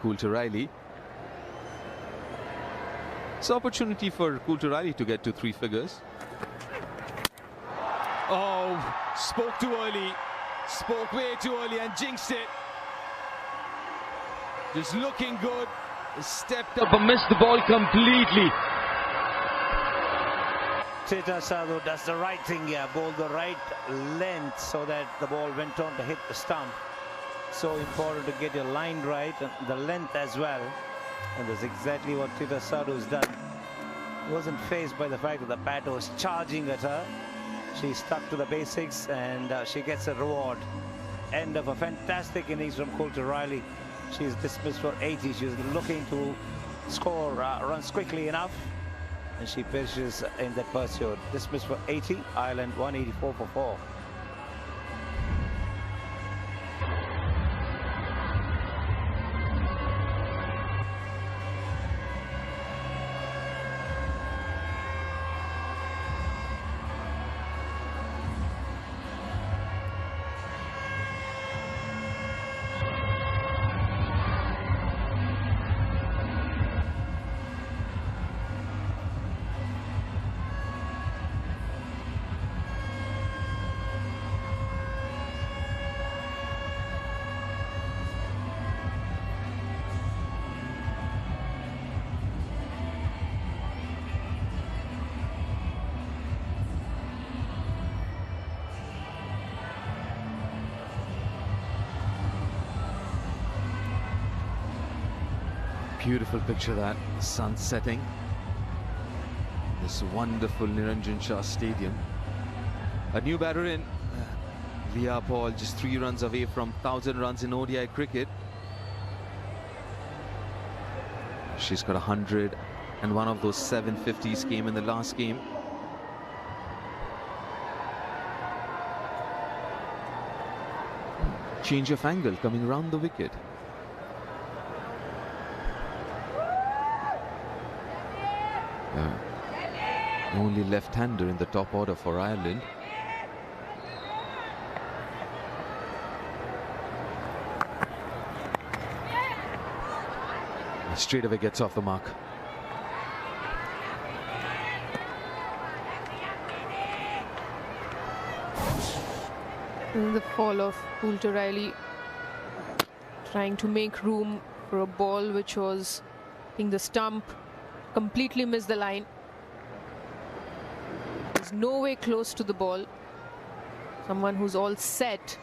Coulter-Riley. It's an opportunity for Coulter-Riley to get to 3 figures. Oh, spoke too early. Spoke way too early and jinxed it. Just looking good. Stepped up and missed the ball completely. Tita Sadhu does the right thing here, bowled the right length so that the ball went on to hit the stump. So important to get your line right and the length as well. And that's exactly what Tita Sadhu has done. He wasn't faced by the fact that the batter was charging at her. She stuck to the basics and she gets a reward. End of a fantastic innings from Coulter Riley. She's dismissed for 80. She's looking to score runs quickly enough, and she finishes in that pursuit. Dismissed for 80. Ireland 184 for 4. Beautiful picture, that the sun setting. This wonderful Niranjan Shah Stadium. A new batter in. Leah Paul just 3 runs away from 1,000 runs in ODI cricket. She's got 100, and one of those 750s came in the last game. Change of angle coming round the wicket. Only left-hander in the top order for Ireland. Straight away gets off the mark. The fall of Coulter Riley, trying to make room for a ball which was, I think, the stump completely missed the line. There's no way close to the ball. Someone who's all set.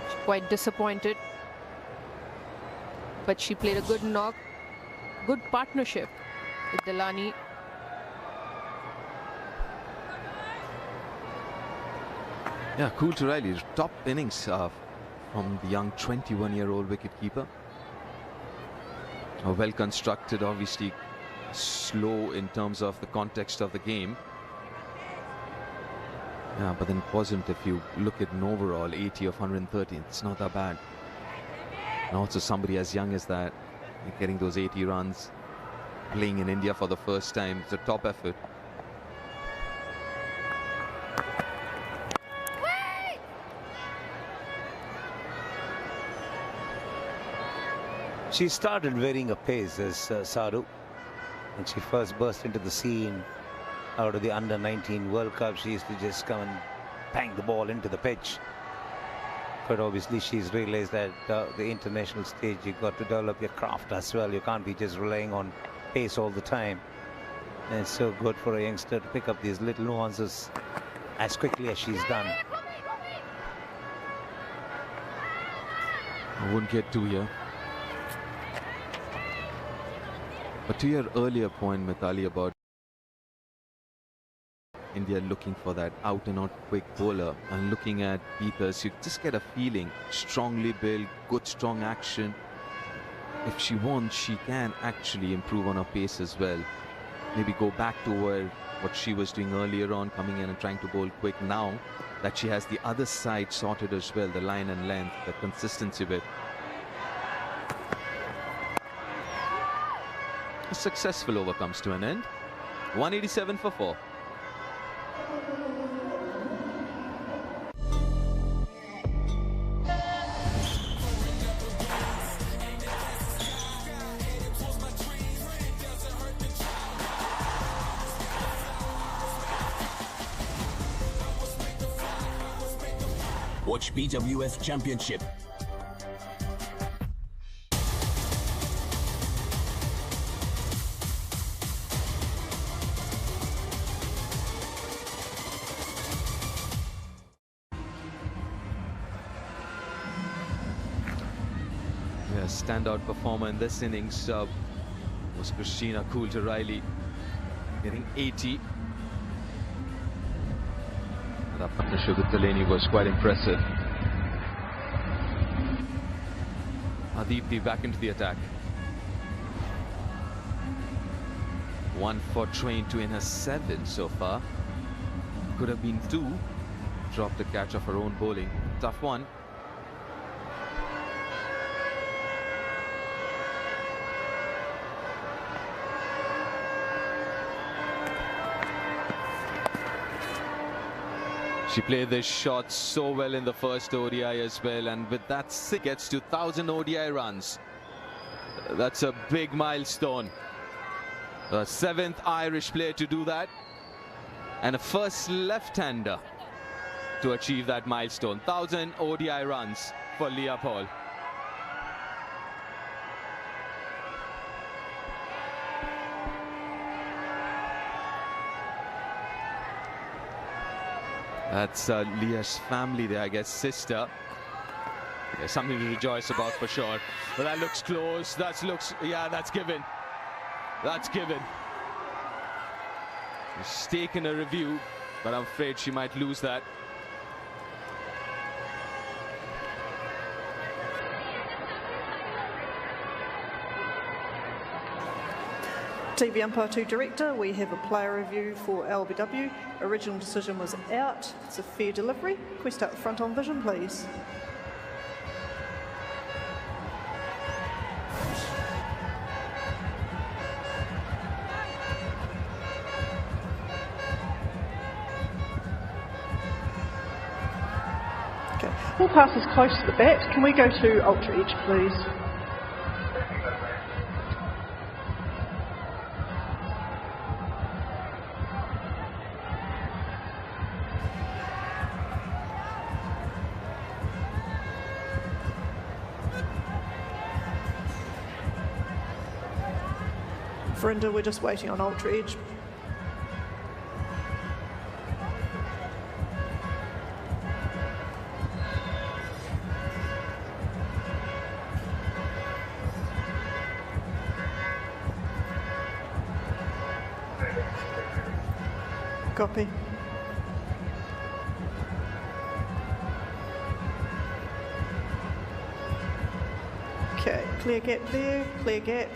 She's quite disappointed. But she played a good knock. Good partnership with Delani. Yeah, Coulter Riley, top innings from the young 21-year-old wicketkeeper. Well constructed, obviously slow in terms of the context of the game. Yeah, but then it wasn't, if you look at an overall 80 of 130, it's not that bad. And also somebody as young as that, getting those 80 runs, playing in India for the first time, it's a top effort. She started varying a pace as Sadhu. When she first burst into the scene out of the under-19 World Cup, she used to just come and bang the ball into the pitch. But obviously she's realized that the international stage, you've got to develop your craft as well. You can't be just relying on pace all the time. And it's so good for a youngster to pick up these little nuances as quickly as she's done. I wouldn't get two here. But to your earlier point, Mithali, about India looking for that out-and-out quick bowler, and looking at Peters, you just get a feeling, strongly built, good strong action. If she wants, she can actually improve on her pace as well. Maybe go back to what she was doing earlier on, coming in and trying to bowl quick. Now that she has the other side sorted as well, the line and length, the consistency bit. A successful over comes to an end. 187 for 4. Watch BWF Championship. Yeah, standout performer in this innings was Christina Coulter Riley, getting 80. That partnership with Delaney was quite impressive. Aditi back into the attack. One for Train to in her 7 so far. Could have been 2. Dropped the catch of her own bowling. Tough one. She played this shot so well in the first ODI as well, and with that gets to 1,000 ODI runs. That's a big milestone. The 7th Irish player to do that, and a first left-hander to achieve that milestone. 1,000 ODI runs for Leah Paul. That's Leah's family there, I guess, sister. There's something to rejoice about for sure. But that looks close. Yeah, that's given. That's given. She's taken a review, but I'm afraid she might lose that. TV umpire to director, we have a player review for LBW. Original decision was out. It's a fair delivery. Can we start the front on vision, please? Okay, ball passes close to the bat. Can we go to ultra edge, please? Verinda, we're just waiting on ultra edge. Copy. Okay, clear gap there, clear gap.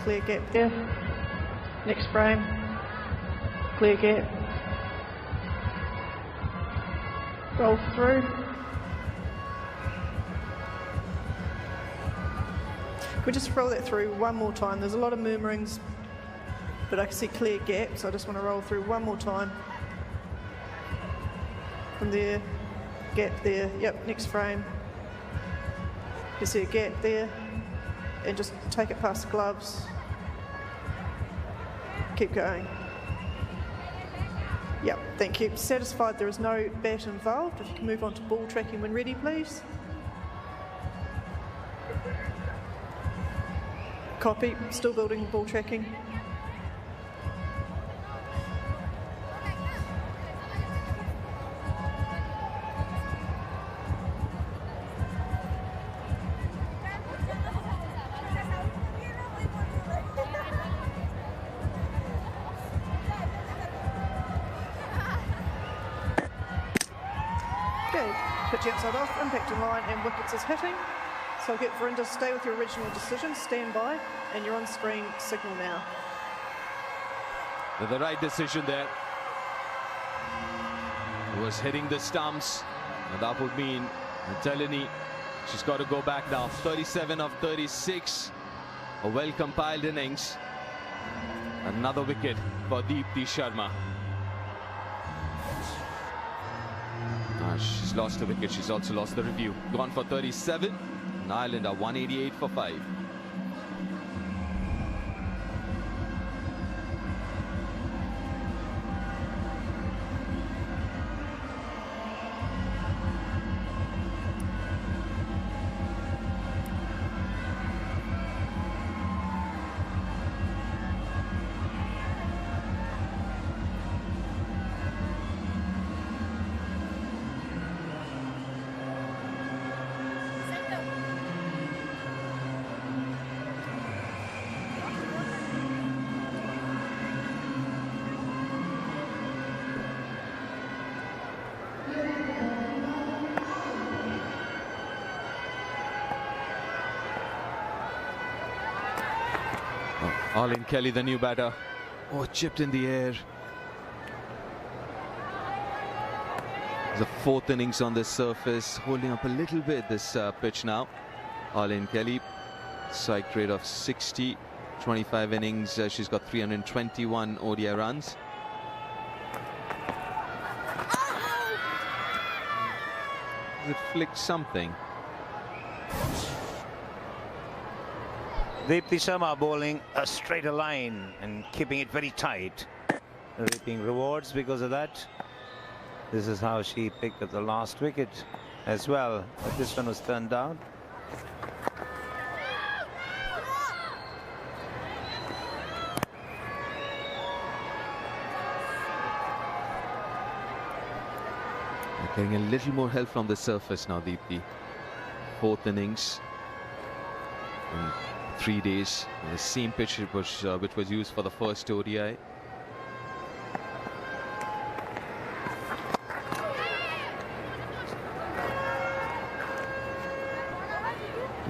Clear gap there. Next frame. Clear gap. Roll through. Can we just roll that through one more time? There's a lot of murmurings, but I can see clear gap, so I just want to roll through one more time. From there, gap there. Yep, next frame. You see a gap there. And just take it past the gloves. Keep going. Yep, thank you. Satisfied there is no bat involved. If you can move on to ball tracking when ready, please. Copy, still building ball tracking. Pitch outside off, impact in line, and wickets is hitting. So I'll get Verinda to stay with your original decision, stand by, and your on-screen signal now. The right decision there. It was hitting the stumps, and that would mean Delaney, she's got to go back now. 37 of 36, a well-compiled innings. Another wicket for Deepti Sharma. She's lost a wicket. She's also lost the review. Gone for 37. And Ireland are 188 for 5. Arlene Kelly, the new batter. Oh, chipped in the air. The fourth innings on this surface, holding up a little bit this pitch now. Arlene Kelly, strike rate of 60, 25 innings. She's got 321 ODI runs. It flicked something. Deepthi Sharma bowling a straighter line and keeping it very tight, reaping rewards because of that. This is how she picked up the last wicket as well, but this one was turned down. Getting a little more help from the surface now, Deepthi. Fourth innings in 3 days. The same pitch which was used for the first ODI.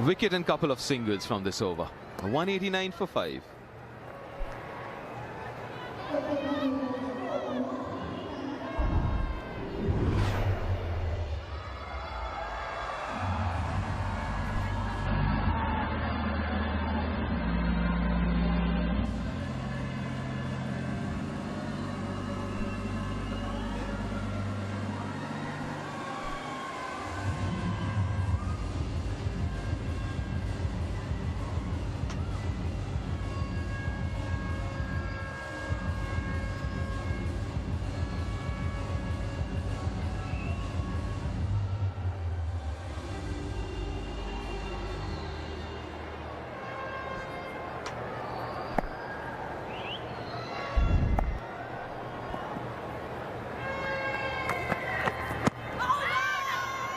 Wicket and couple of singles from this over. 189 for 5.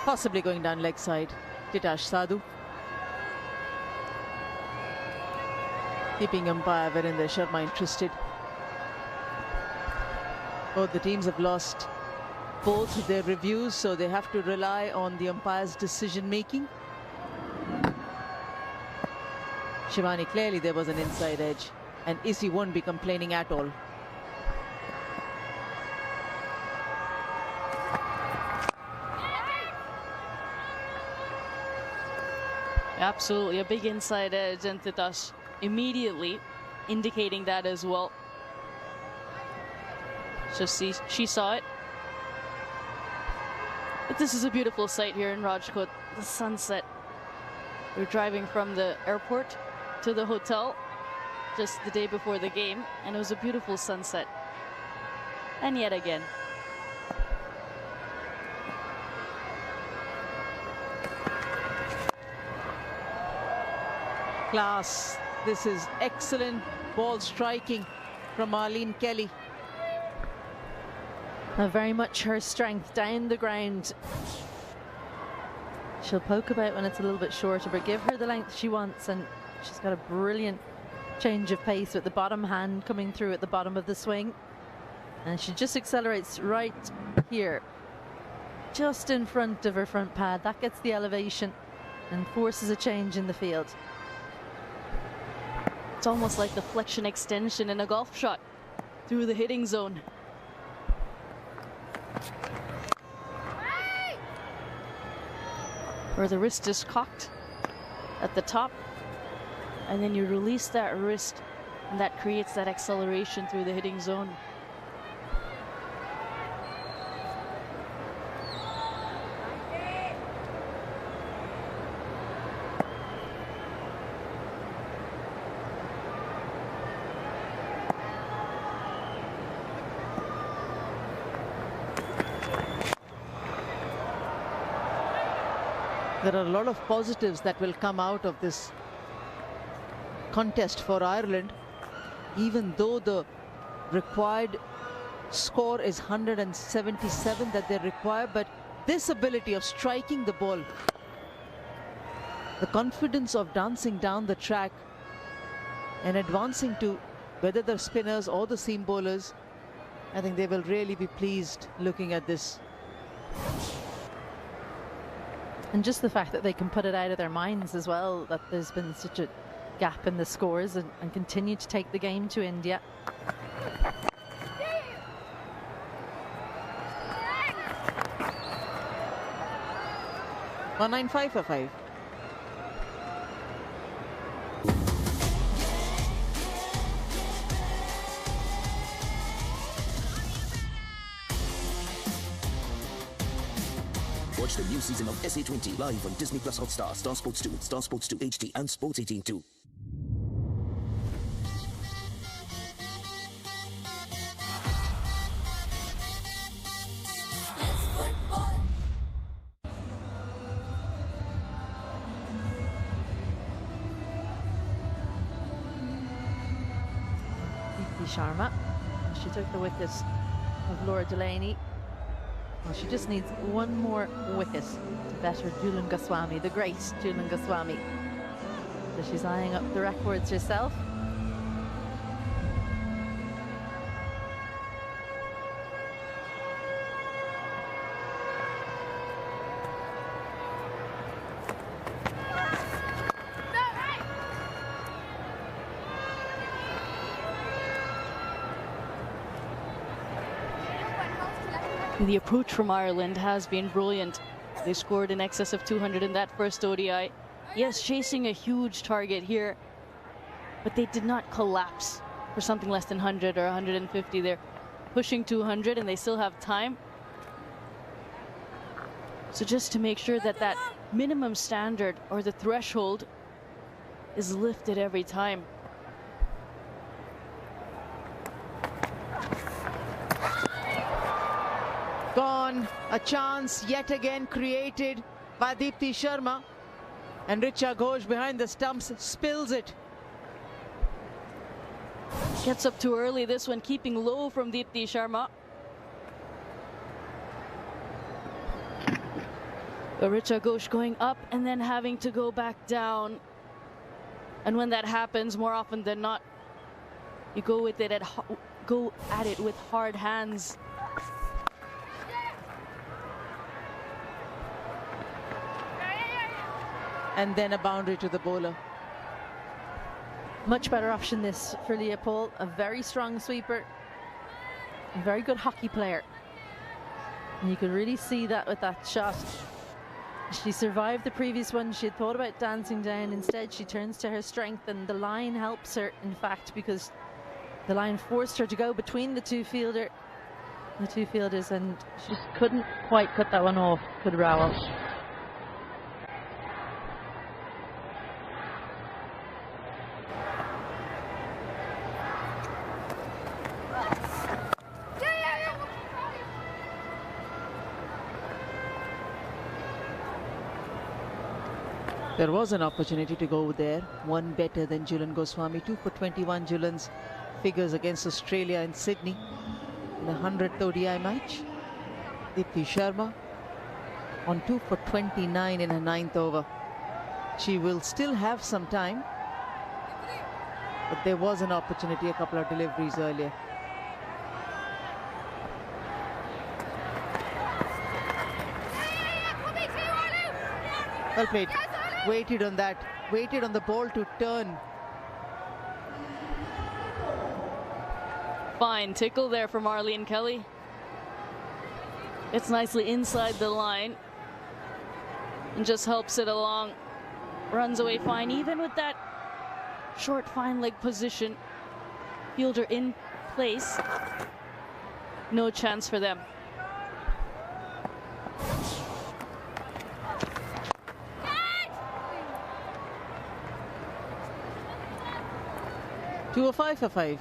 Possibly going down leg side. Titash Sadhu. Keeping umpire Virender Sharma interested. Both the teams have lost both their reviews, so they have to rely on the umpire's decision making. Shivani, clearly there was an inside edge, and Issy won't be complaining at all. Absolutely, a big inside edge, and Titash immediately indicating that as well. So she saw it. But this is a beautiful sight here in Rajkot, the sunset. We're driving from the airport to the hotel just the day before the game, and it was a beautiful sunset. And yet again. Class. This is excellent ball striking from Arlene Kelly. Very much her strength down the ground. She'll poke about when it's a little bit shorter, but give her the length she wants, and she's got a brilliant change of pace with the bottom hand coming through at the bottom of the swing. And she just accelerates right here, just in front of her front pad. That gets the elevation and forces a change in the field. It's almost like the flexion extension in a golf shot through the hitting zone. Where the wrist is cocked at the top, and then you release that wrist, and that creates that acceleration through the hitting zone. There are a lot of positives that will come out of this contest for Ireland, even though the required score is 177 that they require, but this ability of striking the ball, the confidence of dancing down the track and advancing to whether the spinners or the seam bowlers, I think they will really be pleased looking at this And just the fact that they can put it out of their minds as well, that there's been such a gap in the scores, and continue to take the game to India. $195 for 5. Watch the new season of SA20 live on Disney Plus Hotstar, Star Sports 2, Star Sports 2 HD, and Sports 18 2. Sharma. She took the wicket of Laura Delaney. Well, she just needs one more wicket to better Julan Goswami, the great Julan Goswami. So she's eyeing up the records herself. The approach from Ireland has been brilliant. They scored in excess of 200 in that first ODI. Yes, chasing a huge target here, but they did not collapse for something less than 100 or 150. They're pushing 200 and they still have time. So just to make sure that that minimum standard or the threshold is lifted every time. Gone. A chance yet again created by Deepti Sharma. And Richa Ghosh behind the stumps spills it. Gets up too early, this one keeping low from Deepti Sharma. Richa Ghosh going up and then having to go back down. And when that happens, more often than not, you go at it with hard hands. And then a boundary to the bowler. Much better option this for Leah Paul. A very strong sweeper, a very good hockey player. And you could really see that with that shot. She survived the previous one. She had thought about dancing down. Instead, she turns to her strength, and the line helps her, in fact, because the line forced her to go between the two fielders, and she couldn't quite cut that one off, could Rowell. There was an opportunity to go there. One better than Julan Goswami. 2 for 21 Julan's figures against Australia in Sydney in a 100th ODI match. Deepti Sharma on 2 for 29 in her 9th over. She will still have some time, but there was an opportunity, a couple of deliveries earlier. Well played. Waited on that, waited on the ball to turn. Fine tickle there from Arlene Kelly. It's nicely inside the line and just helps it along. Runs away fine, even with that short fine leg position. Fielder in place. No chance for them. Two or 5 for 5.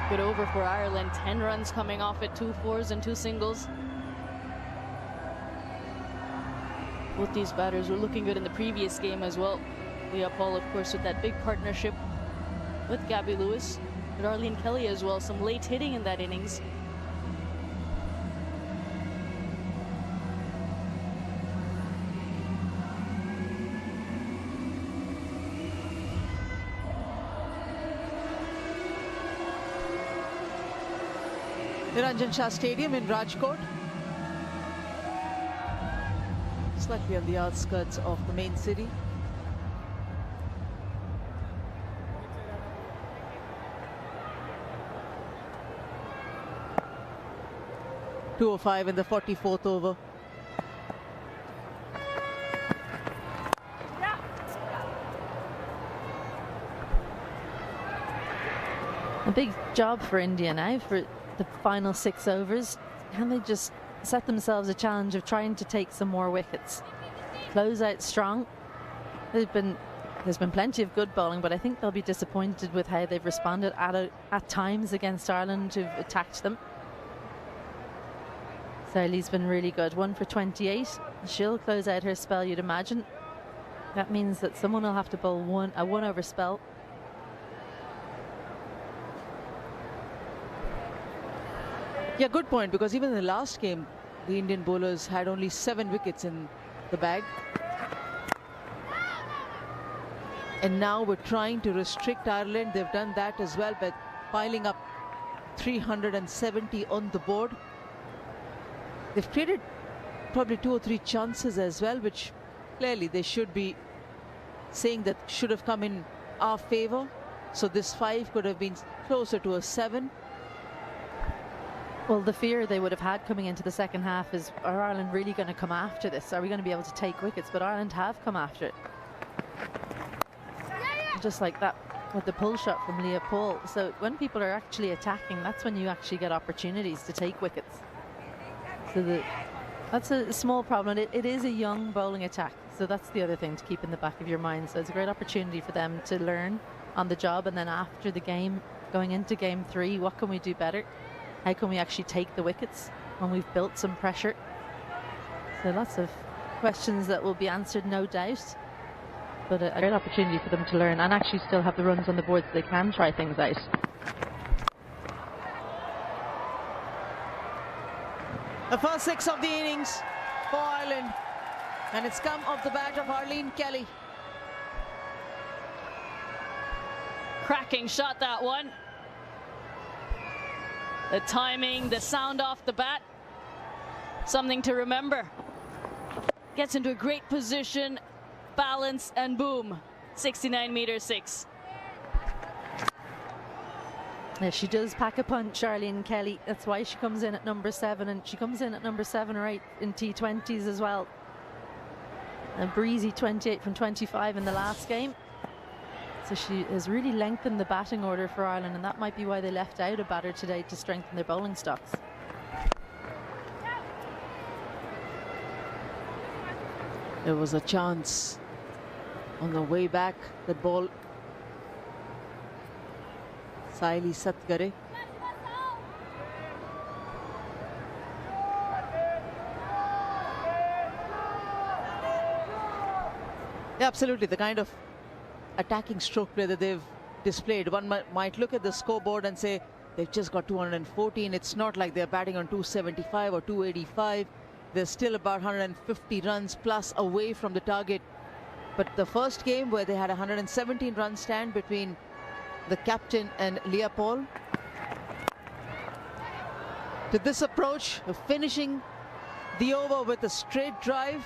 Good over for Ireland. 10 runs coming off at 2 fours and 2 singles. Both these batters were looking good in the previous game as well. Leah Paul, of course, with that big partnership with Gabby Lewis, but Arlene Kelly as well. Some late hitting in that innings. Niranjan Shah Stadium in Rajkot. Slightly on the outskirts of the main city. .205 in the 44th over. A big job for India now for the final 6 overs. Can they just set themselves a challenge of trying to take some more wickets? Close out strong. There's been plenty of good bowling, but I think they'll be disappointed with how they've responded at times against Ireland, who've attacked them. Saili's been really good. 1 for 28. She'll close out her spell, you'd imagine. That means that someone will have to bowl a 1 over spell. Yeah, good point, because even in the last game, the Indian bowlers had only 7 wickets in the bag. And now we're trying to restrict Ireland. They've done that as well by piling up 370 on the board. They've created probably 2 or 3 chances as well, which clearly they should be saying that should have come in our favor. So this 5 could have been closer to a 7. Well, the fear they would have had coming into the second half is, are Ireland really going to come after this? Are we going to be able to take wickets? But Ireland have come after it. Just like that with the pull shot from Leah Paul. So when people are actually attacking, that's when you actually get opportunities to take wickets. So that's a small problem. It is a young bowling attack. So that's the other thing to keep in the back of your mind. So it's a great opportunity for them to learn on the job. And then after the game, going into game 3, what can we do better? How can we actually take the wickets when we've built some pressure? So lots of questions that will be answered, no doubt. But a great opportunity for them to learn and actually still have the runs on the board so they can try things out. The first 6 of the innings for Ireland. And it's come off the bat of Arlene Kelly. Cracking shot, that one. The timing, the sound off the bat, something to remember. Gets into a great position, balance, and boom, 69 meters 6. Yeah, she does pack a punch, Arlene Kelly. That's why she comes in at number 7, and she comes in at number 7 or 8 in T20s as well. A breezy 28 from 25 in the last game. So she has really lengthened the batting order for Ireland, and that might be why they left out a batter today to strengthen their bowling stocks. There was a chance on the way back. The ball, Saili Satgare. Yeah, absolutely. The kind of attacking stroke play that they've displayed. One might look at the scoreboard and say they've just got 214. It's not like they're batting on 275 or 285. They're still about 150 runs plus away from the target. But the first game where they had a 117 run stand between the captain and Leah Paul, to this approach of finishing the over with a straight drive,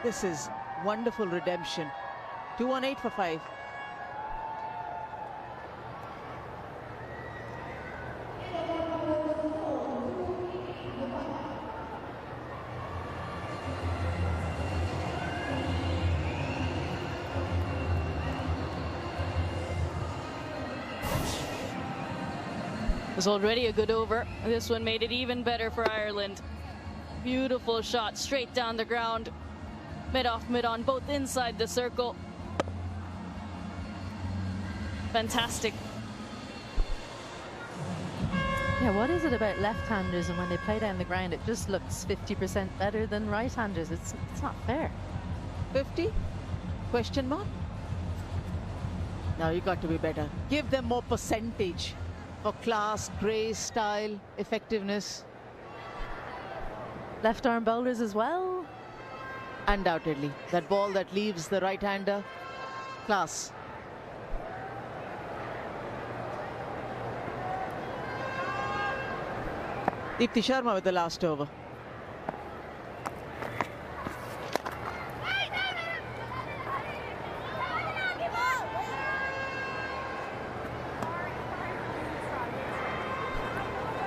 this is wonderful redemption. 218 for 5. It was already a good over. This one made it even better for Ireland. Beautiful shot straight down the ground. Mid off, mid on, both inside the circle. Fantastic. Yeah, what is it about left-handers, and when they play down the ground it just looks 50% better than right-handers? It's not fair. 50? Question mark? No, you got to be better. Give them more percentage for class, grace, style, effectiveness. Left arm bowlers as well? Undoubtedly. That ball that leaves the right-hander, class. Deepti Sharma with the last over.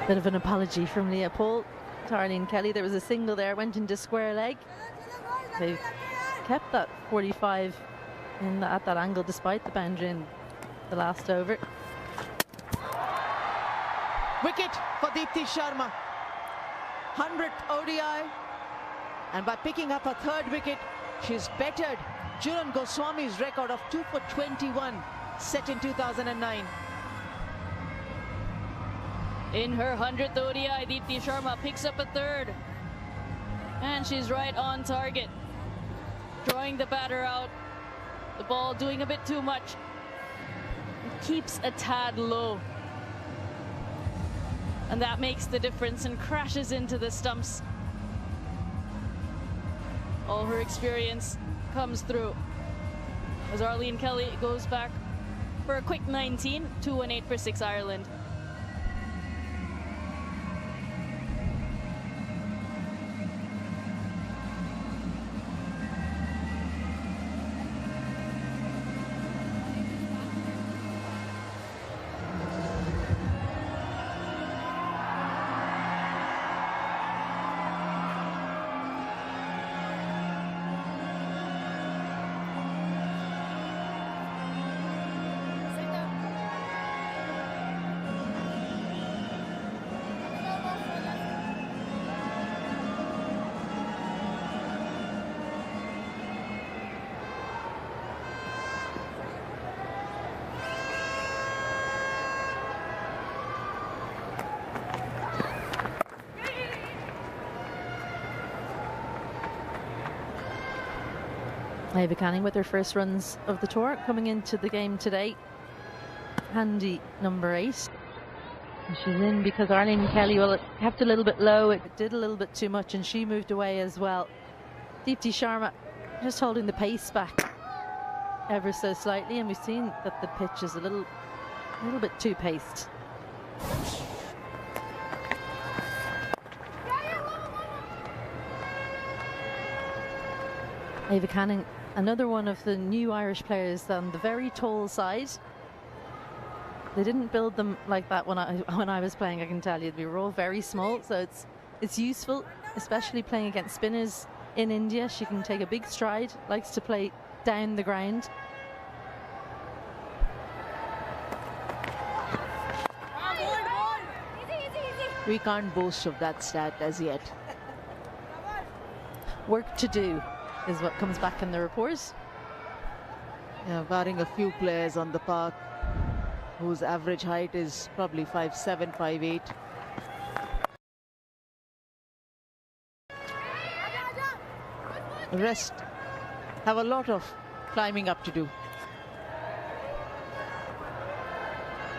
Bit of an apology from Leah Paul to Arlene Kelly. There was a single there, went into square leg. They kept that 45 at that angle despite the boundary in the last over. Wicket for Deepti Sharma. 100th ODI. And by picking up a third wicket, she's bettered Julan Goswami's record of 2 for 21 set in 2009. In her 100th ODI, Deepti Sharma picks up a third. And she's right on target. Drawing the batter out. The ball doing a bit too much. It keeps a tad low. And that makes the difference and crashes into the stumps. All her experience comes through. As Arlene Kelly goes back for a quick 19, 2-1-8 for 6 Ireland. Ava Canning with her first runs of the tour coming into the game today. Handy number 8. And she's in because Arlene Kelly, well, it kept a little bit low, it did a little bit too much, and she moved away as well. Deepti Sharma just holding the pace back ever so slightly, and we've seen that the pitch is a little bit too paced. Ava Canning, another one of the new Irish players on the very tall side. They didn't build them like that when I was playing, I can tell you. We were all very small, so it's useful, especially playing against spinners in India. She can take a big stride, likes to play down the ground. We can't boast of that stat as yet. Work to do is what comes back in the reports. Yeah, barring a few players on the park whose average height is probably 5'7", 5'8". The rest have a lot of climbing up to do.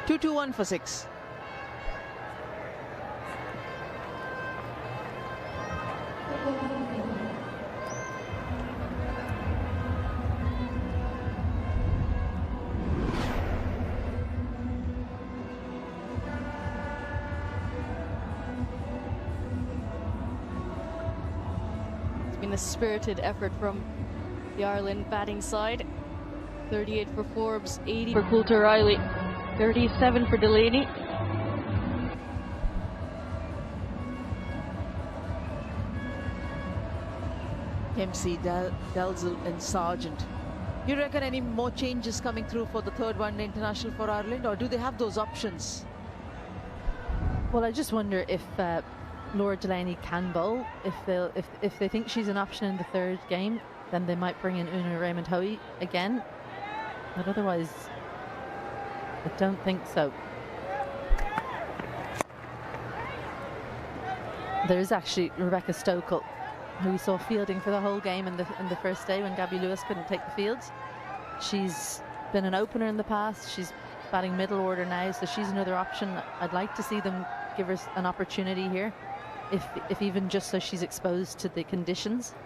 2-2-1 for 6. A spirited effort from the Ireland batting side. 38 for Forbes, 80 for Coulter Riley, 37 for Delaney. MC, Dalzell and Sargent. You reckon any more changes coming through for the third one international for Ireland, or do they have those options? Well, I just wonder if Laura Delaney can bowl. If they think she's an option in the third game, then they might bring in Una Raymond Hoey again. But otherwise, I don't think so. There is actually Rebecca Stokel, who we saw fielding for the whole game in the first day when Gabby Lewis couldn't take the field. She's been an opener in the past. She's batting middle order now, so she's another option. I'd like to see them give her an opportunity here, if even just so she's exposed to the conditions.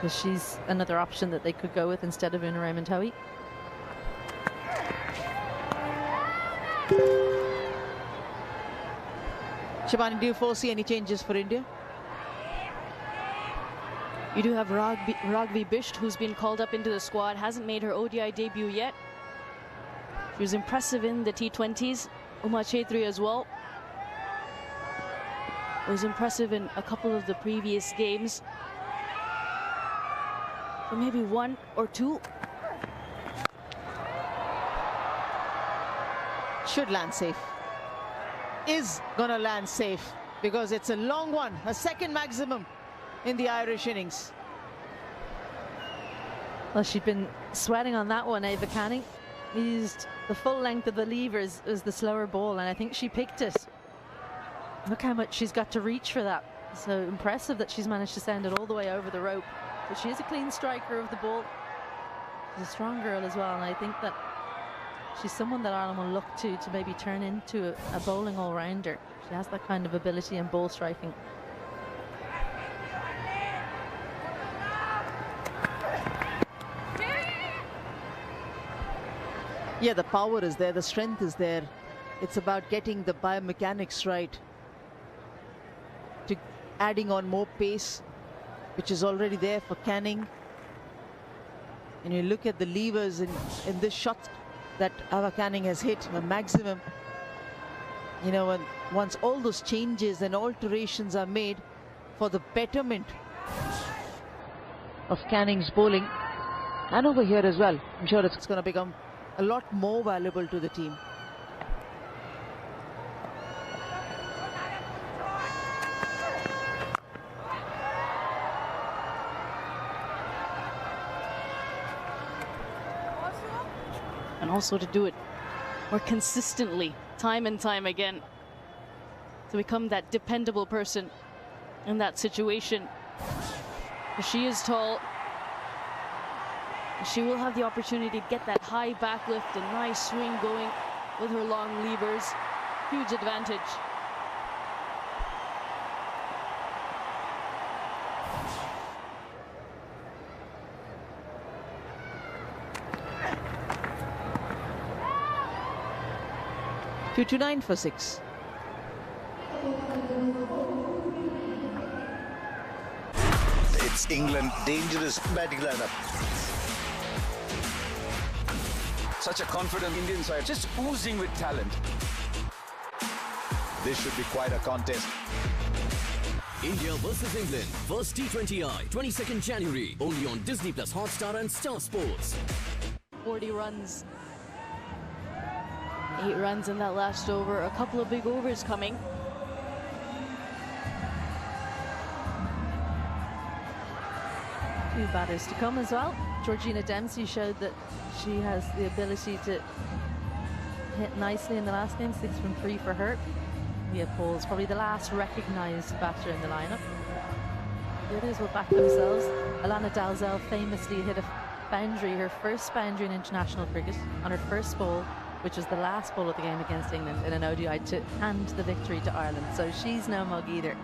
So she's another option that they could go with instead of Una Raymond Hoey. Shivani, do you foresee any changes for India? You do have Ragvi Bisht, who's been called up into the squad, hasn't made her ODI debut yet. She was impressive in the T20s. Uma Chaitri as well. Was impressive in a couple of the previous games. So maybe one or two. Should land safe. Is gonna land safe because it's a long one, a second maximum in the Irish innings. Well, she'd been sweating on that one, Ava Canning. Used the full length of the levers as the slower ball, and I think she picked it. Look how much she's got to reach for that. So impressive that she's managed to send it all the way over the rope. But she is a clean striker of the ball. She's a strong girl as well, and I think that she's someone that Ireland will look to maybe turn into a bowling all-rounder. She has that kind of ability in ball striking. Yeah, the power is there, the strength is there. It's about getting the biomechanics right, to adding on more pace, which is already there for Canning. And you look at the levers in this shot that Ava Canning has hit, a maximum. You know, and once all those changes and alterations are made for the betterment of Canning's bowling, and over here as well, I'm sure it's going to become a lot more valuable to the team. And also to do it more consistently, time and time again, to become that dependable person in that situation. She is tall. She will have the opportunity to get that high back lift and nice swing going with her long levers. Huge advantage. Two to 9 for 6. It's England, dangerous batting lineup. Such a confident Indian side, just oozing with talent. This should be quite a contest. India versus England, first T20I, 22nd January, only on Disney Plus Hotstar and Star Sports. 40 runs. 8 runs in that last over. A couple of big overs coming. Two batters to come as well. Georgina Dempsey showed that she has the ability to hit nicely in the last game. 6 from 3 for her. Leah Paul's probably the last recognised batter in the lineup. The others will back themselves. Alana Dalzell famously hit a boundary, her first boundary in international cricket, on her first ball, which was the last ball of the game against England in an ODI, to hand the victory to Ireland. So she's no mug either.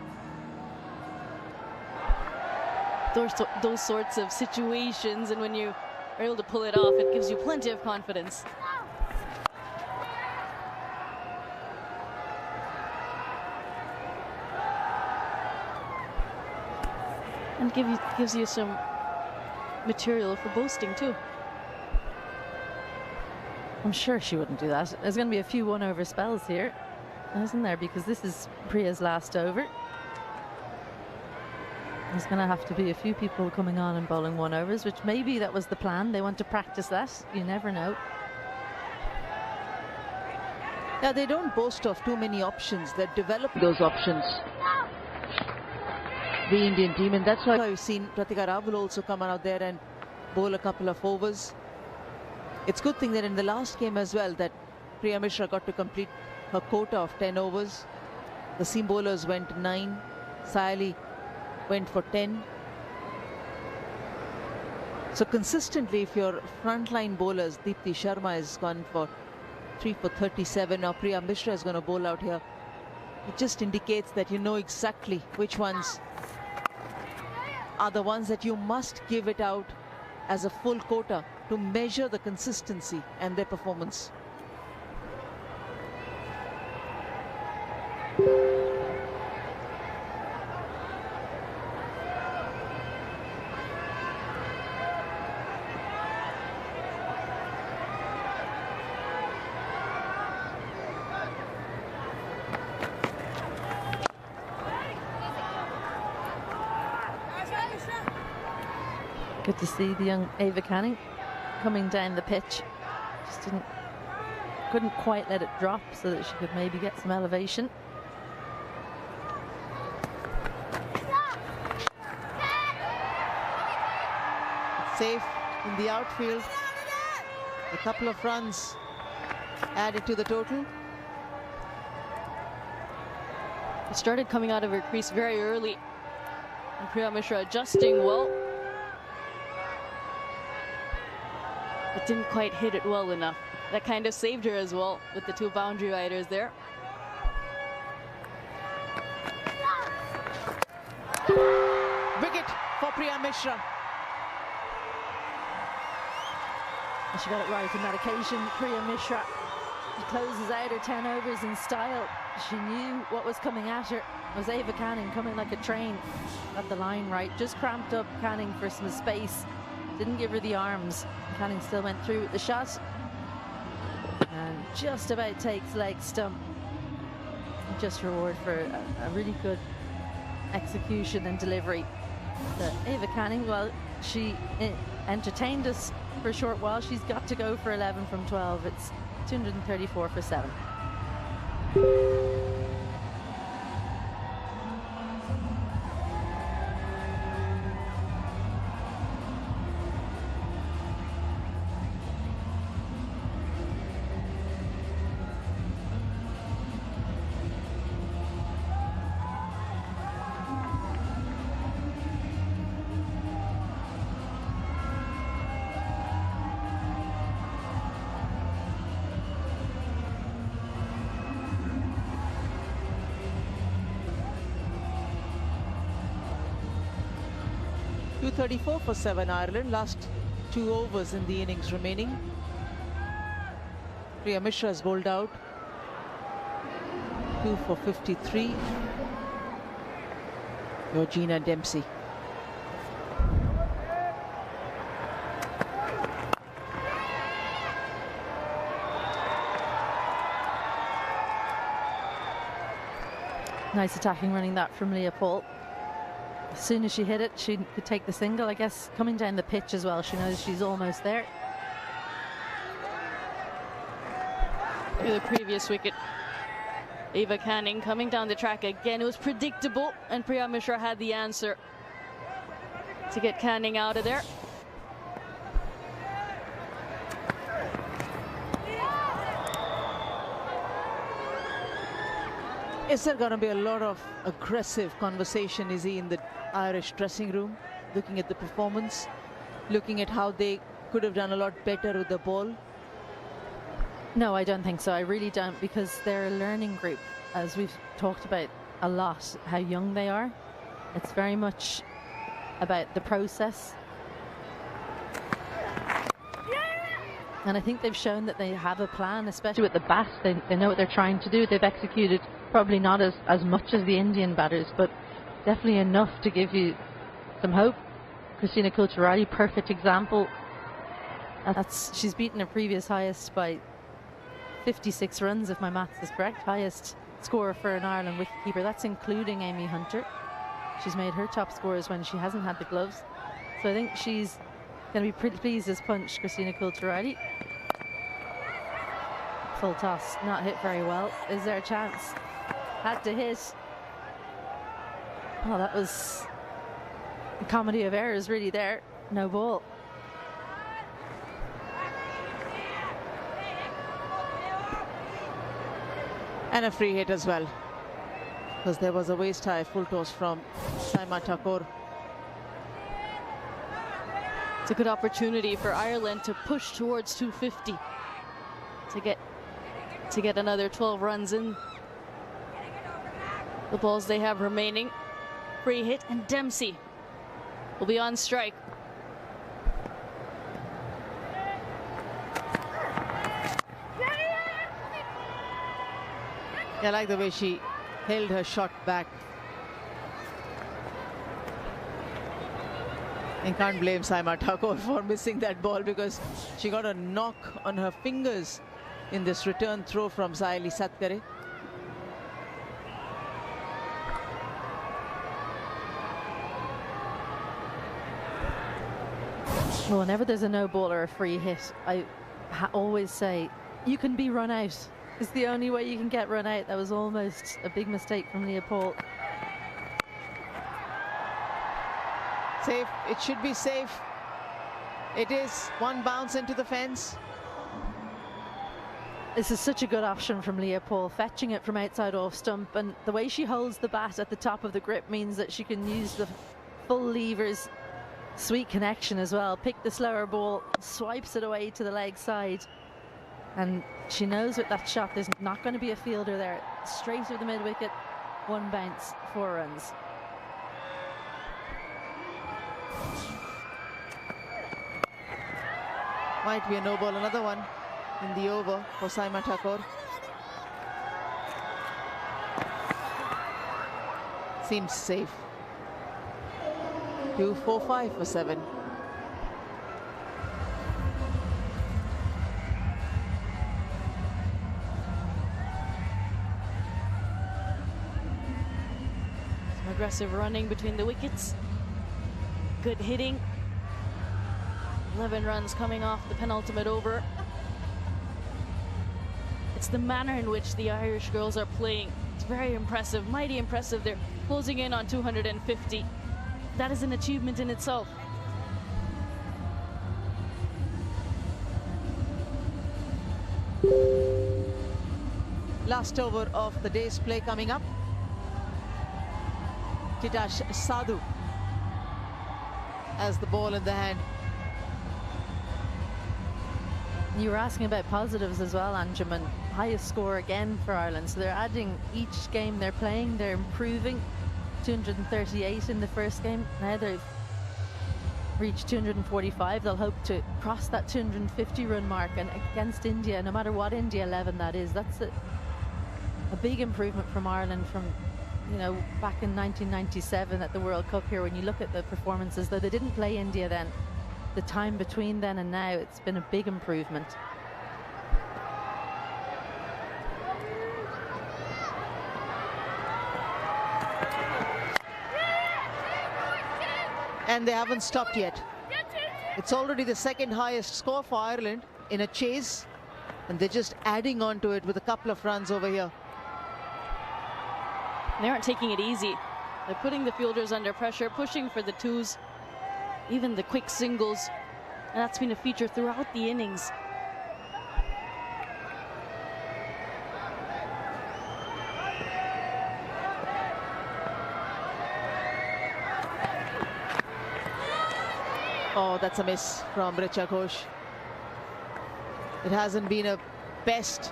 Those sorts of situations, and when you are able to pull it off, it gives you plenty of confidence. And gives you some material for boasting too. I'm sure she wouldn't do that. There's going to be a few one-over spells here, isn't there? Because this is Priya's last over. There's going to have to be a few people coming on and bowling one-overs, which maybe that was the plan. They want to practice that. You never know. Yeah, they don't boast of too many options. They develop those options, the Indian team, and that's why I've seen Pratika Rawal also come out there and bowl a couple of overs. It's a good thing that in the last game as well that Priya Mishra got to complete her quota of 10 overs. The seam bowlers went 9. Sayali went for 10. So consistently, if your frontline bowlers, Deepti Sharma has gone for 3 for 37. Now Priya Mishra is going to bowl out here. It just indicates that you know exactly which ones are the ones that you must give it out as a full quota to measure the consistency and their performance. Good to see the young Ava Canning coming down the pitch. Just couldn't quite let it drop so that she could maybe get some elevation. Safe in the outfield. A couple of runs added to the total. It started coming out of her crease very early. And Priya Mishra adjusting well. But didn't quite hit it well enough. That kind of saved her as well with the two boundary riders there. Wicket for Priya Mishra. And she got it right on that occasion. Priya Mishra, she closes out her 10 overs in style. She knew what was coming at her. It was Ava Canning coming like a train. Got the line right. Just cramped up Canning for some space. Didn't give her the arms. Canning still went through with the shot. And just about takes leg stump. Just reward for a really good execution and delivery. So Ava Canning, well, she entertained us for a short while. She's got to go for 11 from 12. It's 234 for 7. .234 for 7 Ireland. Last 2 overs in the innings remaining. Priya Mishra has bowled out. 2 for 53. Georgina Dempsey. Nice attacking running that from Leah Paul. As soon as she hit it, she could take the single. I guess coming down the pitch as well, she knows she's almost there. The previous wicket, Ava Canning coming down the track again. It was predictable, and Priya Mishra had the answer to get Canning out of there. Is there going to be a lot of aggressive conversation, is he, in the Irish dressing room, looking at the performance, looking at how they could have done a lot better with the ball? No, I don't think so. I really don't, because they're a learning group, as we've talked about a lot, how young they are. It's very much about the process. And I think they've shown that they have a plan, especially with the bat. They know what they're trying to do. They've executed probably not as much as the Indian batters, but definitely enough to give you some hope. Christina Kulturali, perfect example. She's beaten her previous highest by 56 runs, if my maths is correct. Highest scorer for an Ireland wicketkeeper. That's including Amy Hunter. She's made her top scores when she hasn't had the gloves. So I think she's going to be pretty pleased as punch, Christina Kulturali. Full toss, not hit very well. Is there a chance? Had to hit. Oh, that was a comedy of errors really there. No ball. And a free hit as well, because there was a waist high full toss from Saima Thakur. It's a good opportunity for Ireland to push towards 250 to get another 12 runs in the balls they have remaining. Free hit, and Dempsey will be on strike. I like the way she held her shot back. And can't blame Saima Thakur for missing that ball, because she got a knock on her fingers in this return throw from Saili Satkare. Well, whenever there's a no ball or a free hit, I always say you can be run out. It's the only way you can get run out. That was almost a big mistake from Leopold. Safe. It should be safe. It is. One bounce into the fence. This is such a good option from Leopold, fetching it from outside off stump, and the way she holds the bat at the top of the grip means that she can use the full levers. Sweet connection as well. Pick the slower ball, swipes it away to the leg side, and she knows with that shot there's not going to be a fielder there. Straight to the mid wicket, one bounce, 4 runs. Might be a no ball, another one in the over for Saima Thakur. Seems safe. 2-4-5 for 7. Some aggressive running between the wickets. Good hitting. 11 runs coming off the penultimate over. It's the manner in which the Irish girls are playing. It's very impressive, mighty impressive. They're closing in on 250. That is an achievement in itself. Last over of the day's play coming up. Titash Sadhu as the ball in the hand. You were asking about positives as well, Anjuman. Highest score again for Ireland. So they're adding each game they're playing, they're improving. 238 in the first game. Now they've reached 245. They'll hope to cross that 250 run mark, and against India, no matter what India 11 that is, that's a big improvement from Ireland from, you know, back in 1997 at the World Cup here. When you look at the performances, though they didn't play India then, the time between then and now, it's been a big improvement. And they haven't stopped yet. It's already the second highest score for Ireland in a chase, and they're just adding on to it with a couple of runs over here. They aren't taking it easy. They're putting the fielders under pressure, pushing for the twos, even the quick singles, and that's been a feature throughout the innings. Oh, that's a miss from Richa Ghosh. It hasn't been a best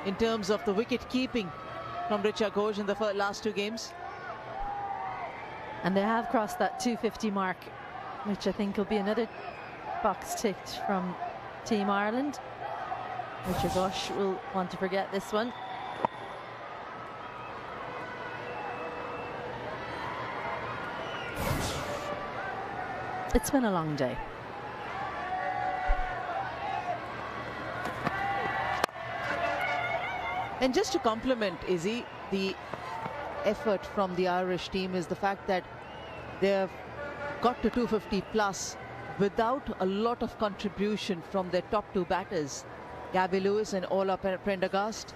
in terms of the wicket keeping from Richa Ghosh in the last 2 games. And they have crossed that 250 mark, which I think will be another box ticked from Team Ireland. Richa Ghosh will want to forget this one. It's been a long day. And just to compliment Izzy, the effort from the Irish team is the fact that they've got to 250 plus without a lot of contribution from their top 2 batters, Gabby Lewis and Ola Prendergast.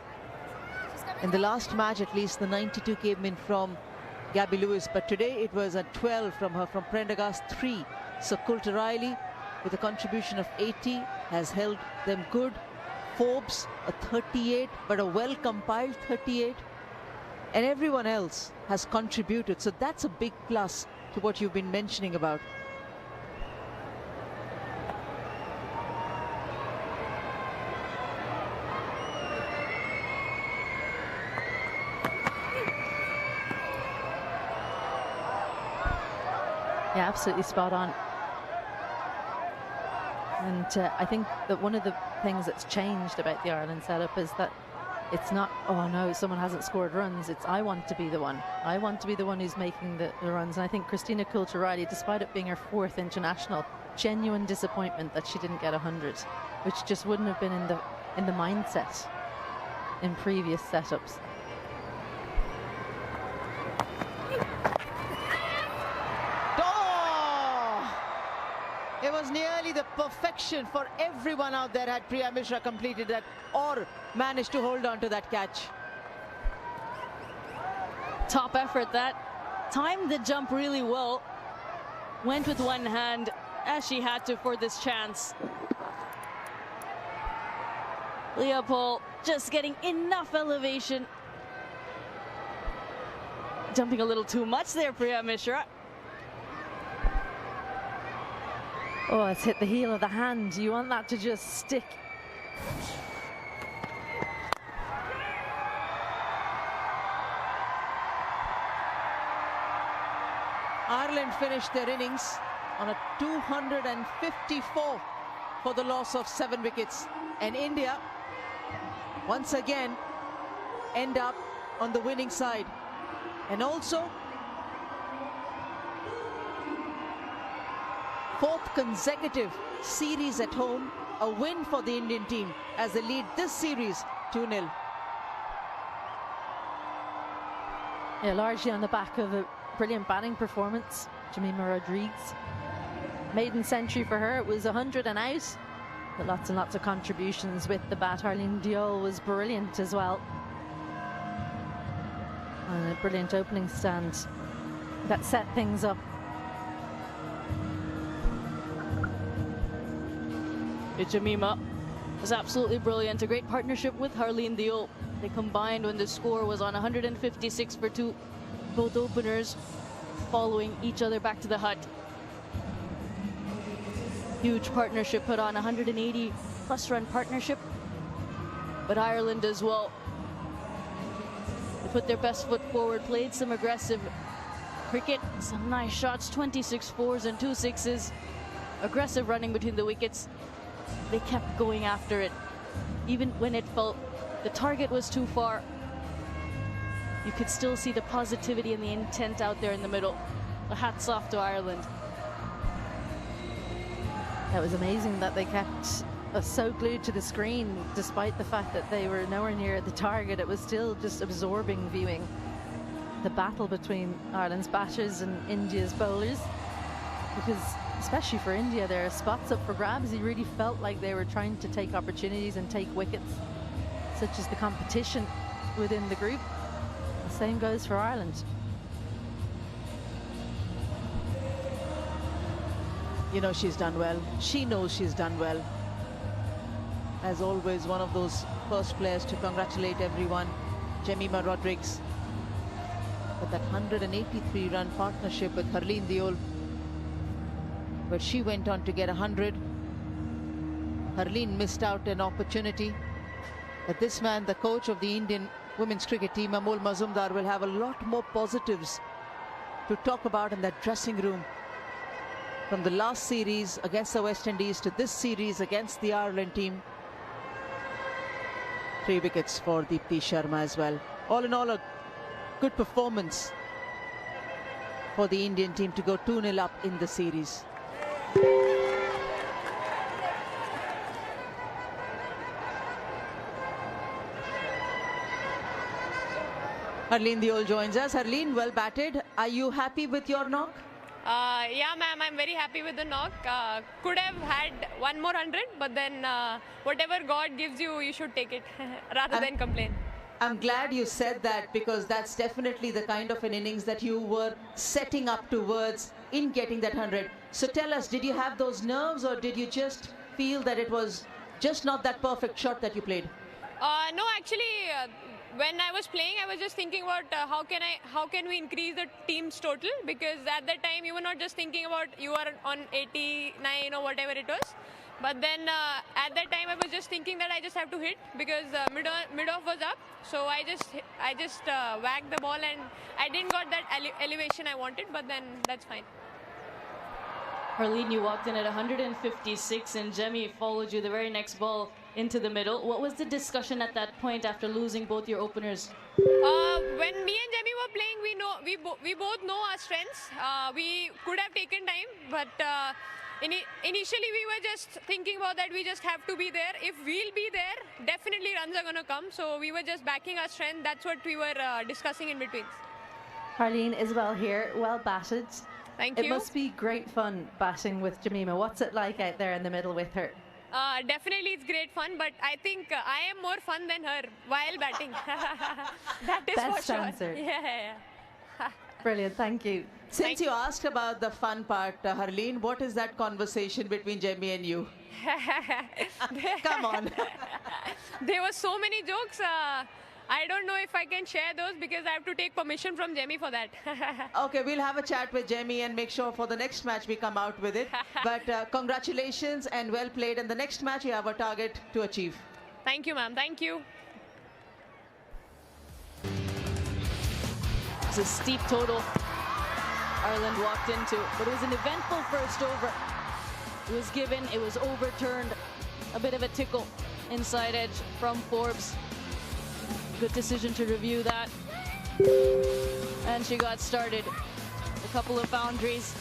In the last match, at least, the 92 came in from Gabby Lewis, but today it was a 12 from her, from Prendergast 3. So Coulter Riley, with a contribution of 80, has held them good. Forbes, a 38, but a well-compiled 38. And everyone else has contributed. So that's a big plus to what you've been mentioning about. Yeah, absolutely spot on. And I think that one of the things that's changed about the Ireland setup is that it's not, oh no, someone hasn't scored runs. It's, I want to be the one. I want to be the one who's making the runs. And I think Christina Coulter Riley, despite it being her 4th international, genuine disappointment that she didn't get 100, which just wouldn't have been in the mindset in previous setups. It was nearly the perfection for everyone out there had Priya Mishra completed that or managed to hold on to that catch. Top effort that. Timed the jump really well. Went with one hand as she had to for this chance. Leopold just getting enough elevation. Jumping a little too much there, Priya Mishra. Oh, it's hit the heel of the hand. You want that to just stick. Ireland finished their innings on a 254 for the loss of 7 wickets. And India, once again, end up on the winning side. And also, 4th consecutive series at home, a win for the Indian team as they lead this series 2-0. Yeah, largely on the back of a brilliant batting performance. Jemima Rodriguez, maiden century for her. It was 100 and out, but lots and lots of contributions with the bat. Harleen Diol was brilliant as well. And a brilliant opening stand that set things up. Jemima was absolutely brilliant. A great partnership with Harleen Diol. They combined when the score was on 156 for 2. Both openers following each other back to the hut. Huge partnership put on, 180 plus run partnership. But Ireland as well. They put their best foot forward, played some aggressive cricket, some nice shots, 26 fours and 2 sixes. Aggressive running between the wickets. They kept going after it. Even when it felt the target was too far, you could still see the positivity and the intent out there in the middle. The hats off to Ireland. It was amazing that they kept us so glued to the screen, despite the fact that they were nowhere near the target. It was still just absorbing viewing the battle between Ireland's batters and India's bowlers, because especially for India, there are spots up for grabs. You really felt like they were trying to take opportunities and take wickets, such as the competition within the group. The same goes for Ireland. You know she's done well. She knows she's done well. As always, one of those first players to congratulate everyone, Jemima Rodriguez. But that 183-run partnership with Harleen Diol, where she went on to get 100. Harleen missed out an opportunity. But this man, the coach of the Indian women's cricket team, Amol Mazumdar, will have a lot more positives to talk about in that dressing room. From the last series against the West Indies to this series against the Ireland team. 3 wickets for Deepti Sharma as well. All in all, a good performance for the Indian team to go 2-0 up in the series. Harleen Diol joins us. Harleen, well batted. Are you happy with your knock? Yeah, ma'am, I'm very happy with the knock. Could have had one more 100, but then whatever God gives you, you should take it rather than complain. I'm glad you said that, because that's definitely the kind of an innings that you were setting up towards in getting that 100. So tell us, did you have those nerves, or did you just feel that it was just not that perfect shot that you played? No, actually, when I was playing, I was just thinking about how can we increase the team's total, because at that time you were not just thinking about you are on 89 or whatever it was. But then at that time I was just thinking that I just have to hit, because mid-off was up. So I just whacked the ball, and I didn't got that elevation I wanted, but then that's fine. Harleen, you walked in at 156 and Jemmy followed you the very next ball into the middle. What was the discussion at that point after losing both your openers? When me and Jemmy were playing, we both know our strengths. We could have taken time, but initially we were just thinking about that we just have to be there. If we'll be there, definitely runs are going to come. So we were just backing our strength. That's what we were discussing in between. Harleen, Isabel here, well batted. Thank It you. must be great fun batting with Jemima. What's it like out there in the middle with her? Definitely it's great fun, but I think I am more fun than her while batting. That is Best for sure. answer. Yeah. Brilliant, thank you. Since you asked about the fun part, Harleen, what is that conversation between Jamie and you? Come on. There were so many jokes. I don't know if I can share those because I have to take permission from Jamie for that. Okay, we'll have a chat with Jamie and make sure for the next match we come out with it. But congratulations and well played. And the next match you have a target to achieve. Thank you, ma'am. Thank you. It's a steep total Ireland walked into, but it was an eventful first over. It was given, it was overturned. A bit of a tickle inside edge from Forbes. Good decision to review that. And she got started. A couple of boundaries.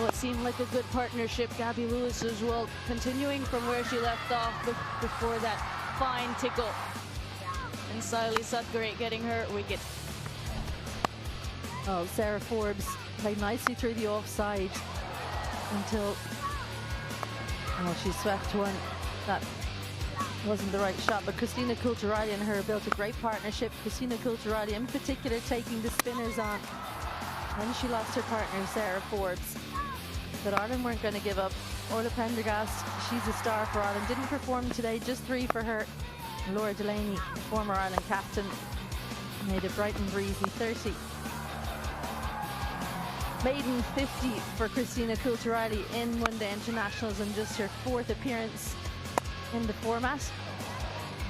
What seemed like a good partnership. Gabby Lewis as well, continuing from where she left off before that fine tickle. And Siley Sutgray getting her wicket. Oh, Sarah Forbes played nicely through the offside until she swept one. That wasn't the right shot, but Christina Kulturali and her built a great partnership. Christina Kulturali in particular taking the spinners on. Then she lost her partner, Sarah Forbes. But Ireland weren't going to give up. Orla Prendergast, she's a star for Ireland. Didn't perform today, just 3 for her. Laura Delaney, the former Ireland captain, made a bright and breezy 30. Maiden 50 for Christina Kulturali in one-day internationals and just her 4th appearance in the format.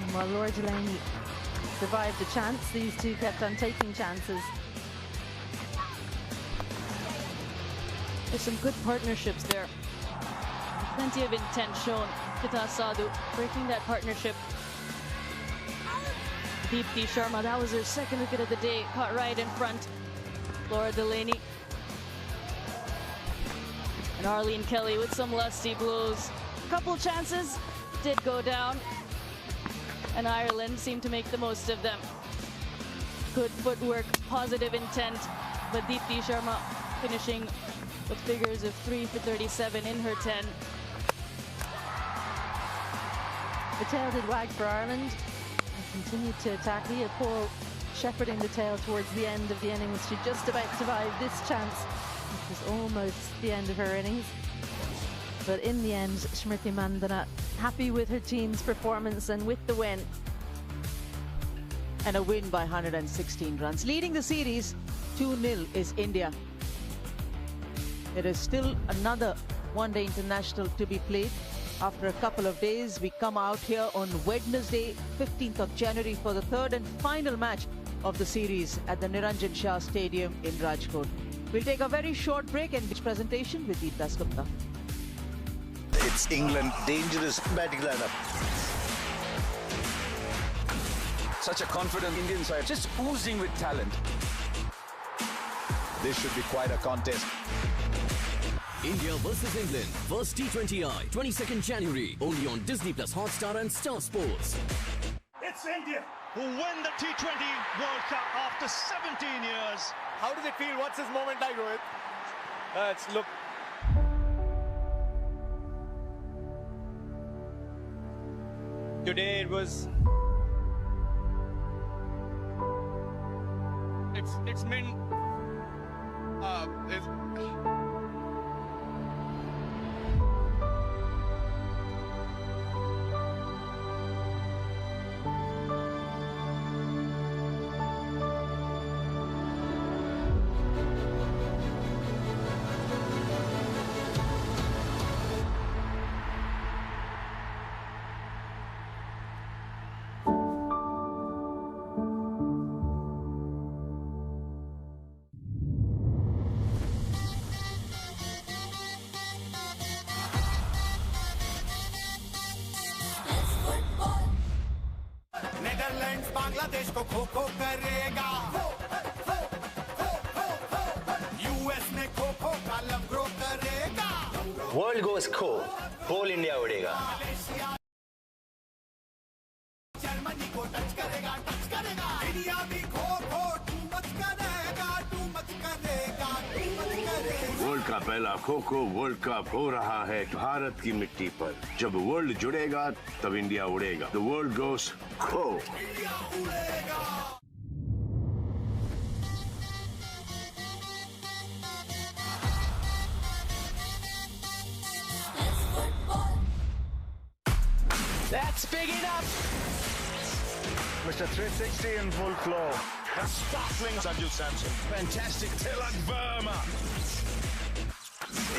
And while Laura Delaney survived a chance, these two kept on taking chances. There's some good partnerships there. Plenty of intent shown. Kita Sadhu breaking that partnership. Deepti Sharma, that was her 2nd wicket of the day, caught right in front. Laura Delaney. And Arlene Kelly with some lusty blows. Couple chances did go down, and Ireland seemed to make the most of them. Good footwork, positive intent, but Deepti Sharma finishing with figures of 3 for 37 in her 10. The tail did wag for Ireland. They continued to attack. Leah Paul shepherding the tail towards the end of the innings. She just about survived this chance, which was almost the end of her innings. But in the end, Smriti Mandana happy with her team's performance and with the win. And a win by 116 runs. Leading the series 2-0 is India. There is still another one-day international to be played. After a couple of days, we come out here on Wednesday, 15th of January for the 3rd and final match of the series at the Niranjan Shah Stadium in Rajkot. We'll take a very short break and pitch presentation with Deep Das Gupta. It's England, dangerous batting lineup. Such a confident Indian side, just oozing with talent. This should be quite a contest. India versus England, first T20I, 22nd January, only on Disney Plus Hotstar and Star Sports. It's India who win the T20 World Cup after 17 years. How does it feel? What's this moment like, Rohit? Let's look. Today it was. It's been. Netherlands Bangladesh को खो खो करेगा US ने खो खो का लंग्रो करेगा world गोस खो whole India उड़ेगा Germany को touch करेगा India भी खो खो टू मच करेगा पहला खो खो वर्ल्ड कप हो रहा है भारत की मिट्टी पर। जब वर्ल्ड जुड़ेगा तब इंडिया उड़ेगा। द वर्ल्ड गोस खो। That's big enough. Mr. 360 in full flow. A sparkling Sanju Samson. Fantastic Tilak Verma.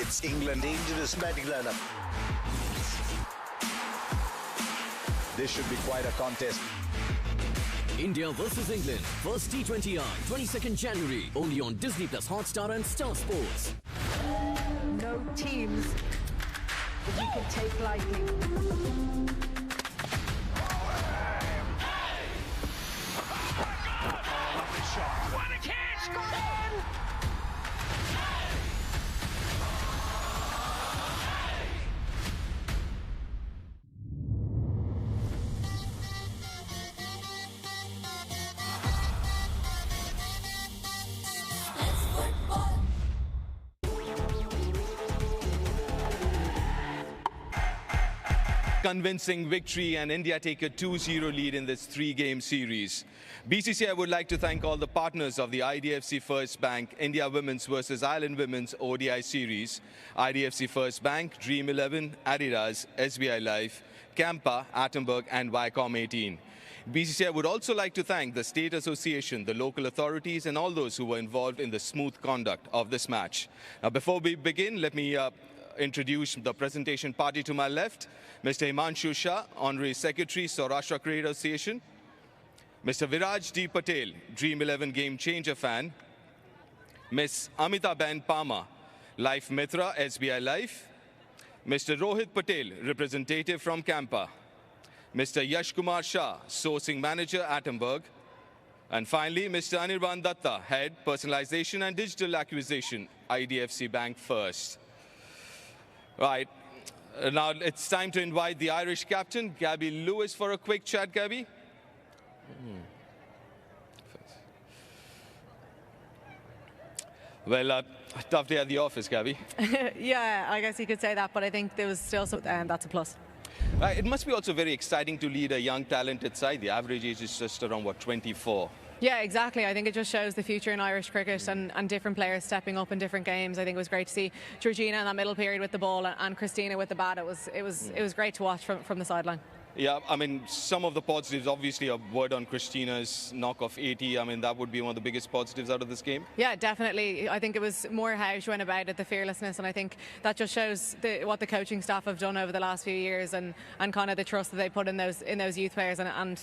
It's England. Dangerous batting lineup. This should be quite a contest. India versus England. First T20I, 22nd January. Only on Disney Plus Hotstar and Star Sports. No teams that you can take lightly. What a catch! Got in! Convincing victory, and India take a 2-0 lead in this 3-game series. BCCI would like to thank all the partners of the IDFC First Bank India Women's versus Ireland Women's ODI series. IDFC First Bank, Dream 11, Adidas, SBI Life, Campa, Attenberg and Viacom 18. BCCI would also like to thank the State Association, the local authorities and all those who were involved in the smooth conduct of this match. Now, before we begin, let me introduce the presentation party to my left, Mr. Himanshu Shah, Honorary Secretary, Saurashtra Cricket Association, Mr. Viraj D. Patel, Dream 11 Game Changer fan, Ms. Amita Ben Parma, Life Mitra, SBI Life, Mr. Rohit Patel, representative from Campa, Mr. Yash Kumar Shah, Sourcing Manager, Attenberg, and finally, Mr. Anirban Datta, Head, Personalization and Digital Acquisition, IDFC Bank First. Right, now it's time to invite the Irish captain, Gabby Lewis, for a quick chat, Gabby. Well, tough day at the office, Gabby. Yeah, I guess you could say that, but I think there was still some, that's a plus. It must be also very exciting to lead a young, talented side. The average age is just around, what, 24? Yeah, exactly. I think it just shows the future in Irish cricket and different players stepping up in different games. I think it was great to see Georgina in that middle period with the ball and Christina with the bat. It was great to watch from the sideline. Yeah, I mean, some of the positives, obviously a word on Christina's knock of 80. I mean, that would be one of the biggest positives out of this game. Yeah, definitely. I think it was more how she went about it, the fearlessness, and I think that just shows what the coaching staff have done over the last few years and kind of the trust that they put in those youth players, and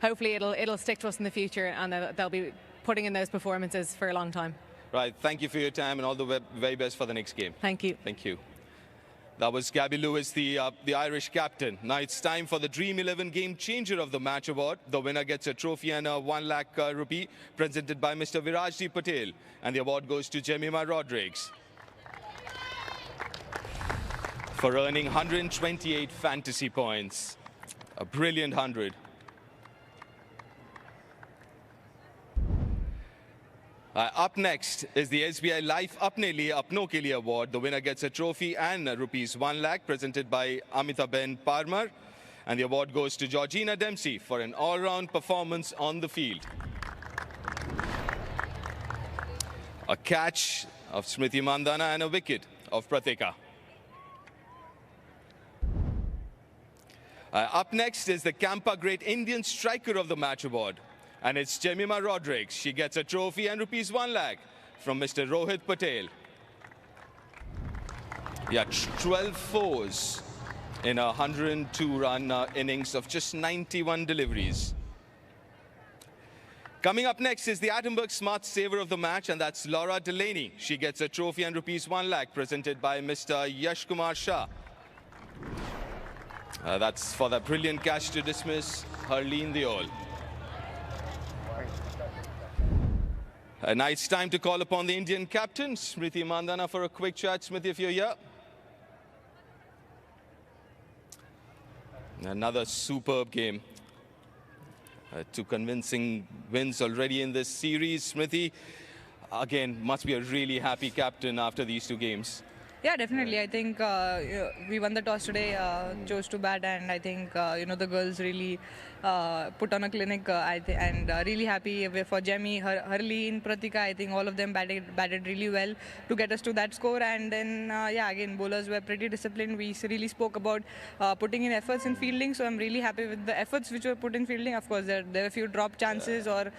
hopefully it'll stick to us in the future, and they'll be putting in those performances for a long time. Right, thank you for your time and all the very best for the next game. Thank you. Thank you. That was Gabby Lewis, the Irish captain. Now it's time for the Dream 11 Game Changer of the Match Award. The winner gets a trophy and a 1 lakh rupee presented by Mr. Viraj D. Patel. And the award goes to Jemima Rodrigues for earning 128 fantasy points. A brilliant 100. Up next is the SBI Life Apne Liye Apno Ke Liye Award. The winner gets a trophy and rupees 1 lakh presented by Amita Ben Parmar. And the award goes to Georgina Dempsey for an all-round performance on the field. A catch of Smriti Mandhana and a wicket of Pratika. Up next is the Campa Great Indian Striker of the Match Award. And it's Jemima Rodrigues. She gets a trophy and rupees 1 lakh from Mr. Rohit Patel. Yeah, 12 fours in a 102-run innings of just 91 deliveries. Coming up next is the Attenberg Smart Saver of the Match, and that's Laura Delaney. She gets a trophy and rupees 1 lakh presented by Mr. Yash Kumar Shah. That's for that brilliant catch to dismiss Harleen Deol. Now it's time to call upon the Indian captain, Smriti Mandhana, for a quick chat. Smriti, if you're here. Another superb game. 2 convincing wins already in this series. Smriti, again, must be a really happy captain after these 2 games. Yeah, definitely. I think we won the toss today, chose to bat, and I think the girls really put on a clinic. And really happy for Jemmy, Harleen, Pratika. I think all of them batted really well to get us to that score. And then again, bowlers were pretty disciplined. We really spoke about putting in efforts in fielding. So I'm really happy with the efforts which were put in fielding. Of course, there were a few drop chances or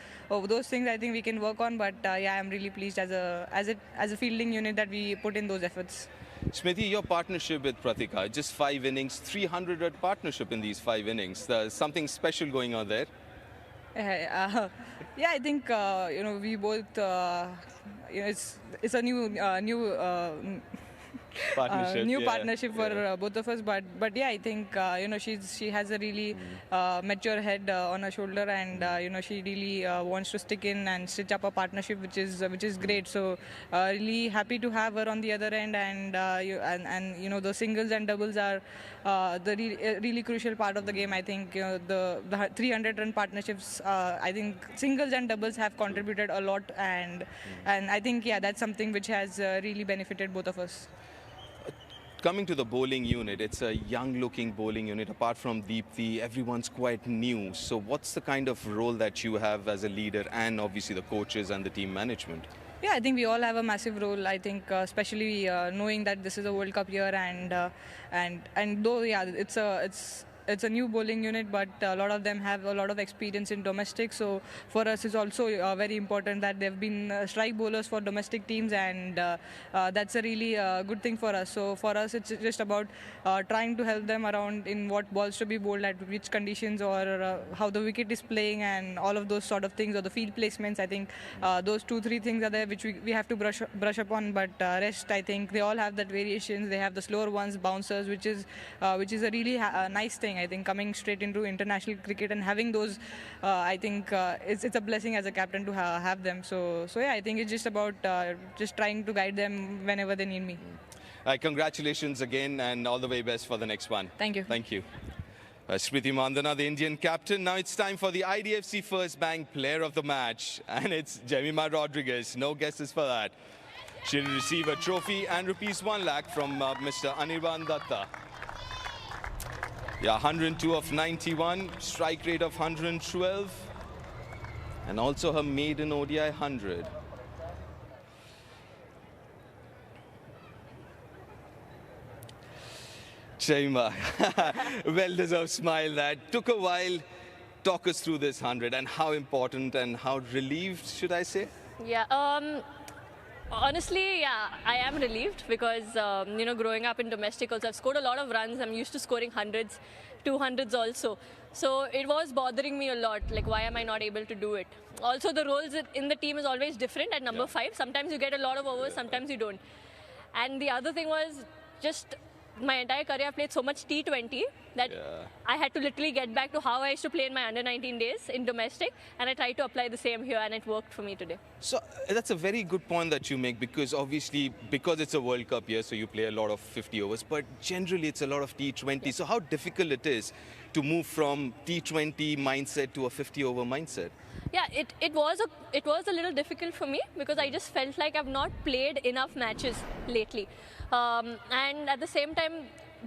those things I think we can work on. But I'm really pleased as a fielding unit that we put in those efforts. Smriti, your partnership with Pratika, just 5 innings, 300 partnership in these 5 innings. There's something special going on there. I think we both. It's a new partnership, partnership for both of us. But I think she has a really mature head on her shoulder, and she really wants to stick in and stitch up a partnership, which is great. So really happy to have her on the other end, and the singles and doubles are the really crucial part of the game. I think the 300-run partnerships. I think singles and doubles have contributed a lot, and I think that's something which has really benefited both of us. Coming to the bowling unit, it's a young-looking bowling unit. Apart from Deepthi, everyone's quite new. So what's the kind of role that you have as a leader, and obviously the coaches and the team management? Yeah, I think we all have a massive role. I think especially knowing that this is a World Cup year, and though it's a new bowling unit, but a lot of them have a lot of experience in domestic. So for us, it's also very important that they've been strike bowlers for domestic teams, and that's a really good thing for us. So for us, it's just about trying to help them around in what balls to be bowled at which conditions, or how the wicket is playing, and all of those sort of things, or the field placements. I think those 2-3 things are there which we have to brush up on. But rest, I think they all have that variations. They have the slower ones, bouncers, which is a really nice thing. I think coming straight into international cricket and having those, I think it's a blessing as a captain to have them. So I think it's just about just trying to guide them whenever they need me. Congratulations again, and all the very best for the next one. Thank you. Thank you. Smriti Mandhana, the Indian captain. Now it's time for the IDFC First Bank Player of the Match, and it's Jemima Rodriguez. No guesses for that. She'll receive a trophy and ₹1 lakh from Mr. Anirban Datta. Yeah, 102 of 91, strike rate of 112, and also her maiden ODI 100. Jemima, well-deserved smile. That took a while. Talk us through this 100 and how important and how relieved, should I say? Yeah. Honestly, yeah, I am relieved because, growing up in domestic also, I've scored a lot of runs. I'm used to scoring 100s, 200s also. So it was bothering me a lot, like why am I not able to do it? Also, the roles in the team is always different at number 5. Sometimes you get a lot of overs, sometimes you don't. And the other thing was just my entire career I've played so much T20 that I had to literally get back to how I used to play in my under-19 days in domestic, and I tried to apply the same here, and it worked for me today. So that's a very good point that you make, because obviously because it's a World Cup year, so you play a lot of 50 overs, but generally it's a lot of T20. So how difficult it is to move from T20 mindset to a 50 over mindset? Yeah, it was a little difficult for me because I just felt like I've not played enough matches lately. And at the same time,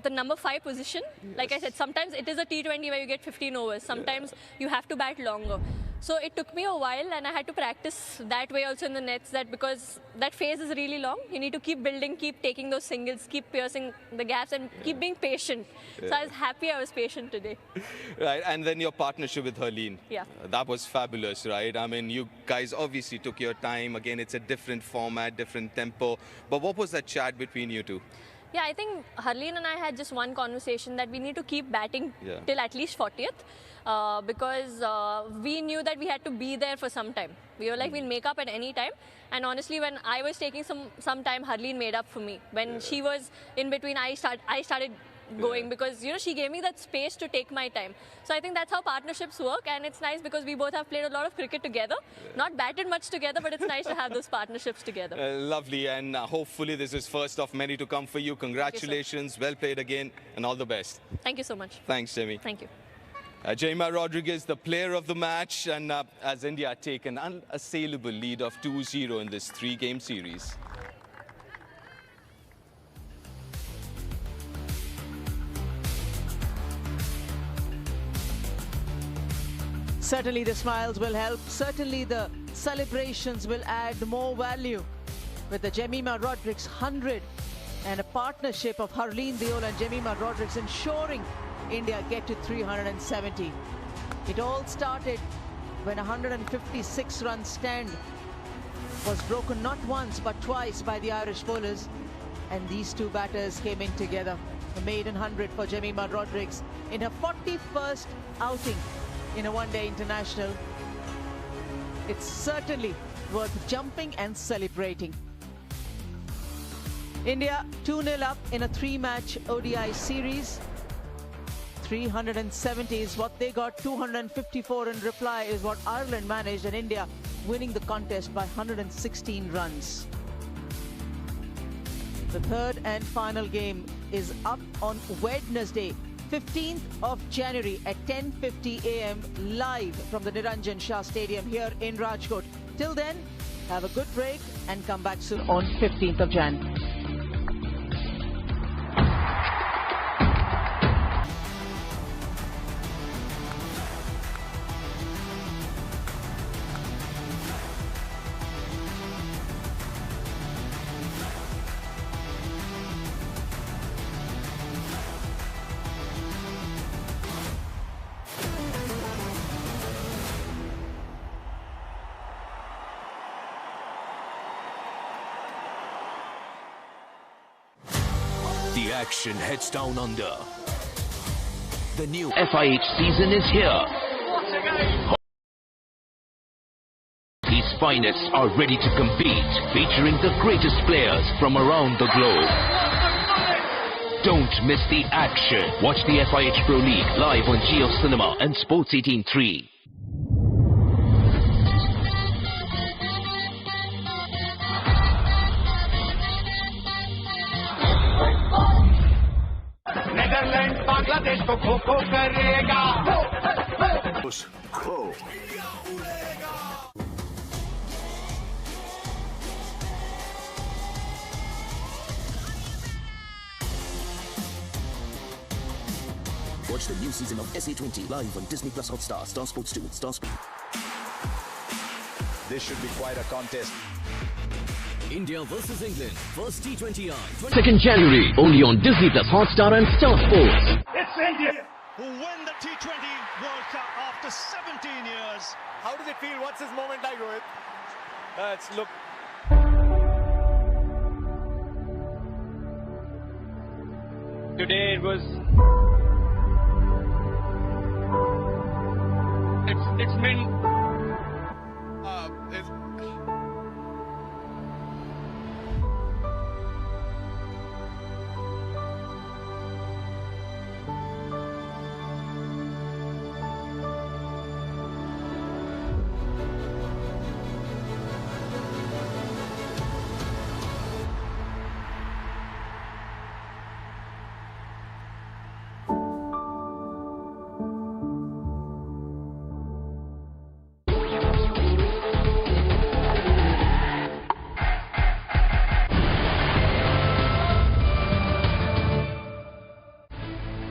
the number 5 position, like I said, sometimes it is a T20 where you get 15 overs. Sometimes you have to bat longer. So it took me a while, and I had to practice that way also in the nets, that because that phase is really long. You need to keep building, keep taking those singles, keep piercing the gaps, and keep being patient. So I was happy I was patient today. Right, and then your partnership with Harleen. Yeah. That was fabulous, right? I mean, you guys obviously took your time. Again, it's a different format, different tempo. But what was that chat between you two? Yeah, I think Harleen and I had just one conversation that we need to keep batting till at least 40th because we knew that we had to be there for some time. We were like, we'll make up at any time. And honestly, when I was taking some time, Harleen made up for me. When she was in between, I started going because, she gave me that space to take my time. So I think that's how partnerships work, and it's nice because we both have played a lot of cricket together. Not batted much together, but it's nice to have those partnerships together. Lovely, and hopefully this is first of many to come for you. Congratulations, well played again, and all the best. Thank you so much. Thanks, Jemmy. Thank you. Jemima Rodriguez, the player of the match, and as India take an unassailable lead of 2-0 in this 3-game series. Certainly the smiles will help. Certainly the celebrations will add more value with the Jemima Rodrigues 100 and a partnership of Harleen Deol and Jemima Rodrigues ensuring India get to 370. It all started when a 156-run stand was broken not once but twice by the Irish bowlers, and these two batters came in together. A maiden 100 for Jemima Rodrigues in her 41st outing in a one-day international. It's certainly worth jumping and celebrating. India 2-0 up in a 3-match ODI series. 370 is what they got. 254 in reply is what Ireland managed, and India winning the contest by 116 runs. The third and final game is up on Wednesday, 15th of January at 10:50 a.m. live from the Niranjan Shah Stadium here in Rajkot. Till then, have a good break and come back soon on 15th of Jan. The action heads down under. The new FIH season is here. These finest are ready to compete, featuring the greatest players from around the globe. Don't miss the action. Watch the FIH Pro League live on Geo Cinema and Sports 18.3. Netherland Bangladesh को खो खो करेगा खो Watch the new season of SA20 live on Disney Plus Hotstar, Star Sports 2, Star Sports. This should be quite a contest. India versus England, first T20I. 2nd January, only on Disney Plus Hotstar and Star Sports. It's India who win the T20 World Cup after 17 years. How does it feel? What's this moment like, Rohit? Let's look. Today it was. It's been.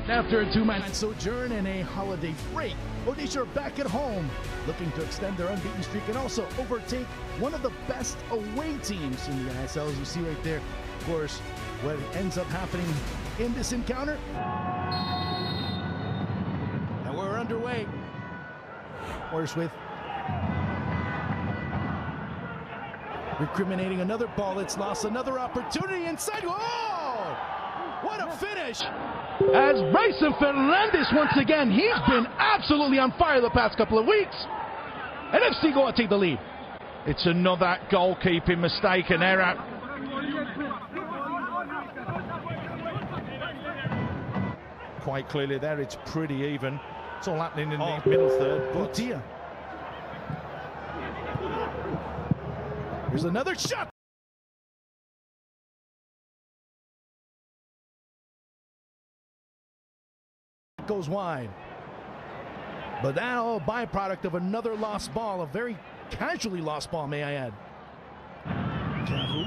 After a 2-month sojourn and a holiday break, Odisha are back at home, looking to extend their unbeaten streak and also overtake one of the best away teams in the ISL, as you see right there. Of course, what ends up happening in this encounter. And we're underway. Of course, with recriminating another ball that's lost, another opportunity inside. Oh! What a finish! As Bryson Fernandez once again, he's been absolutely on fire the past couple of weeks. And FC Goa take the lead. It's another goalkeeping mistake and error. Quite clearly there, it's pretty even. It's all happening in the middle third. Bhutia. Here's another shot. Goes wide, but that all byproduct of another lost ball, a very casually lost ball, may I add. Jahu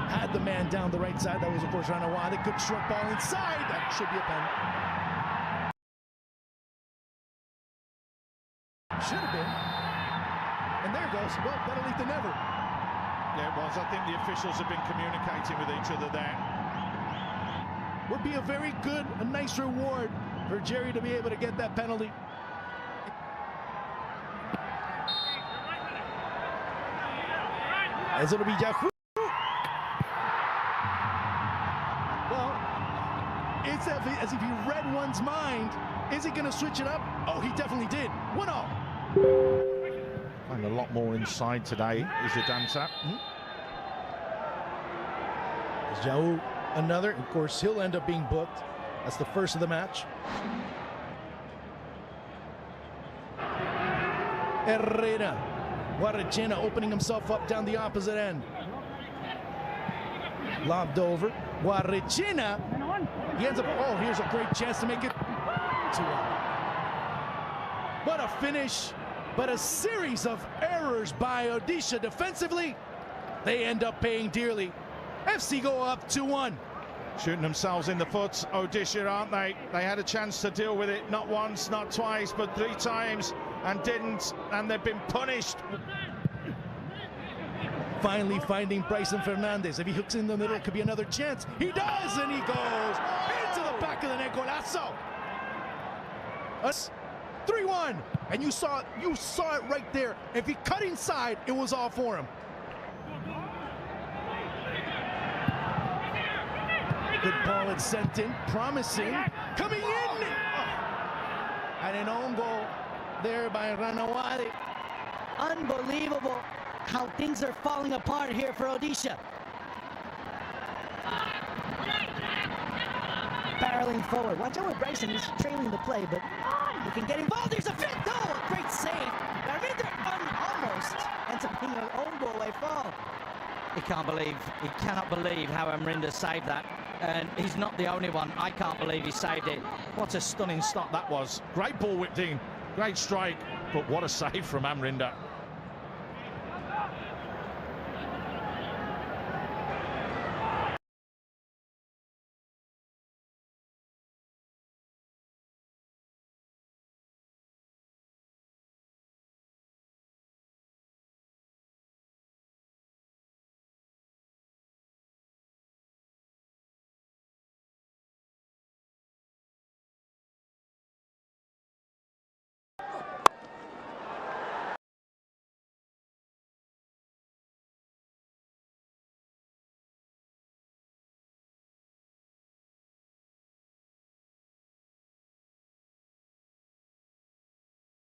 had the man down the right side. That was, of course, Ranawade. Good short ball inside. That should be a pen. Should have been. And there goes. Well, better late than never. Yeah, it was. I think the officials have been communicating with each other there. Would be a very good, a nice reward for Jerry to be able to get that penalty. As it'll be Yahoo. Well, it's as if he read one's mind. Is he going to switch it up? Oh, he definitely did. 1-0. And a lot more inside today is the Danta. Yahoo, another. Of course, he'll end up being booked. That's the first of the match. Herrera. Guaragena opening himself up down the opposite end. Lobbed over. Guaragena. He ends up, oh, here's a great chance to make it 2-1. What a finish, but a series of errors by Odisha defensively. They end up paying dearly. FC go up 2-1. Shooting themselves in the foot, Odisha, aren't they? They had a chance to deal with it, not once, not twice, but 3 times, and didn't, and they've been punished. Finally finding Bryson Fernandez. If he hooks in the middle, it could be another chance. He does, and he goes into the back of the net. Golazo. 3-1, and you saw it right there. If he cut inside, it was all for him. Good ball it's sent in, promising, coming in. Oh. And an own goal there by Ranawari. Unbelievable how things are falling apart here for Odisha. Barreling forward. Watch out with Bryson, he's trailing the play, but he can get involved. There's a fit. Oh, a great save. Almost ends up being an own goal away fall. He cannot believe how Amrinda saved that. And he's not the only one. I can't believe he saved it. What a stunning stop that was. Great ball whipped in, great strike, but what a save from Amrinda.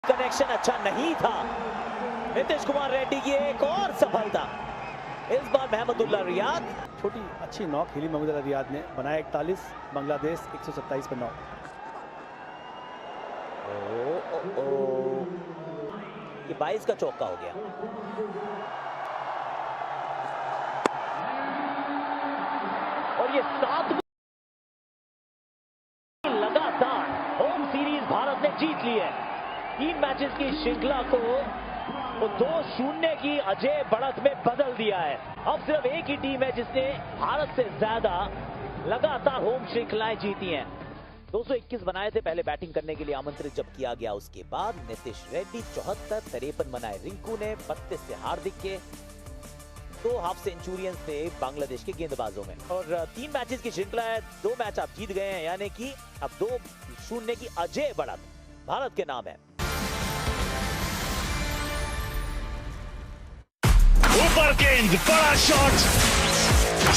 Connection अच्छा नहीं था। नीतीश कुमार रेड्डी की एक और सफलता। इस बार Mahmudullah Riyadh. छोटी अच्छी नॉक खेली महमदुल्लाह रियाद ने, बनाया 41, बांग्लादेश 127 पर नॉक। ये 22 का चौका हो गया। और ये 7 लगातार होम सीरीज भारत ने जीत ली है। 3 मैचेस की श्रृंखला को 2-0 की अजय बढ़त में बदल दिया है। अब सिर्फ एक ही टीम है जिसने भारत से ज्यादा लगातार होम श्रृंखलाएं जीती हैं। 221 बनाए थे पहले बैटिंग करने के लिए आमंत्रित जब किया गया, उसके बाद नीतीश रेड्डी 74, 53 बनाए रिंकू ने, 32 से हार्दिक के, 2 हाफ सेंचुरियंस थे बांग्लादेश के गेंदबाजों में। और 3 मैचेस की श्रृंखला है, 2 मैच आप जीत गए हैं, यानी कि अब 2-0 की अजय बढ़त भारत के नाम है। ऊपर गेंद, बड़ा शॉट,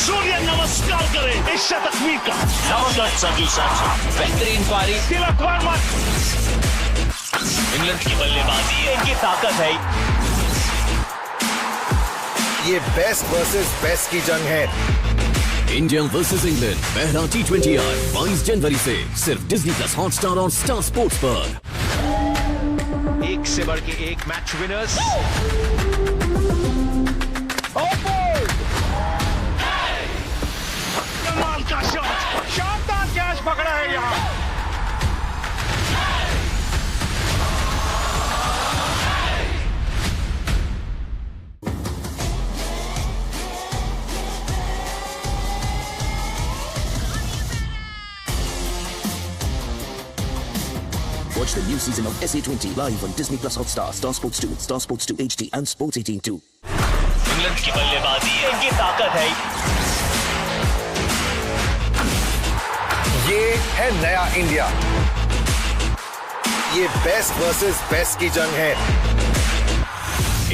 सूर्य नमस्कार करे इस तस्वीर का। नमस्कार संजू सैमसन, बेहतरीन पारी, तिलक वर्मा। इंग्लैंड की बल्लेबाजी, इनकी ताकत है। ये बेस्ट वर्सेस बेस्ट की जंग है। इंडिया वर्सेस इंग्लैंड पहला T20 22 जनवरी से सिर्फ डिज्नी प्लस हॉटस्टार और स्टार स्पोर्ट्स पर। एक से बढ़ के एक मैच विनर्स। कमाल का शॉट, शानदार कैच पकड़ा है यहाँ। Watch the new season of SA20 live on Disney Plus Hotstar, Star Sports 2, Star Sports 2 HD and Sports 18-2. England की बल्लेबाजी इनकी ताकत है। ये है नया इंडिया। ये बेस्ट वर्सेस बेस्ट की जंग है।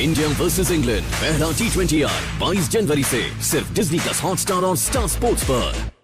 इंडिया वर्सेस इंग्लैंड पहला T20I 22 जनवरी से सिर्फ डिज्नी प्लस हॉटस्टार और स्टार स्पोर्ट्स पर।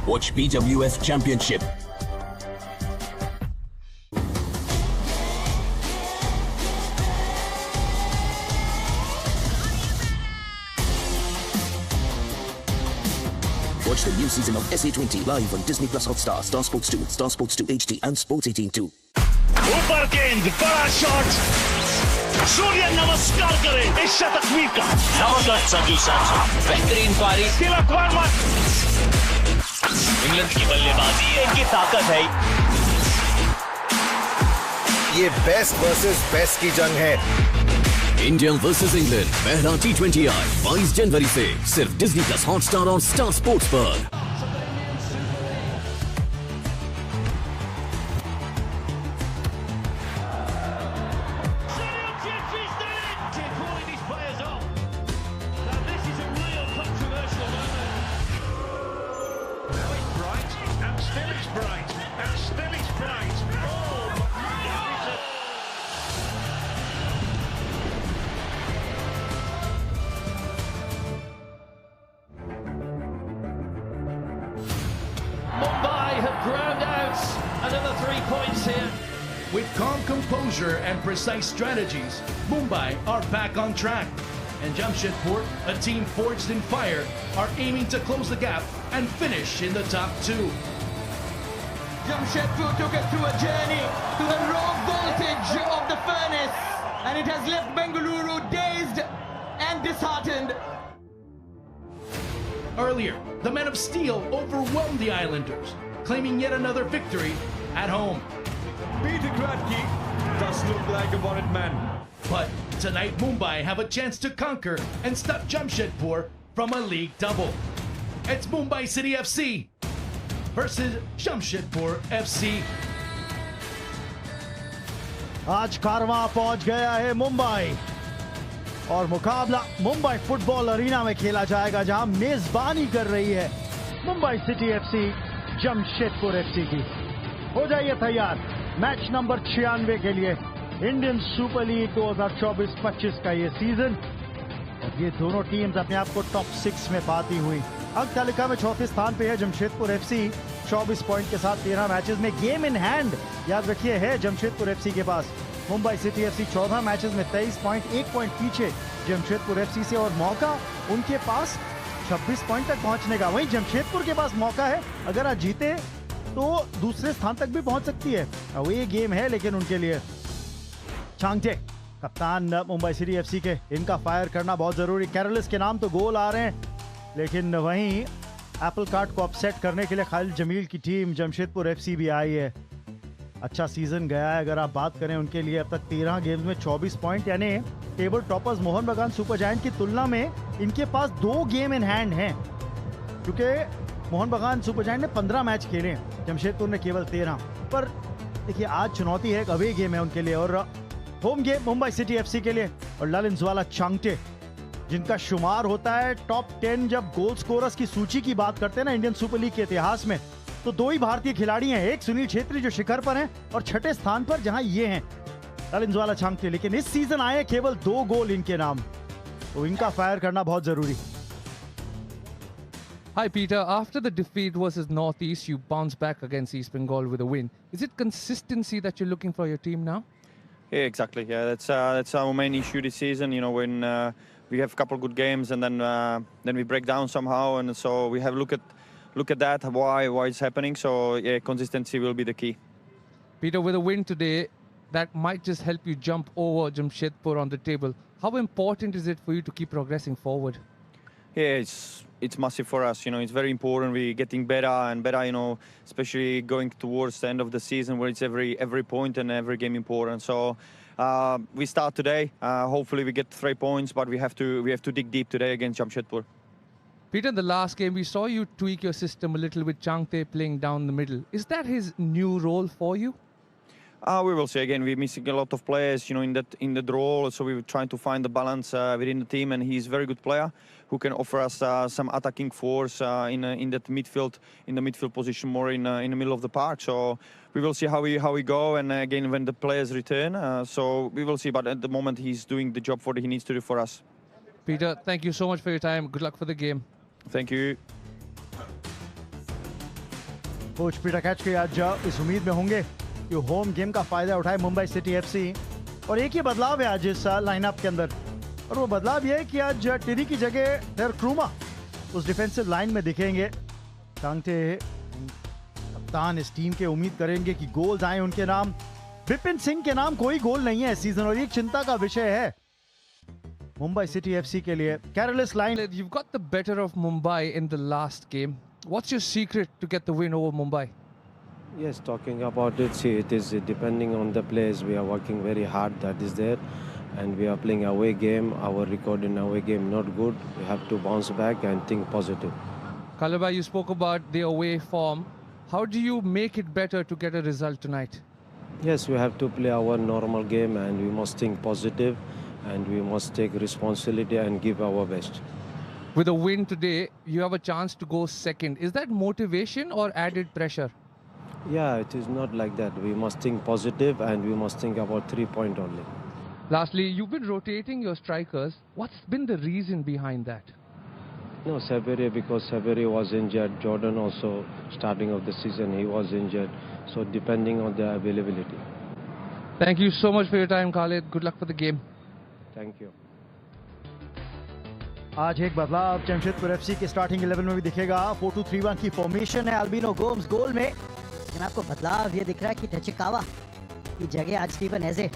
Watch BWF Championship. Watch the new season of SA20 live on Disney Plus Hotstar, Star Sports 2, Star Sports 2 HD and Sports 18-2. ऊपर गेंद, बड़ा शॉट, सूर्य नमस्कार करे इस शतकवीर का। जबरदस्त संजू सैमसन, बेहतरीन पारी, तिलक वर्मा। इंग्लैंड की बल्लेबाजी इनकी ताकत है। ये बेस्ट वर्सेस बेस्ट की जंग है। इंडिया वर्सेस इंग्लैंड पहला T20I 22 जनवरी से सिर्फ डिज्नी प्लस हॉटस्टार और स्टार स्पोर्ट्स पर। With calm composure and precise strategies, Mumbai are back on track. And Jamshedpur, a team forged in fire, are aiming to close the gap and finish in the top two. Jamshedpur took us through a journey to the raw voltage of the furnace, and it has left Bengaluru dazed and disheartened. Earlier, the men of steel overwhelmed the Islanders, claiming yet another victory at home. Peter Kratky does look like a wanted man. But tonight Mumbai have a chance to conquer and stop Jamshedpur from a league double. It's Mumbai City FC versus Jamshedpur FC. आज कारवां पहुंच गया है मुंबई और मुकाबला Mumbai football arena में खेला जाएगा, जहां मेजबानी कर रही है Mumbai city FC Jamshedpur FC की। हो जाइए तैयार मैच नंबर 96 के लिए इंडियन सुपर लीग 2024-25 का ये सीजन। और ये दोनों टीम्स अपने आप को टॉप 6 में पाती हुई अंक तालिका में चौथे स्थान पे है जमशेदपुर एफसी 24 पॉइंट के साथ 13 मैचेस में। गेम इन हैंड याद रखिए है जमशेदपुर एफसी के पास। मुंबई सिटी एफसी 14 मैचेस में 23 पॉइंट, 1 पॉइंट पीछे जमशेदपुर एफसी से, और मौका उनके पास 26 पॉइंट तक पहुंचने का। वहीं जमशेदपुर के पास मौका है, अगर आज जीते तो दूसरे स्थान तक भी पहुंच सकती है। अब ये गेम है लेकिन उनके लिए। चांगटे कप्तान मुंबई सिटी एफसी के, इनका फायर करना बहुत जरूरी। कैरोलिस के नाम तो गोल आ रहे हैं, लेकिन वहीं एप्पल कार्ट को अपसेट करने के लिए खालिद जमील की टीम जमशेदपुर एफसी भी आई है। अच्छा सीजन गया है अगर आप बात करें उनके लिए। अब तक 13 गेम्स में 24 पॉइंट, यानी टेबल टॉपर्स मोहन बगान सुपर जायंट की तुलना में इनके पास 2 गेम इन हैंड हैं, क्योंकि मोहन बगान सुपर जायंट ने 15 मैच खेले, जमशेदपुर ने केवल 13। पर देखिए आज चुनौती है, एक अवे गेम है उनके लिए और home game Mumbai city FC के लिए। और ललिंजवाला चांगटे जिनका शुमार होता है टॉप 10 जब गोल स्कोरर्स की सूची की बात करते हैं ना इंडियन सुपर लीग के इतिहास में, तो 2 ही भारतीय खिलाड़ी हैं, एक सुनील छेत्री जो शिखर पर हैं और छठे स्थान पर जहां ये हैं ललिंजवाला चांगटे। लेकिन इस सीजन आए केवल 2 गोल इनके नाम, तो इनका फायर करना बहुत जरूरी। Hi Peter, after the defeat versus Northeast, you bounced back against East Bengal with a win. Is it consistency that you're looking for your team now? Yeah, exactly. Yeah, that's our main issue this season. You know, when we have a couple good games and then we break down somehow, and so we have look at that why it's happening. So yeah, consistency will be the key. Peter, with a win today, that might just help you jump over Jamshedpur on the table. How important is it for you to keep progressing forward? Yeah, it's massive for us. It's very important. We're getting better and better. Especially going towards the end of the season, where it's every point and every game important. So we start today. Hopefully, we get 3 points, but we have to dig deep today against Jamshedpur. Peter, in the last game, we saw you tweak your system a little with Changte playing down the middle. Is that his new role for you? We will see. Again, we're missing a lot of players, in that role. So we're trying to find the balance within the team, and he's a very good player who can offer us some attacking force in that midfield, in the midfield position, more in the middle of the park. So we will see how we go, and again when the players return. So we will see. But at the moment, he's doing the job he needs to do for us. Peter, thank you so much for your time. Good luck for the game. Thank you. Coach Peter catch के आज इस उम्मीद में होंगे कि home game का फायदा उठाए मुंबई सिटी एफसी, और एक ही बदलाव है आज इस लाइनअप के अंदर, और वो बदलाव ये है कि आज टिरी की जगह डेर क्रूमा उस डिफेंसिव लाइन में दिखेंगे। टांगटे कप्तान इस टीम के उम्मीद करेंगे कि गोल्स आए उनके नाम। विपिन सिंह के नाम कोई गोल नहीं है इस सीजन, और ये चिंता का विषय है मुंबई सिटी एफसी के लिए। कैरलेस line. You've got the better of Mumbai in the last game. What's your secret to get the win over Mumbai? Yes, talking about it, see, it is depending on the players. We are working very hard, that is there, and we are playing away game. Our record in away game not good. We have to bounce back and think positive. Kalaba, you spoke about the away form. How do you make it better to get a result tonight? Yes, we have to play our normal game, and we must think positive, and we must take responsibility and give our best. With a win today, you have a chance to go second. Is that motivation or added pressure? Yeah, it is not like that. We must think positive, and we must think about 3 points only. Lastly, you've been rotating your strikers. What's been the reason behind that? No, Saberi, because Saberi was injured. Jordan also, starting of the season, he was injured. So depending on the availability. Thank you so much for your time, Khalid. Good luck for the game. Thank you. आज एक बदलाव Jamshedpur FC के starting 11 में भी दिखेगा। 4-2-3-1 की formation है albino Gomes गोल में। लेकिन आपको बदलाव ये दिख रहा है कि टचिकावा की जगह आज स्टीफन एजे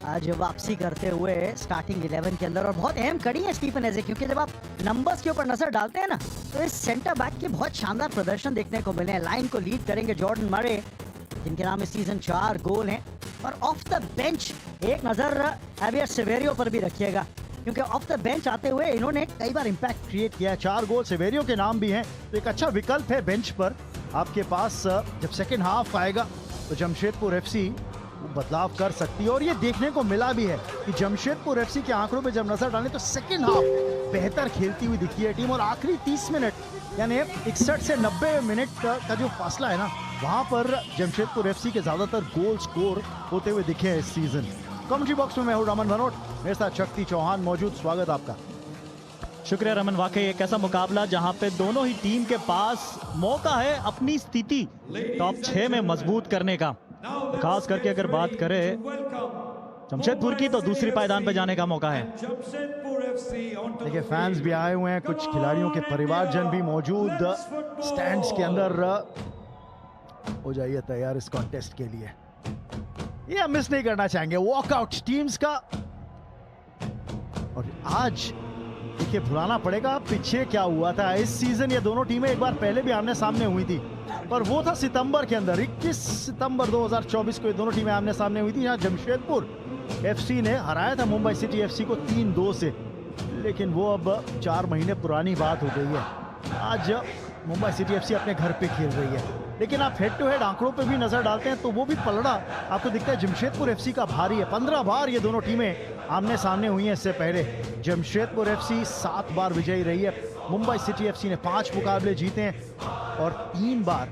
आज वापसी करते हुए स्टार्टिंग 11 के अंदर, और बहुत अहम कड़ी है स्टीफन एजे, क्योंकि जब आप नंबर्स के ऊपर नजर डालते हैं ना, तो इस सेंटर बैक के बहुत शानदार प्रदर्शन देखने को मिले हैं। लाइन को लीड करेंगे जॉर्डन मरे, जिनके नाम इस सीजन 4 गोल हैं, और ऑफ द बेंच एक नजर हैवियर सेवेरियो पर भी रखिएगा, क्योंकि ऑफ द बेंच आते हुए इन्होंने कई बार इंपैक्ट क्रिएट किया है। 4 गोल सेवेरियो के नाम भी हैं, तो एक अच्छा विकल्प है बेंच पर आपके पास। जब सेकंड हाफ आएगा तो जमशेदपुर एफसी बदलाव कर सकती है, और ये देखने को मिला भी है कि जमशेदपुर एफसी के आंकड़ों पे जब नजर डालें तो सेकंड हाफ बेहतर खेलती हुई दिखी है टीम, और आखिरी 30 मिनट यानी 61 से 90 मिनट का जो फासला है ना, वहां पर जमशेदपुर एफसी के ज्यादातर गोल स्कोर होते हुए दिखे हैं इस सीजन। कमेंट्री बॉक्स में मैं हूं रमन भनोट, मेरे साथ शक्ति चौहान मौजूद। स्वागत आपका। शुक्रिया रमन। वाकई एक ऐसा मुकाबला जहां पे दोनों ही टीम के पास मौका है अपनी स्थिति टॉप 6 में मजबूत करने का। खास करके अगर बात करें जमशेदपुर की, तो दूसरी पायदान पे जाने का मौका है। देखिए फैंस भी आए हुए हैं, कुछ खिलाड़ियों के परिवारजन भी मौजूद स्टैंड्स के अंदर। हो जाइए तैयार इस कॉन्टेस्ट के लिए, ये हम मिस नहीं करना चाहेंगे वॉकआउट टीम्स का। और आज देखिए भुलाना पड़ेगा पीछे क्या हुआ था इस सीजन। ये दोनों टीमें एक बार पहले भी आमने सामने हुई थी, पर वो था सितंबर के अंदर। 21 सितंबर 2024 को ये दोनों टीमें आमने सामने हुई थी, जहां जमशेदपुर एफसी ने हराया था मुंबई सिटी एफसी को 3-2 से। लेकिन वो अब 4 महीने पुरानी बात हो गई है। आज मुंबई सिटी एफसी अपने घर पे खेल रही है, लेकिन आप हेड टू हेड आंकड़ों पे भी नजर डालते हैं तो वो भी पलड़ा आपको दिखता है जमशेदपुर एफसी का भारी है। 15 बार ये दोनों टीमें आमने सामने हुई हैं इससे पहले। जमशेदपुर एफसी 7 बार विजयी रही है, मुंबई सिटी एफसी ने 5 मुकाबले जीते हैं, और 3 बार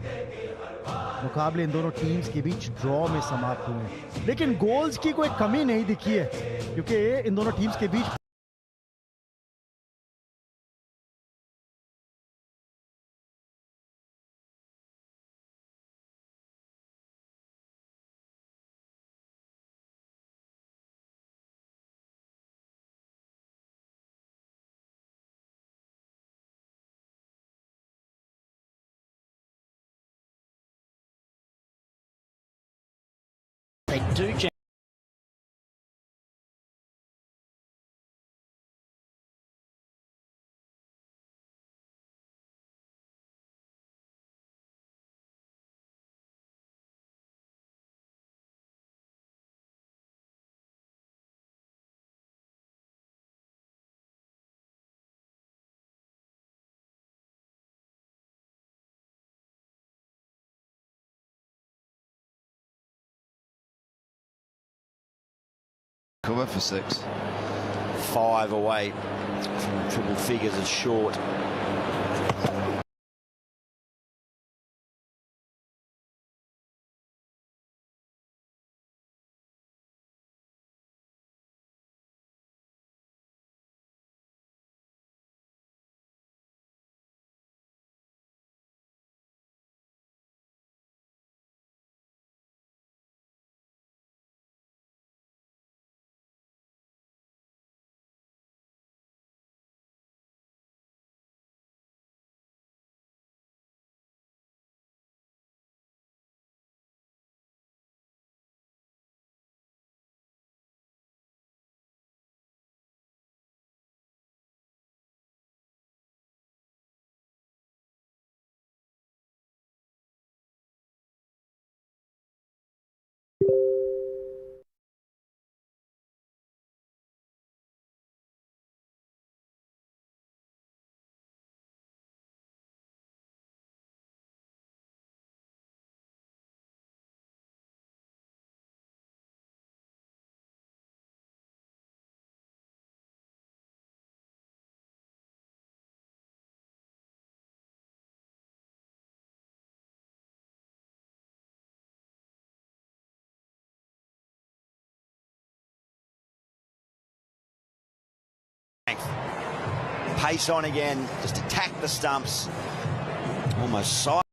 मुकाबले इन दोनों टीम्स के बीच ड्रॉ में समाप्त हुए हैं। लेकिन गोल्स की कोई कमी नहीं दिखी है, क्योंकि इन दोनों टीम्स के बीच They do. Cover for 6. 5 away from triple figures is short. Pace on again, just attack the stumps, almost side.